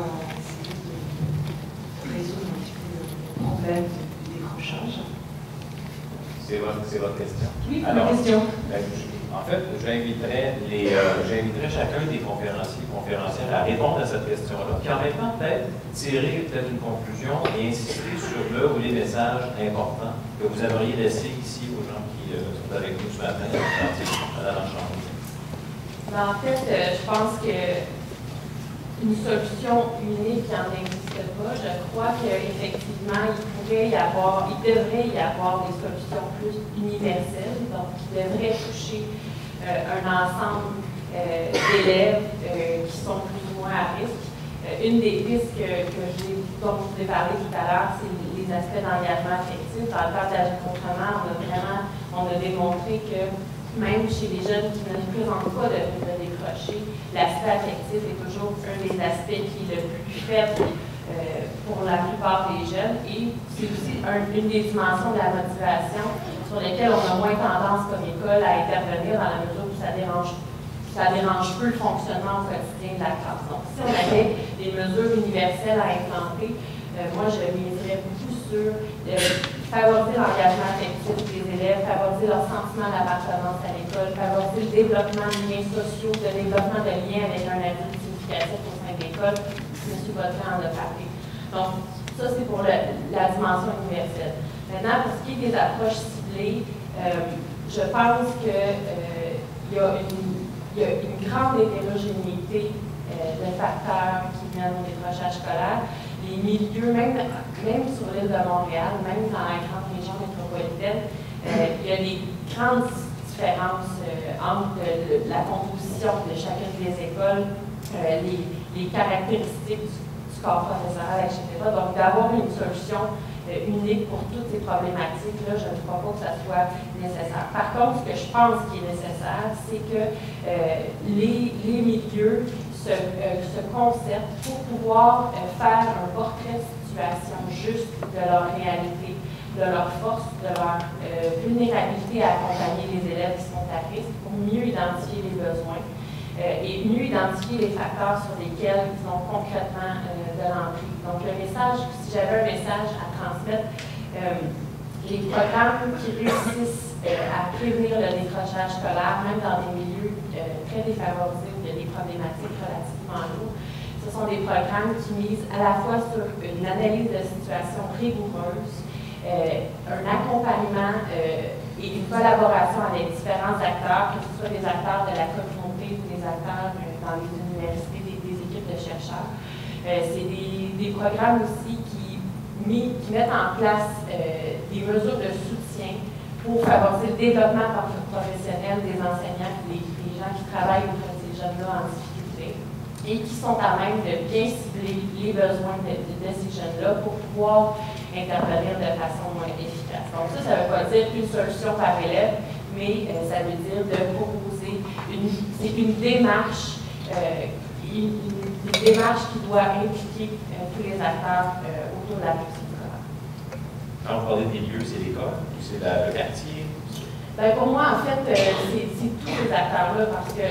résoudre un petit peu le problème du décrochage. C'est votre question? Oui, ma question. En fait, j'inviterais chacun des conférencières à répondre à cette question-là, puis en même temps, peut-être tirer une conclusion et insister sur le ou les messages importants que vous aimeriez laisser ici aux gens qui sont avec nous ce matin, Madame Archambault. En fait, je pense que une solution unique n'en existe pas. Je crois qu'effectivement, il devrait y avoir des solutions plus universelles, donc qui devraient toucher un ensemble d'élèves qui sont plus ou moins à risque. Une des pistes dont je vous ai parlé tout à l'heure, c'est les aspects d'engagement affectif. Dans le cadre d'Agir autrement, on a démontré que même chez les jeunes qui ne présentent pas de décrocher, l'aspect affectif est toujours un des aspects qui est le plus faible pour la plupart des jeunes. Et c'est aussi une des dimensions de la motivation sur lesquelles on a moins tendance comme école à intervenir dans la mesure où ça dérange peu le fonctionnement au quotidien de la classe. Donc, si on avait des mesures universelles à implanter, moi, je miserais beaucoup sur favoriser l'engagement affectif des élèves, favoriser leur sentiment d'appartenance à l'école, favoriser le développement de liens sociaux, le développement de liens avec un adulte significatif au sein de l'école. M. Potvin en a parlé. Donc, ça, c'est pour la dimension universelle. Maintenant, pour ce qui est des approches ciblées, je pense qu'il y a une grande hétérogénéité de facteurs qui viennent au décrochage scolaire. Les milieux, même sur l'île de Montréal, même dans la grande région métropolitaine, il y a des grandes différences entre la composition de chacune des écoles, les des caractéristiques du corps professoral, etc. Donc, d'avoir une solution unique pour toutes ces problématiques-là, je ne crois pas que ça soit nécessaire. Par contre, ce que je pense qui est nécessaire, c'est que les milieux se concertent pour pouvoir faire un portrait de situation juste de leur réalité, de leur force, de leur vulnérabilité à accompagner les élèves qui sont à risque pour mieux identifier les besoins et mieux identifier les facteurs sur lesquels ils ont concrètement de l'emprise. Donc, le message, si j'avais un message à transmettre, les programmes qui réussissent à prévenir le décrochage scolaire, même dans des milieux très défavorisés où il y a des problématiques relativement lourdes, ce sont des programmes qui misent à la fois sur une analyse de situation rigoureuse, un accompagnement et une collaboration avec différents acteurs, que ce soit des acteurs de la communauté ou des acteurs dans les universités, des équipes de chercheurs. C'est des programmes aussi qui mettent en place des mesures de soutien pour favoriser le développement professionnel des enseignants et des gens qui travaillent auprès de ces jeunes-là en difficulté et qui sont à même de bien cibler les besoins de ces jeunes-là pour pouvoir intervenir de façon efficace. Donc ça ne veut pas dire une solution par élève, mais ça veut dire de proposer une démarche qui doit impliquer tous les acteurs autour de la réussite scolaire. Quand vous parlez des lieux, c'est l'école ou c'est le quartier? Bien, pour moi, en fait, c'est tous ces acteurs-là, parce que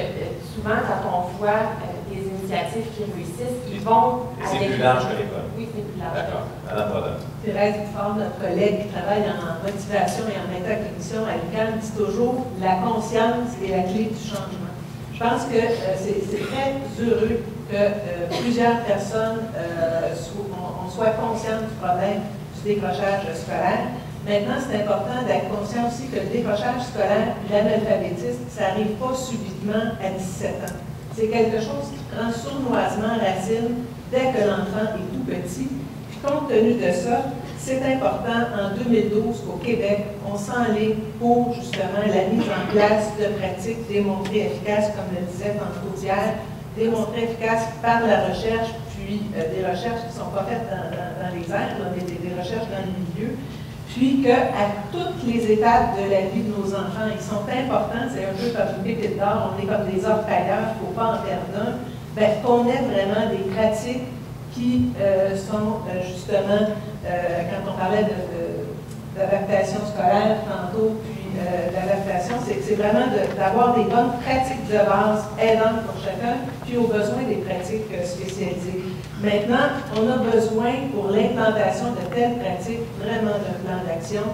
souvent, quand on voit des initiatives qui réussissent, ils vont... C'est plus large que l'école? Oui, c'est plus large. D'accord. Madame Brodin. Thérèse Bouffard, notre collègue qui travaille en motivation et en métacognition à l'UQAM, dit toujours « la conscience est la clé du changement ». Je pense que c'est très heureux que plusieurs personnes soient conscientes du problème du décrochage scolaire. Maintenant, c'est important d'être conscient aussi que le décrochage scolaire, l'analphabétisme, ça n'arrive pas subitement à 17 ans. C'est quelque chose qui prend sournoisement racine dès que l'enfant est tout petit. Puis compte tenu de ça, c'est important, en 2012, qu'au Québec, on s'enligne pour justement la mise en place de pratiques démontrées efficaces, comme le disait tantôt Pierre, démontrées efficaces par la recherche, puis des recherches qui ne sont pas faites dans les airs, mais des recherches dans les milieux, puis qu'à toutes les étapes de la vie de nos enfants, ils sont importants, c'est un peu comme une pépite d'or, on est comme des orpailleurs, il ne faut pas en perdre un, qu'on ait vraiment des pratiques qui sont justement, quand on parlait d'adaptation scolaire tantôt, puis d'adaptation, c'est vraiment d'avoir des bonnes pratiques de base aidantes pour chacun, puis aux besoins des pratiques spécialisées. Maintenant, on a besoin pour l'implantation de telles pratiques vraiment d'un plan d'action.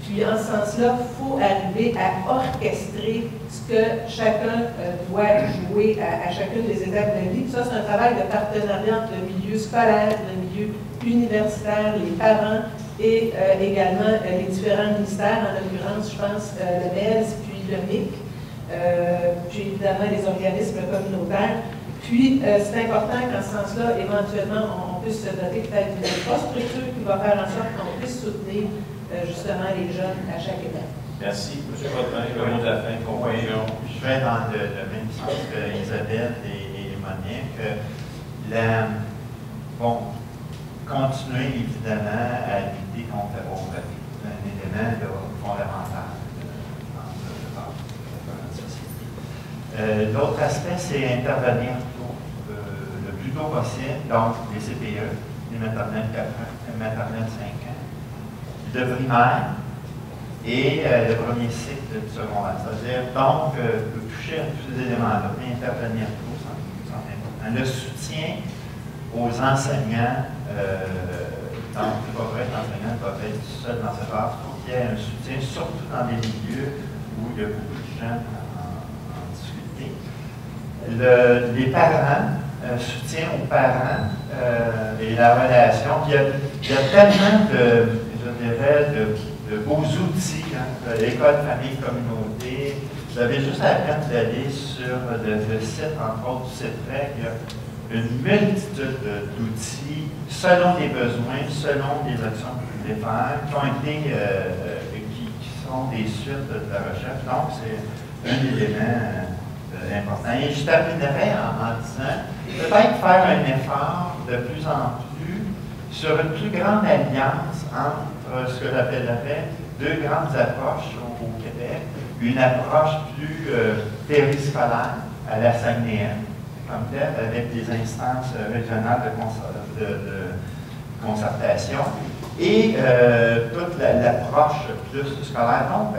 Puis en ce sens-là, il faut arriver à orchestrer ce que chacun doit jouer à chacune des étapes de la vie. Ça, c'est un travail de partenariat entre le milieu scolaire, le milieu universitaire, les parents et également les différents ministères, en l'occurrence, je pense, le MES, puis le MIC, puis évidemment les organismes communautaires. Puis, c'est important qu'en ce sens-là, éventuellement, on puisse se doter peut-être d'une infrastructure qui va faire en sorte qu'on puisse soutenir justement les jeunes à chaque étape. Merci. M. Brodin, le mot de la fin, conclusion. Je vais dans le même sens que Isabelle et Monique. Continuer évidemment à lutter contre la pauvreté. C'est un élément fondamental dans la société. L'autre aspect, c'est intervenir le plus tôt possible, donc les CPE, les maternelles 4 ans, les maternelles 5 ans, le primaire et le premier cycle du secondaire. C'est-à-dire, donc, toucher à tous ces éléments-là, mais intervenir tôt, c'est important. Le soutien aux enseignants, donc, il ne faut pas être enseignant, il faut être seul dans sa classe, il faut qu'il y ait un soutien, surtout dans des milieux où il y a beaucoup de jeunes en difficulté. Les parents, soutien aux parents et la relation. Il y a tellement de beaux outils, l'école, famille, communauté. Vous avez juste à peine d'aller sur le site, entre autres, du site REC. Il y a une multitude d'outils selon les besoins, selon les actions que vous voulez faire, qui ont été, qui sont des suites de la recherche. Donc, c'est un élément important. Et je terminerai en disant, peut-être faire un effort de plus en plus sur une plus grande alliance entre ce que j'appellerais deux grandes approches au Québec. Une approche plus périscolaire à la Saguenayenne, comme telle, avec des instances régionales de concertation, et toute l'approche plus scolaire. Donc,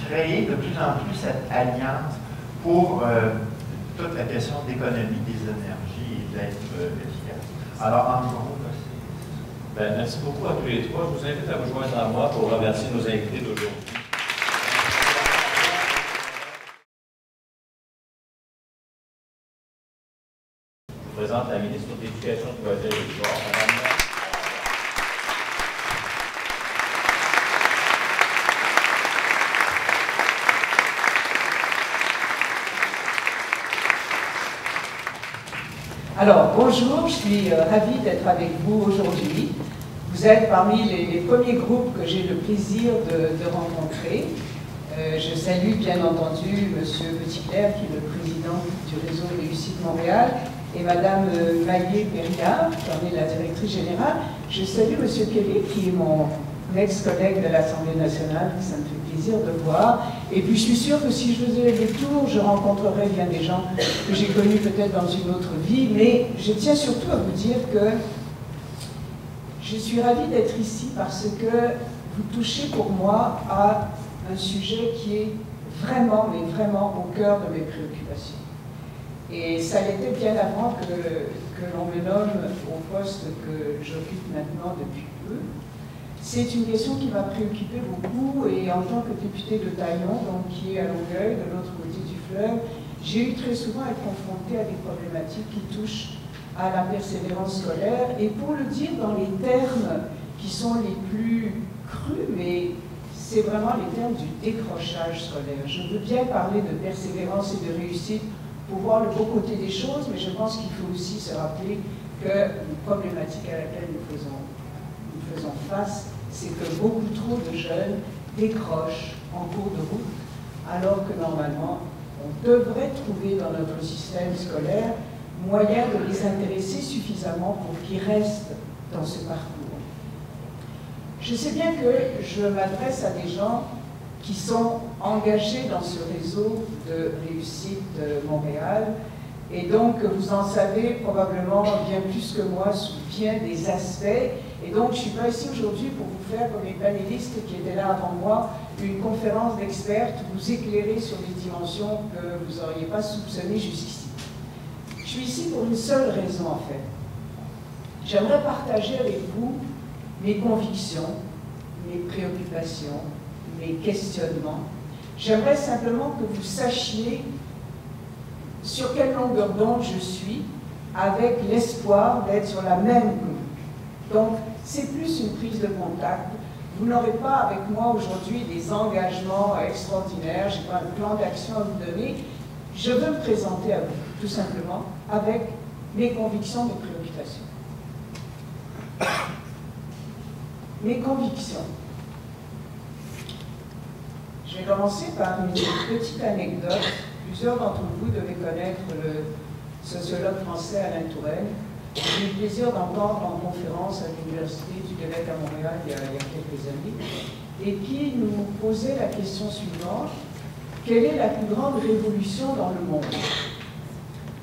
créer de plus en plus cette alliance pour toute la question d'économie des énergies et d'être efficace. Alors, en gros, c'est... Merci beaucoup à tous les trois. Je vous invite à vous joindre à moi pour remercier nos invités d'aujourd'hui. Je vous présente la ministre de l'Éducation, du Loisir et du Sport, Mme. Alors, bonjour, je suis ravie d'être avec vous aujourd'hui. Vous êtes parmi les premiers groupes que j'ai le plaisir de rencontrer. Je salue bien entendu M. Petitclerc, qui est le président du réseau Réussite Montréal, et Mme Maillé-Périard, qui est la directrice générale. Je salue M. Kelly, qui est mon ex-collègue de l'Assemblée nationale, que ça me fait plaisir de voir. Et puis je suis sûre que si je faisais le tour, je rencontrerais bien des gens que j'ai connus peut-être dans une autre vie, mais je tiens surtout à vous dire que je suis ravie d'être ici parce que vous touchez pour moi à un sujet qui est vraiment, mais vraiment au cœur de mes préoccupations. Et ça l'était bien avant que l'on me nomme au poste que j'occupe maintenant depuis peu. C'est une question qui m'a préoccupée beaucoup, et en tant que députée de Taillon, donc qui est à Longueuil, de l'autre côté du fleuve, j'ai eu très souvent à être confrontée à des problématiques qui touchent à la persévérance scolaire, et pour le dire dans les termes qui sont les plus crus, mais c'est vraiment les termes du décrochage scolaire. Je veux bien parler de persévérance et de réussite pour voir le beau côté des choses, mais je pense qu'il faut aussi se rappeler que une problématique à laquelle nous faisons face, c'est que beaucoup trop de jeunes décrochent en cours de route, alors que normalement, on devrait trouver dans notre système scolaire moyen de les intéresser suffisamment pour qu'ils restent dans ce parcours. Je sais bien que je m'adresse à des gens qui sont engagés dans ce réseau de réussite Montréal, et donc vous en savez probablement bien plus que moi sur bien des aspects. Et donc, je ne suis pas ici aujourd'hui pour vous faire, comme les panélistes qui étaient là avant moi, une conférence d'experts, vous éclairer sur des dimensions que vous n'auriez pas soupçonnées jusqu'ici. Je suis ici pour une seule raison, en fait. J'aimerais partager avec vous mes convictions, mes préoccupations, mes questionnements. J'aimerais simplement que vous sachiez sur quelle longueur d'onde je suis, avec l'espoir d'être sur la même courbe. Donc, c'est plus une prise de contact. Vous n'aurez pas avec moi aujourd'hui des engagements extraordinaires, je n'ai pas un plan d'action à vous donner. Je veux me présenter à vous, tout simplement, avec mes convictions, mes préoccupations. Mes convictions. Je vais commencer par une petite anecdote. Plusieurs d'entre vous devez connaître le sociologue français Alain Touraine. J'ai eu le plaisir d'entendre en conférence à l'Université du Québec à Montréal il y a quelques années, et qui nous posait la question suivante: quelle est la plus grande révolution dans le monde?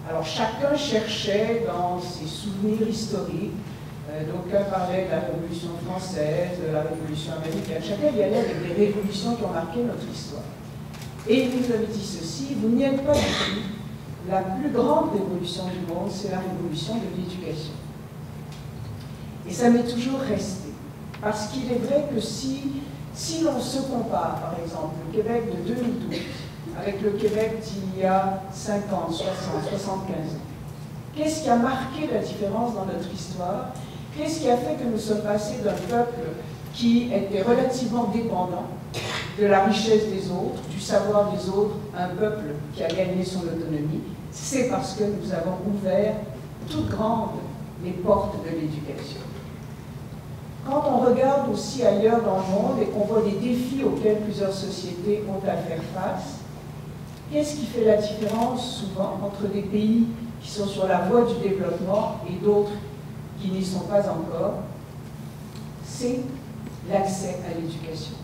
Alors chacun cherchait dans ses souvenirs historiques, d'aucuns parlaient de la Révolution française, de la Révolution américaine, chacun y allait avec des révolutions qui ont marqué notre histoire. Et il nous avait dit ceci: vous n'y êtes pas du tout. La plus grande révolution du monde, c'est la révolution de l'éducation. Et ça m'est toujours resté. Parce qu'il est vrai que si l'on se compare, par exemple, le Québec de 2012 avec le Québec d'il y a 50, 60, 75 ans, qu'est-ce qui a marqué la différence dans notre histoire? Qu'est-ce qui a fait que nous sommes passés d'un peuple qui était relativement dépendant de la richesse des autres, du savoir des autres, un peuple qui a gagné son autonomie? C'est parce que nous avons ouvert toutes grandes les portes de l'éducation. Quand on regarde aussi ailleurs dans le monde et qu'on voit des défis auxquels plusieurs sociétés ont à faire face, Qu'est-ce qui fait la différence souvent entre des pays qui sont sur la voie du développement et d'autres qui n'y sont pas encore? C'est l'accès à l'éducation.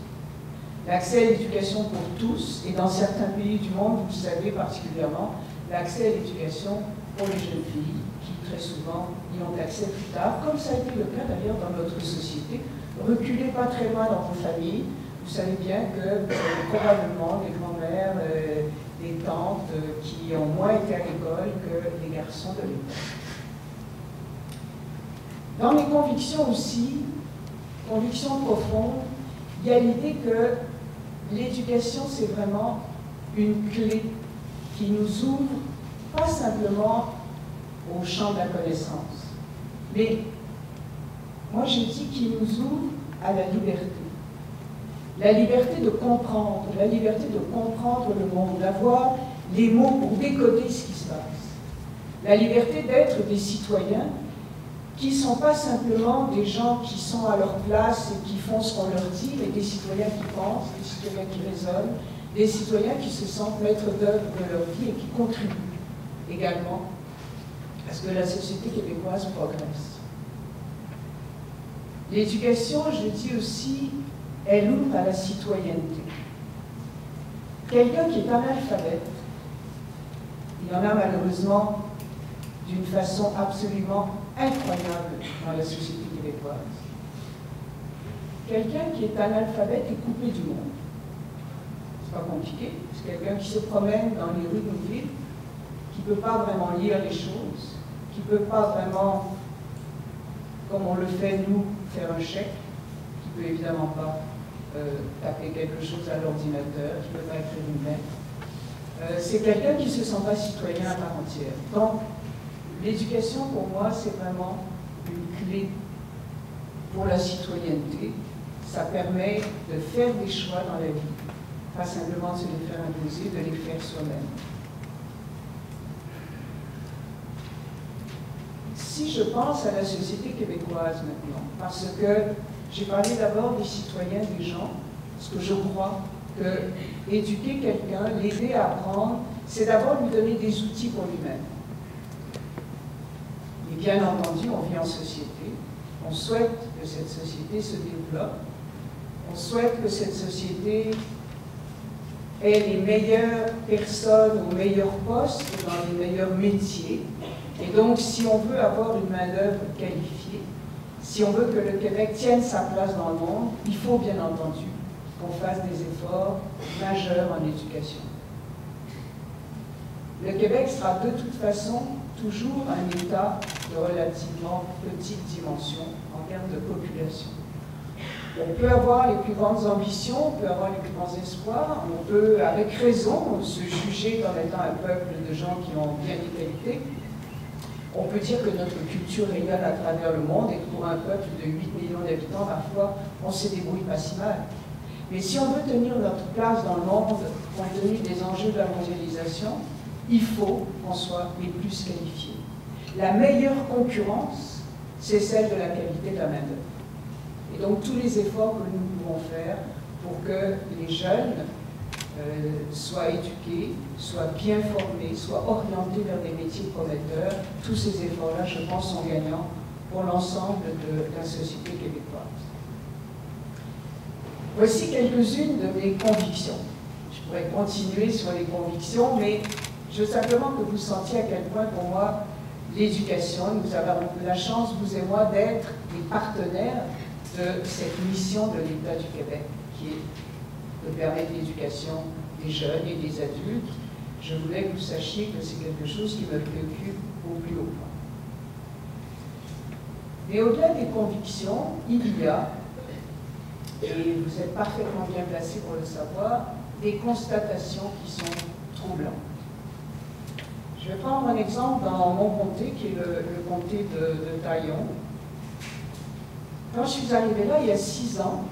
L'accès à l'éducation pour tous, et dans certains pays du monde, vous le savez particulièrement, l'accès à l'éducation pour les jeunes filles, qui très souvent y ont accès plus tard, comme ça a été le cas d'ailleurs dans notre société. Reculez pas très loin dans vos familles, vous savez bien que vous avez probablement des grands-mères, des tantes qui ont moins été à l'école que les garçons de l'école. Dans mes convictions aussi, convictions profondes, il y a l'idée que l'éducation, c'est vraiment une clé qui nous ouvre pas simplement au champ de la connaissance, mais moi je dis qu'il nous ouvre à la liberté. La liberté de comprendre, la liberté de comprendre le monde, d'avoir les mots pour décoder ce qui se passe. La liberté d'être des citoyens qui ne sont pas simplement des gens qui sont à leur place et qui font ce qu'on leur dit, mais des citoyens qui pensent, des citoyens qui raisonnent, des citoyens qui se sentent maîtres d'œuvre de leur vie et qui contribuent également à ce que la société québécoise progresse. L'éducation, je dis aussi, elle ouvre à la citoyenneté. Quelqu'un qui est analphabète, il y en a malheureusement d'une façon absolument incroyable dans la société québécoise. Quelqu'un qui est analphabète est coupé du monde. C'est pas compliqué. C'est quelqu'un qui se promène dans les rues de nos villes, qui ne peut pas vraiment lire les choses, qui ne peut pas vraiment, comme on le fait nous, faire un chèque, qui ne peut évidemment pas taper quelque chose à l'ordinateur, qui ne peut pas écrire une lettre. C'est quelqu'un qui ne se sent pas citoyen à part entière. Donc, l'éducation, pour moi, c'est vraiment une clé pour la citoyenneté. Ça permet de faire des choix dans la vie, pas simplement de se les faire imposer, de les faire soi-même. Si je pense à la société québécoise maintenant, parce que j'ai parlé d'abord des citoyens, des gens, parce que je crois que éduquer quelqu'un, l'aider à apprendre, c'est d'abord lui donner des outils pour lui-même. Et bien entendu, on vit en société, on souhaite que cette société se développe, on souhaite que cette société ait les meilleures personnes aux meilleurs postes, dans les meilleurs métiers. Et donc, si on veut avoir une main-d'œuvre qualifiée, si on veut que le Québec tienne sa place dans le monde, il faut bien entendu qu'on fasse des efforts majeurs en éducation. Le Québec sera de toute façon toujours un État de relativement petite dimension en termes de population. On peut avoir les plus grandes ambitions, on peut avoir les plus grands espoirs, on peut, avec raison, se juger comme étant un peuple de gens qui ont bien des qualités. On peut dire que notre culture rayonne à travers le monde et que pour un peuple de 8 millions d'habitants, parfois, on se débrouille pas si mal. Mais si on veut tenir notre place dans le monde, compte tenu des enjeux de la mondialisation, il faut qu'on soit les plus qualifiés. La meilleure concurrence, c'est celle de la qualité de la main-d'œuvre. Et donc, tous les efforts que nous pouvons faire pour que les jeunes soient éduqués, soient bien formés, soient orientés vers des métiers prometteurs, tous ces efforts-là, je pense, sont gagnants pour l'ensemble de la société québécoise. Voici quelques-unes de mes convictions. Je pourrais continuer sur les convictions, mais je veux simplement que vous sentiez à quel point, pour moi, l'éducation, nous avons la chance, vous et moi, d'être des partenaires de cette mission de l'État du Québec, qui est de permettre l'éducation des jeunes et des adultes. Je voulais que vous sachiez que c'est quelque chose qui me préoccupe au plus haut point. Mais au-delà des convictions, il y a, et vous êtes parfaitement bien placés pour le savoir, des constatations qui sont troublantes. Je vais prendre un exemple dans mon comté, qui est le comté de Taillon. Quand je suis arrivée là, il y a 6 ans,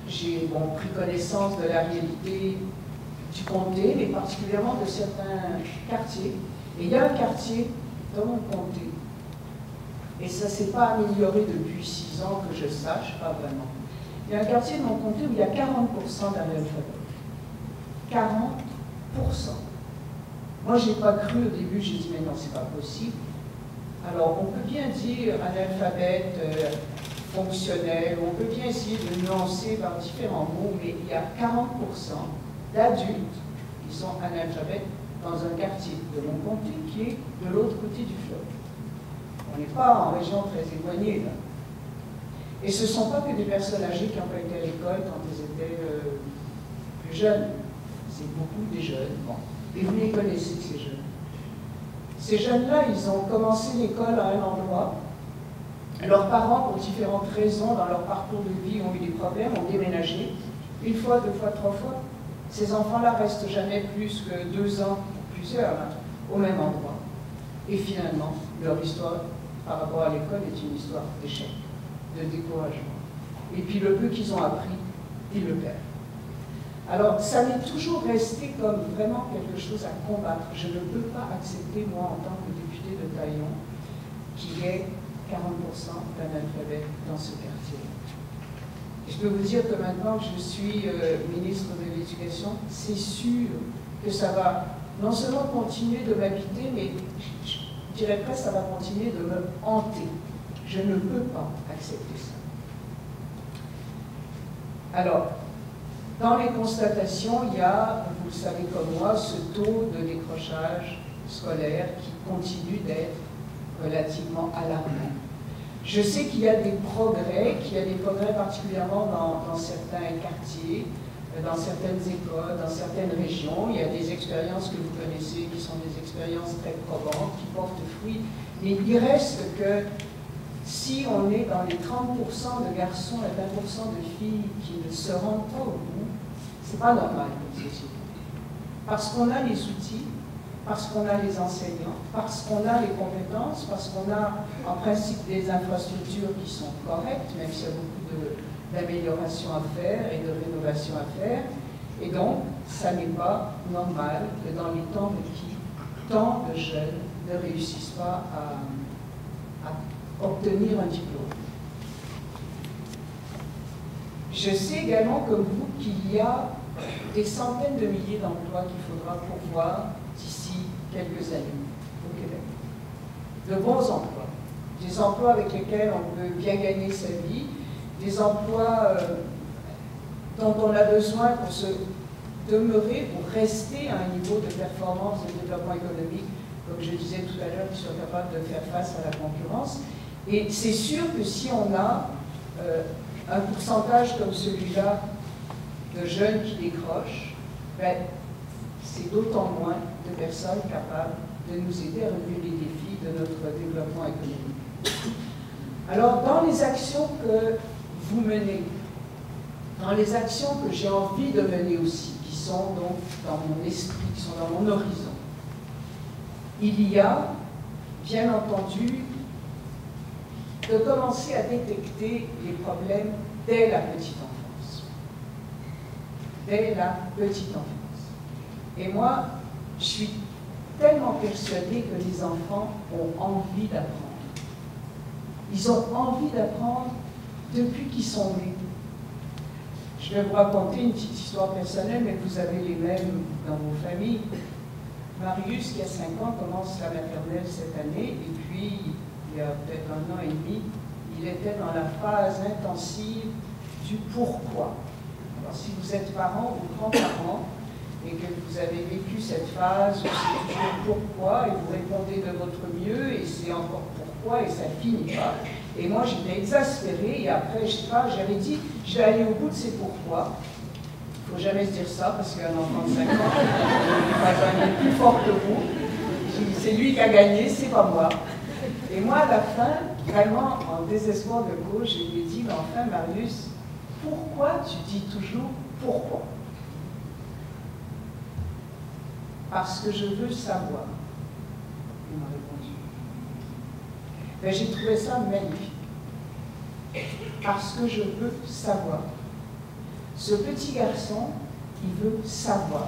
j'ai pris connaissance de la réalité du comté, mais particulièrement de certains quartiers. Et il y a un quartier dans mon comté, et ça ne s'est pas amélioré depuis 6 ans que je sache, pas vraiment. Il y a un quartier dans mon comté où il y a 40% d'analphabètes. 40%. Moi, je n'ai pas cru au début, j'ai dit, mais non, c'est pas possible. Alors, on peut bien dire analphabète fonctionnel, on peut bien essayer de nuancer par différents mots, mais il y a 40% d'adultes qui sont analphabètes dans un quartier de mon comté qui est de l'autre côté du fleuve. On n'est pas en région très éloignée, là. Et ce ne sont pas que des personnes âgées qui n'ont pas été à l'école quand elles étaient plus jeunes. C'est beaucoup des jeunes. Bon. Et vous les connaissez, ces jeunes. Ces jeunes-là, ils ont commencé l'école à un endroit. Leurs parents, pour différentes raisons, dans leur parcours de vie, ont eu des problèmes, ont déménagé. Une fois, deux fois, trois fois. Ces enfants-là restent jamais plus que 2 ans, plusieurs, hein, au même endroit. Et finalement, leur histoire par rapport à l'école est une histoire d'échec, de découragement. Et puis le peu qu'ils ont appris, ils le perdent. Alors, ça m'est toujours resté comme vraiment quelque chose à combattre. Je ne peux pas accepter, moi, en tant que député de Taillon, qu'il y ait 40% d'analphabètes dans ce quartier. Je peux vous dire que maintenant que je suis ministre de l'Éducation, c'est sûr que ça va non seulement continuer de m'habiter, mais je dirais presque ça va continuer de me hanter. Je ne peux pas accepter ça. Alors, dans les constatations, il y a, vous le savez comme moi, ce taux de décrochage scolaire qui continue d'être relativement alarmant. Je sais qu'il y a des progrès, particulièrement dans certains quartiers, dans certaines écoles, dans certaines régions. Il y a des expériences que vous connaissez qui sont des expériences très probantes, qui portent fruit. Mais il reste que si on est dans les 30% de garçons et 20% de filles qui ne se rendent pas au bout, c'est pas normal comme société. Parce qu'on a les outils, parce qu'on a les enseignants, parce qu'on a les compétences, parce qu'on a en principe des infrastructures qui sont correctes, même s'il y a beaucoup d'améliorations à faire et de rénovations à faire. Et donc, ça n'est pas normal que dans les temps requis, tant de jeunes ne réussissent pas à obtenir un diplôme. Je sais également, comme vous, qu'il y a des centaines de milliers d'emplois qu'il faudra pourvoir d'ici quelques années au Québec. De bons emplois. Des emplois avec lesquels on peut bien gagner sa vie, des emplois dont on a besoin pour se demeurer, pour rester à un niveau de performance et de développement économique, comme je disais tout à l'heure, qui soit capable de faire face à la concurrence. Et c'est sûr que si on a un pourcentage comme celui-là de jeunes qui décrochent, ben, c'est d'autant moins de personnes capables de nous aider à relever les défis de notre développement économique. Alors, dans les actions que vous menez, dans les actions que j'ai envie de mener aussi, qui sont donc dans mon esprit, qui sont dans mon horizon, il y a, bien entendu, de commencer à détecter les problèmes dès la petite enfance. Dès la petite enfance. Et moi, je suis tellement persuadée que les enfants ont envie d'apprendre. Ils ont envie d'apprendre depuis qu'ils sont nés. Je vais vous raconter une petite histoire personnelle, mais vous avez les mêmes dans vos familles. Marius, qui a 5 ans, commence la maternelle cette année, et puis, il y a peut-être 1 an et demi, il était dans la phase intensive du pourquoi. Alors, si vous êtes parent ou grand-parent, et que vous avez vécu cette phase où c'est toujours pourquoi, et vous répondez de votre mieux, et c'est encore pourquoi, et ça finit pas. Et moi, j'étais exaspérée, et après, je sais pas, j'avais dit, je vais aller au bout de ces pourquoi. Il ne faut jamais se dire ça, parce qu'un enfant de 5 ans, il est plus fort que vous. C'est lui qui a gagné, c'est pas moi. Et moi, à la fin, vraiment en désespoir de cause, je lui ai dit, mais enfin, Marius, pourquoi tu dis toujours pourquoi? Parce que je veux savoir. Il m'a répondu. Ben, j'ai trouvé ça magnifique. Parce que je veux savoir. Ce petit garçon, il veut savoir.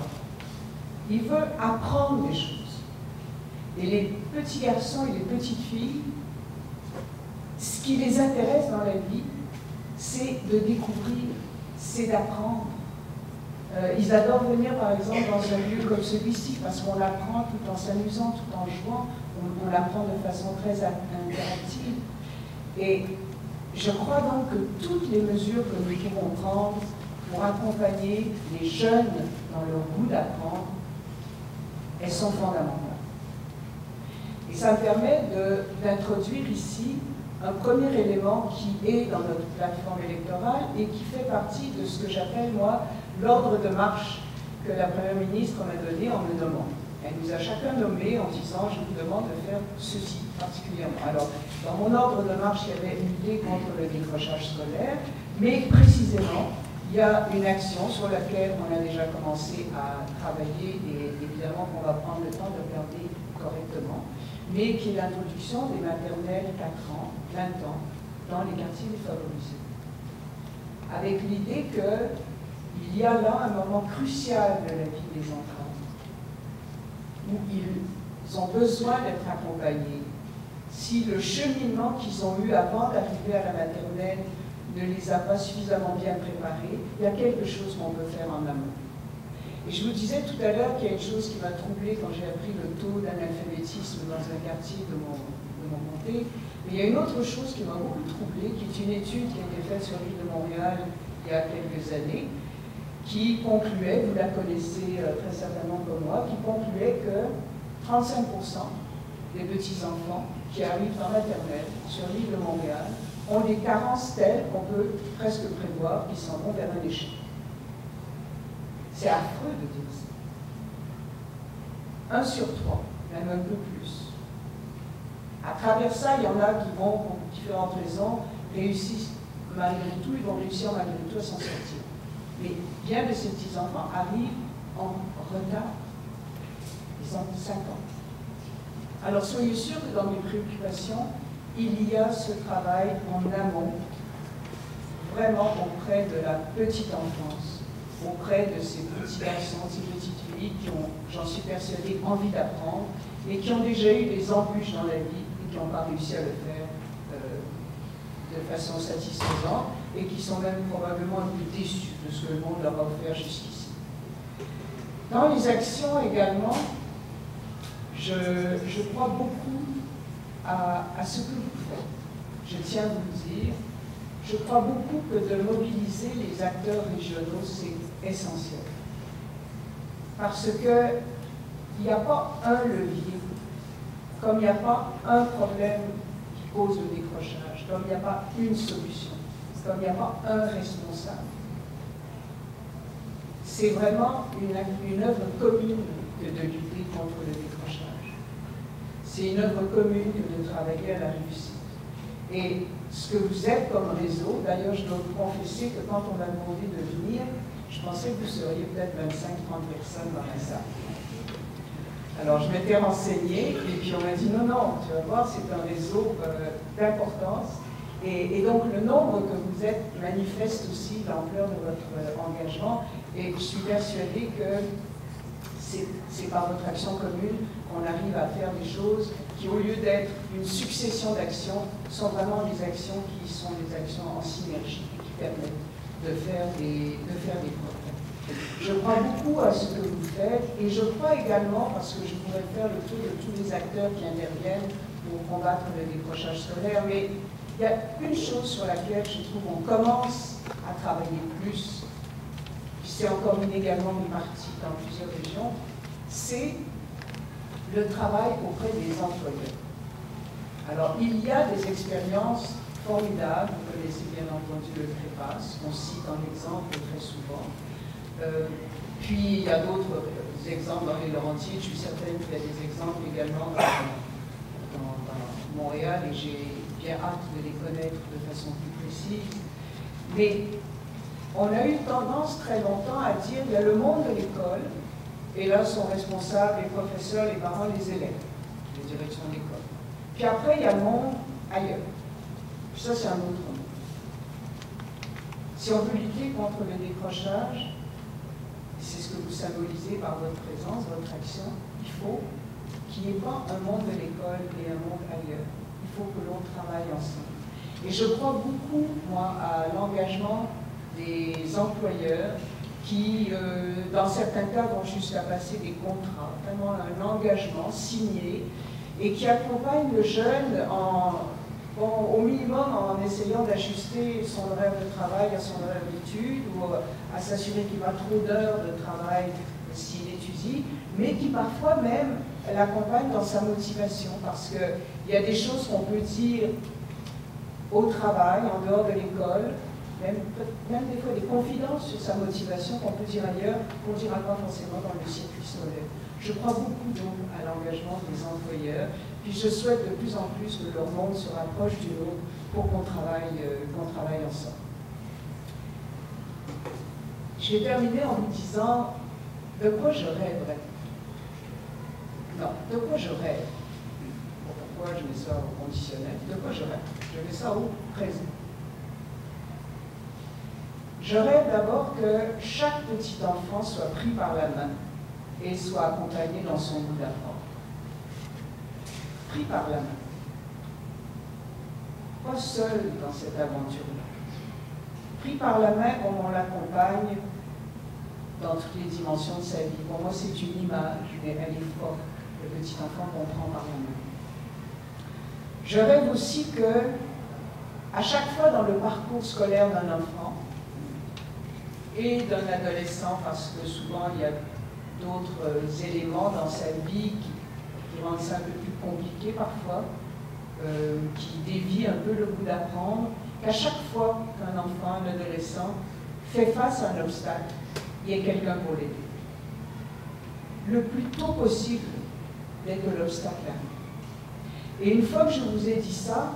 Il veut apprendre des choses. Et les petits garçons et les petites filles, ce qui les intéresse dans la vie, c'est de découvrir, c'est d'apprendre. Ils adorent venir, par exemple, dans un lieu comme celui-ci, parce qu'on l'apprend tout en s'amusant, tout en jouant. On l'apprend de façon très interactive. Et je crois donc que toutes les mesures que nous pouvons prendre pour accompagner les jeunes dans leur goût d'apprendre, elles sont fondamentales. Et ça me permet d'introduire ici un premier élément qui est dans notre plateforme électorale et qui fait partie de ce que j'appelle, moi, l'ordre de marche que la Première ministre m'a donné en me nommant. Elle nous a chacun nommé en disant « je vous demande de faire ceci particulièrement ». Alors, dans mon ordre de marche, il y avait lutter contre le décrochage scolaire, mais précisément, il y a une action sur laquelle on a déjà commencé à travailler et évidemment qu'on va prendre le temps de regarder correctement, mais qui est l'introduction des maternelles 4 ans, 20 ans, dans les quartiers défavorisés. Avec l'idée qu'il y a là un moment crucial de la vie des enfants, où ils ont besoin d'être accompagnés. Si le cheminement qu'ils ont eu avant d'arriver à la maternelle ne les a pas suffisamment bien préparés, il y a quelque chose qu'on peut faire en amont. Et je vous disais tout à l'heure qu'il y a une chose qui m'a troublée quand j'ai appris le taux d'analphabétisme dans un quartier de mon comté, mais il y a une autre chose qui m'a beaucoup troublée, qui est une étude qui a été faite sur l'île de Montréal il y a quelques années, qui concluait, vous la connaissez très certainement comme moi, qui concluait que 35% des petits-enfants qui arrivent en maternelle sur l'île de Montréal ont des carences telles qu'on peut presque prévoir qu'ils s'en vont vers un échec. C'est affreux de dire ça. 1 sur 3, même un peu plus. À travers ça, il y en a qui vont, pour différentes raisons, réussissent malgré tout, ils vont réussir malgré tout à s'en sortir. Mais bien de ces petits-enfants arrivent en retard. Ils ont 5 ans. Alors soyez sûrs que dans mes préoccupations, il y a ce travail en amont, vraiment auprès de la petite enfance, auprès de ces petits garçons, ces petites filles qui ont, j'en suis persuadée, envie d'apprendre et qui ont déjà eu des embûches dans la vie et qui n'ont pas réussi à le faire de façon satisfaisante et qui sont même probablement un peu déçus de ce que le monde leur a offert jusqu'ici. Dans les actions également, je crois beaucoup à ce que vous faites. Je tiens à vous le dire. Je crois beaucoup que de mobiliser les acteurs régionaux, c'est essentiel. Parce qu'il n'y a pas un levier, comme il n'y a pas un problème qui cause le décrochage, comme il n'y a pas une solution, comme il n'y a pas un responsable. C'est vraiment une œuvre commune que de lutter contre le décrochage. C'est une œuvre commune que de travailler à la réussite. Et ce que vous êtes comme réseau, d'ailleurs je dois vous confesser que quand on m'a demandé de venir, je pensais que vous seriez peut-être 25-30 personnes dans la salle. Alors je m'étais renseignée et puis on m'a dit non, tu vas voir, c'est un réseau d'importance. Et donc le nombre que vous êtes manifeste aussi l'ampleur de votre engagement et je suis persuadée que c'est par votre action commune qu'on arrive à faire des choses qui, au lieu d'être une succession d'actions, sont vraiment des actions qui sont des actions en synergie qui permettent de faire des progrès. Je crois beaucoup à ce que vous faites et je crois également, parce que je pourrais faire le tour de tous les acteurs qui interviennent pour combattre le décrochage scolaire, mais il y a une chose sur laquelle je trouve qu'on commence à travailler plus, puis c'est encore inégalement réparti dans plusieurs régions, c'est le travail auprès des employeurs. Alors, il y a des expériences formidables, vous connaissez bien entendu le CREPAS, on cite en exemple très souvent. Puis, il y a d'autres exemples dans les Laurentides, je suis certaine qu'il y a des exemples également dans Montréal et j'ai bien hâte de les connaître de façon plus précise. Mais on a eu tendance très longtemps à dire il y a le monde de l'école, et là sont responsables les professeurs, les parents, les élèves, les directions d'école. Puis après, il y a le monde ailleurs. Puis ça, c'est un autre monde. Si on veut lutter contre le décrochage, c'est ce que vous symbolisez par votre présence, votre action, il faut qu'il n'y ait pas un monde de l'école et un monde ailleurs. Il faut que l'on travaille ensemble. Et je crois beaucoup, moi, à l'engagement des employeurs qui, dans certains cas, vont jusqu'à passer des contrats, vraiment un engagement signé, et qui accompagne le jeune au minimum en essayant d'ajuster son horaire de travail à son horaire d'études, ou à s'assurer qu'il va trop d'heures de travail s'il étudie, mais qui parfois même l'accompagne dans sa motivation, parce qu'il y a des choses qu'on peut dire au travail, en dehors de l'école, même des fois des confidences sur sa motivation qu'on peut dire ailleurs, qu'on ne dira pas forcément dans le circuit scolaire. Je crois beaucoup donc à l'engagement des employeurs, puis je souhaite de plus en plus que leur monde se rapproche du nôtre pour qu'on travaille ensemble. Je vais terminer en vous disant de quoi je rêverais. Non, de quoi je rêve. Pourquoi je mets ça au conditionnel? De quoi je rêve? Je mets ça au présent. Je rêve d'abord que chaque petit enfant soit pris par la main et soit accompagné dans son goût d'apprendre. Pris par la main. Pas seul dans cette aventure-là. Pris par la main comme on l'accompagne dans toutes les dimensions de sa vie. Pour moi, c'est une image, mais elle est forte, le petit enfant qu'on prend par la main. Je rêve aussi que, à chaque fois dans le parcours scolaire d'un enfant et d'un adolescent, parce que souvent il y a d'autres éléments dans sa vie qui rendent ça un peu plus compliqué parfois, qui dévient un peu le goût d'apprendre, qu'à chaque fois qu'un enfant, un adolescent, fait face à un obstacle, il y ait quelqu'un pour l'aider. Le plus tôt possible dès que l'obstacle arrive. Et une fois que je vous ai dit ça,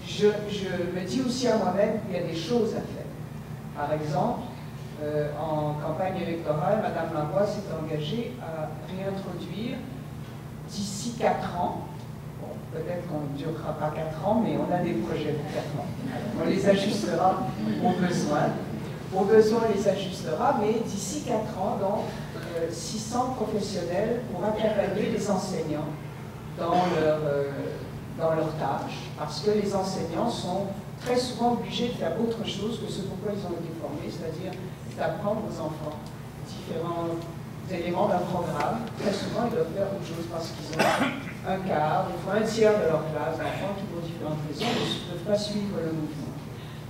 je me dis aussi à moi-même qu'il y a des choses à faire. Par exemple, en campagne électorale, Mme Marois s'est engagée à réintroduire d'ici 4 ans, bon, peut-être qu'on ne durera pas 4 ans, mais on a des projets pour 4 ans. On les ajustera au besoin. Au besoin, on les ajustera, mais d'ici 4 ans, donc 600 professionnels pour accompagner les enseignants dans leur tâche, parce que les enseignants sont très souvent obligés de faire autre chose que ce pourquoi ils ont été formés, c'est-à-dire d'apprendre aux enfants différents éléments d'un programme. Très souvent, ils doivent faire autre chose parce qu'ils ont un quart, des fois un tiers de leur classe d'enfants qui, pour différentes raisons, ne peuvent pas suivre le mouvement.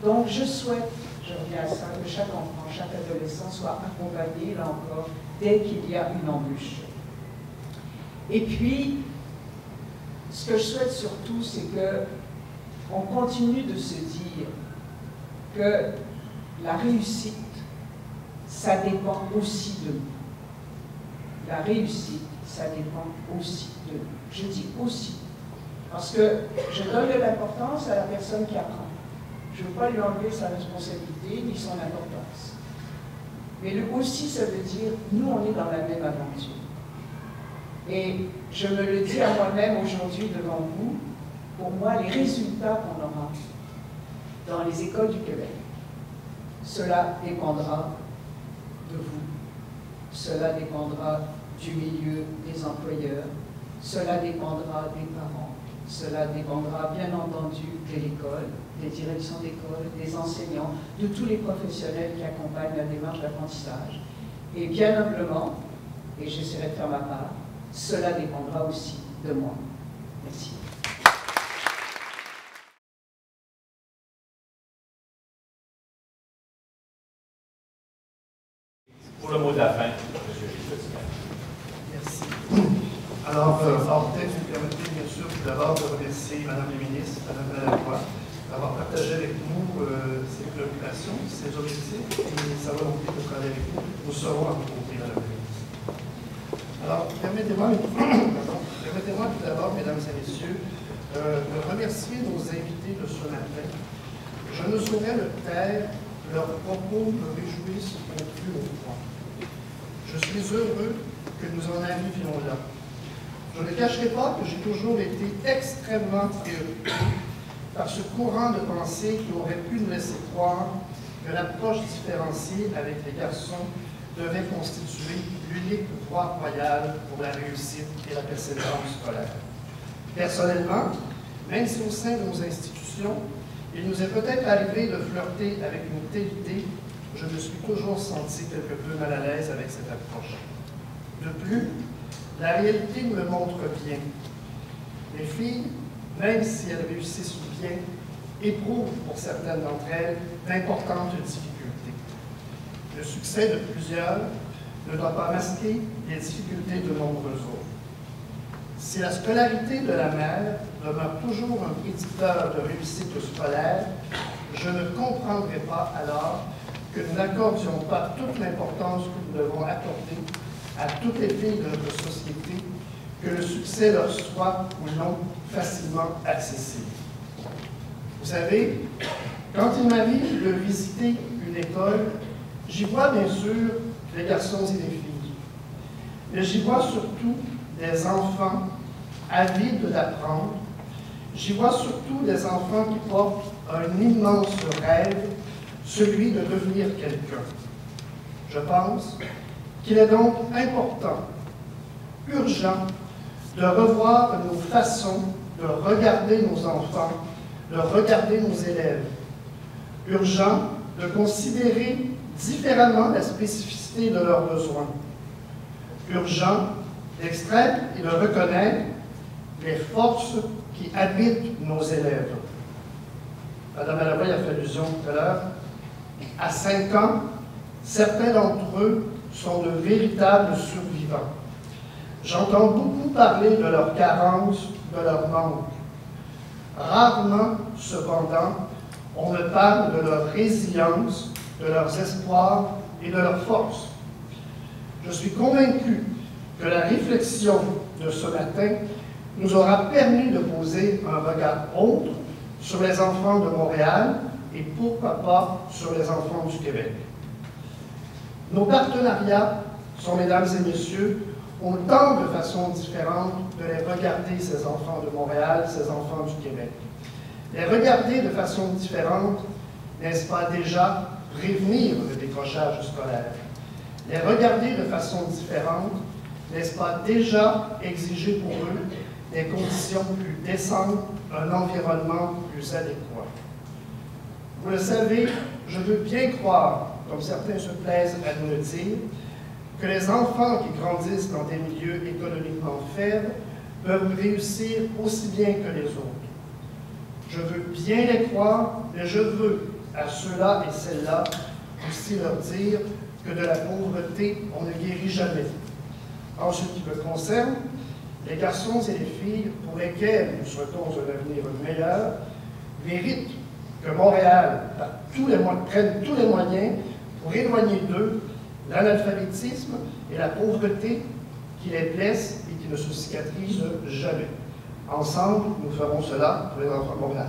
Donc, je souhaite, je reviens à ça, que chaque enfant, chaque adolescent soit accompagné, là encore, dès qu'il y a une embûche. Et puis, ce que je souhaite surtout, c'est qu'on continue de se dire que la réussite, ça dépend aussi de nous. La réussite, ça dépend aussi de nous. Je dis aussi, parce que je donne de l'importance à la personne qui apprend. Je ne veux pas lui enlever sa responsabilité ni son importance. Mais le aussi, ça veut dire, nous, on est dans la même aventure. Et je me le dis à moi-même aujourd'hui devant vous, pour moi, les résultats qu'on aura dans les écoles du Québec, cela dépendra de vous, cela dépendra du milieu des employeurs, cela dépendra des parents, cela dépendra bien entendu de l'école, des directions d'école, des enseignants, de tous les professionnels qui accompagnent la démarche d'apprentissage. Et bien humblement, et j'essaierai de faire ma part, cela dépendra aussi de moi. Merci. Pour le mot de la fin, merci. Alors, peut-être vous permettez bien sûr tout d'abord de remercier Mme la ministre, Mme Lacroix, d'avoir partagé avec nous ses préoccupations, ses objectifs et sa volonté de travailler avec nous. Nous serons à vos côtés, Mme la ministre. Alors, permettez-moi tout d'abord, mesdames et messieurs, de remercier nos invités de ce matin. Je ne saurais le taire, leurs propos me réjouissent au plus haut point. Je suis heureux que nous en arrivions là. Je ne cacherai pas que j'ai toujours été extrêmement préoccupé par ce courant de pensée qui aurait pu nous laisser croire que l'approche différenciée avec les garçons devait constituer l'unique voie royale pour la réussite et la persévérance scolaire. Personnellement, même si au sein de nos institutions, il nous est peut-être arrivé de flirter avec une telle idée, je me suis toujours senti quelque peu mal à l'aise avec cette approche. De plus, la réalité me le montre bien. Les filles, même si elles réussissent bien, éprouvent pour certaines d'entre elles d'importantes difficultés. Le succès de plusieurs ne doit pas masquer les difficultés de nombreux autres. Si la scolarité de la mère demeure toujours un prédicteur de réussite scolaire, je ne comprendrai pas alors que nous n'accordions pas toute l'importance que nous devons accorder à toutes les filles de notre société, que le succès leur soit ou non facilement accessible. Vous savez, quand il m'arrive de visiter une école, j'y vois bien sûr les garçons et les filles, mais j'y vois surtout des enfants avides d'apprendre. J'y vois surtout des enfants qui portent un immense rêve, celui de devenir quelqu'un. Je pense qu'il est donc important, urgent, de revoir nos façons de regarder nos enfants, de regarder nos élèves. Urgent de considérer différemment la spécificité de leurs besoins. Urgent d'extraire et de reconnaître les forces qui habitent nos élèves. Madame Alavoy a fait allusion tout à l'heure. À 5 ans, certains d'entre eux sont de véritables survivants. J'entends beaucoup parler de leurs carences, de leur manque. Rarement, cependant, on me parle de leur résilience, de leurs espoirs et de leurs forces. Je suis convaincu que la réflexion de ce matin nous aura permis de poser un regard autre sur les enfants de Montréal et pourquoi pas sur les enfants du Québec. Nos partenariats sont, mesdames et messieurs, autant de façons différentes de les regarder, ces enfants de Montréal, ces enfants du Québec. Les regarder de façon différente, n'est-ce pas déjà prévenir le décrochage scolaire? Les regarder de façon différente, n'est-ce pas déjà exiger pour eux des conditions plus décentes, un environnement plus adéquat? Vous le savez, je veux bien croire, comme certains se plaisent à nous le dire, que les enfants qui grandissent dans des milieux économiquement faibles peuvent réussir aussi bien que les autres. Je veux bien les croire, mais je veux, à ceux-là et celles-là, aussi leur dire que de la pauvreté, on ne guérit jamais. En ce qui me concerne, les garçons et les filles pour lesquels nous souhaitons un avenir meilleur méritent que Montréal prenne tous les moyens pour éloigner d'eux l'analphabétisme et la pauvreté qui les blessent et qui ne se cicatrisent jamais. Ensemble, nous ferons cela pour les enfants de Montréal.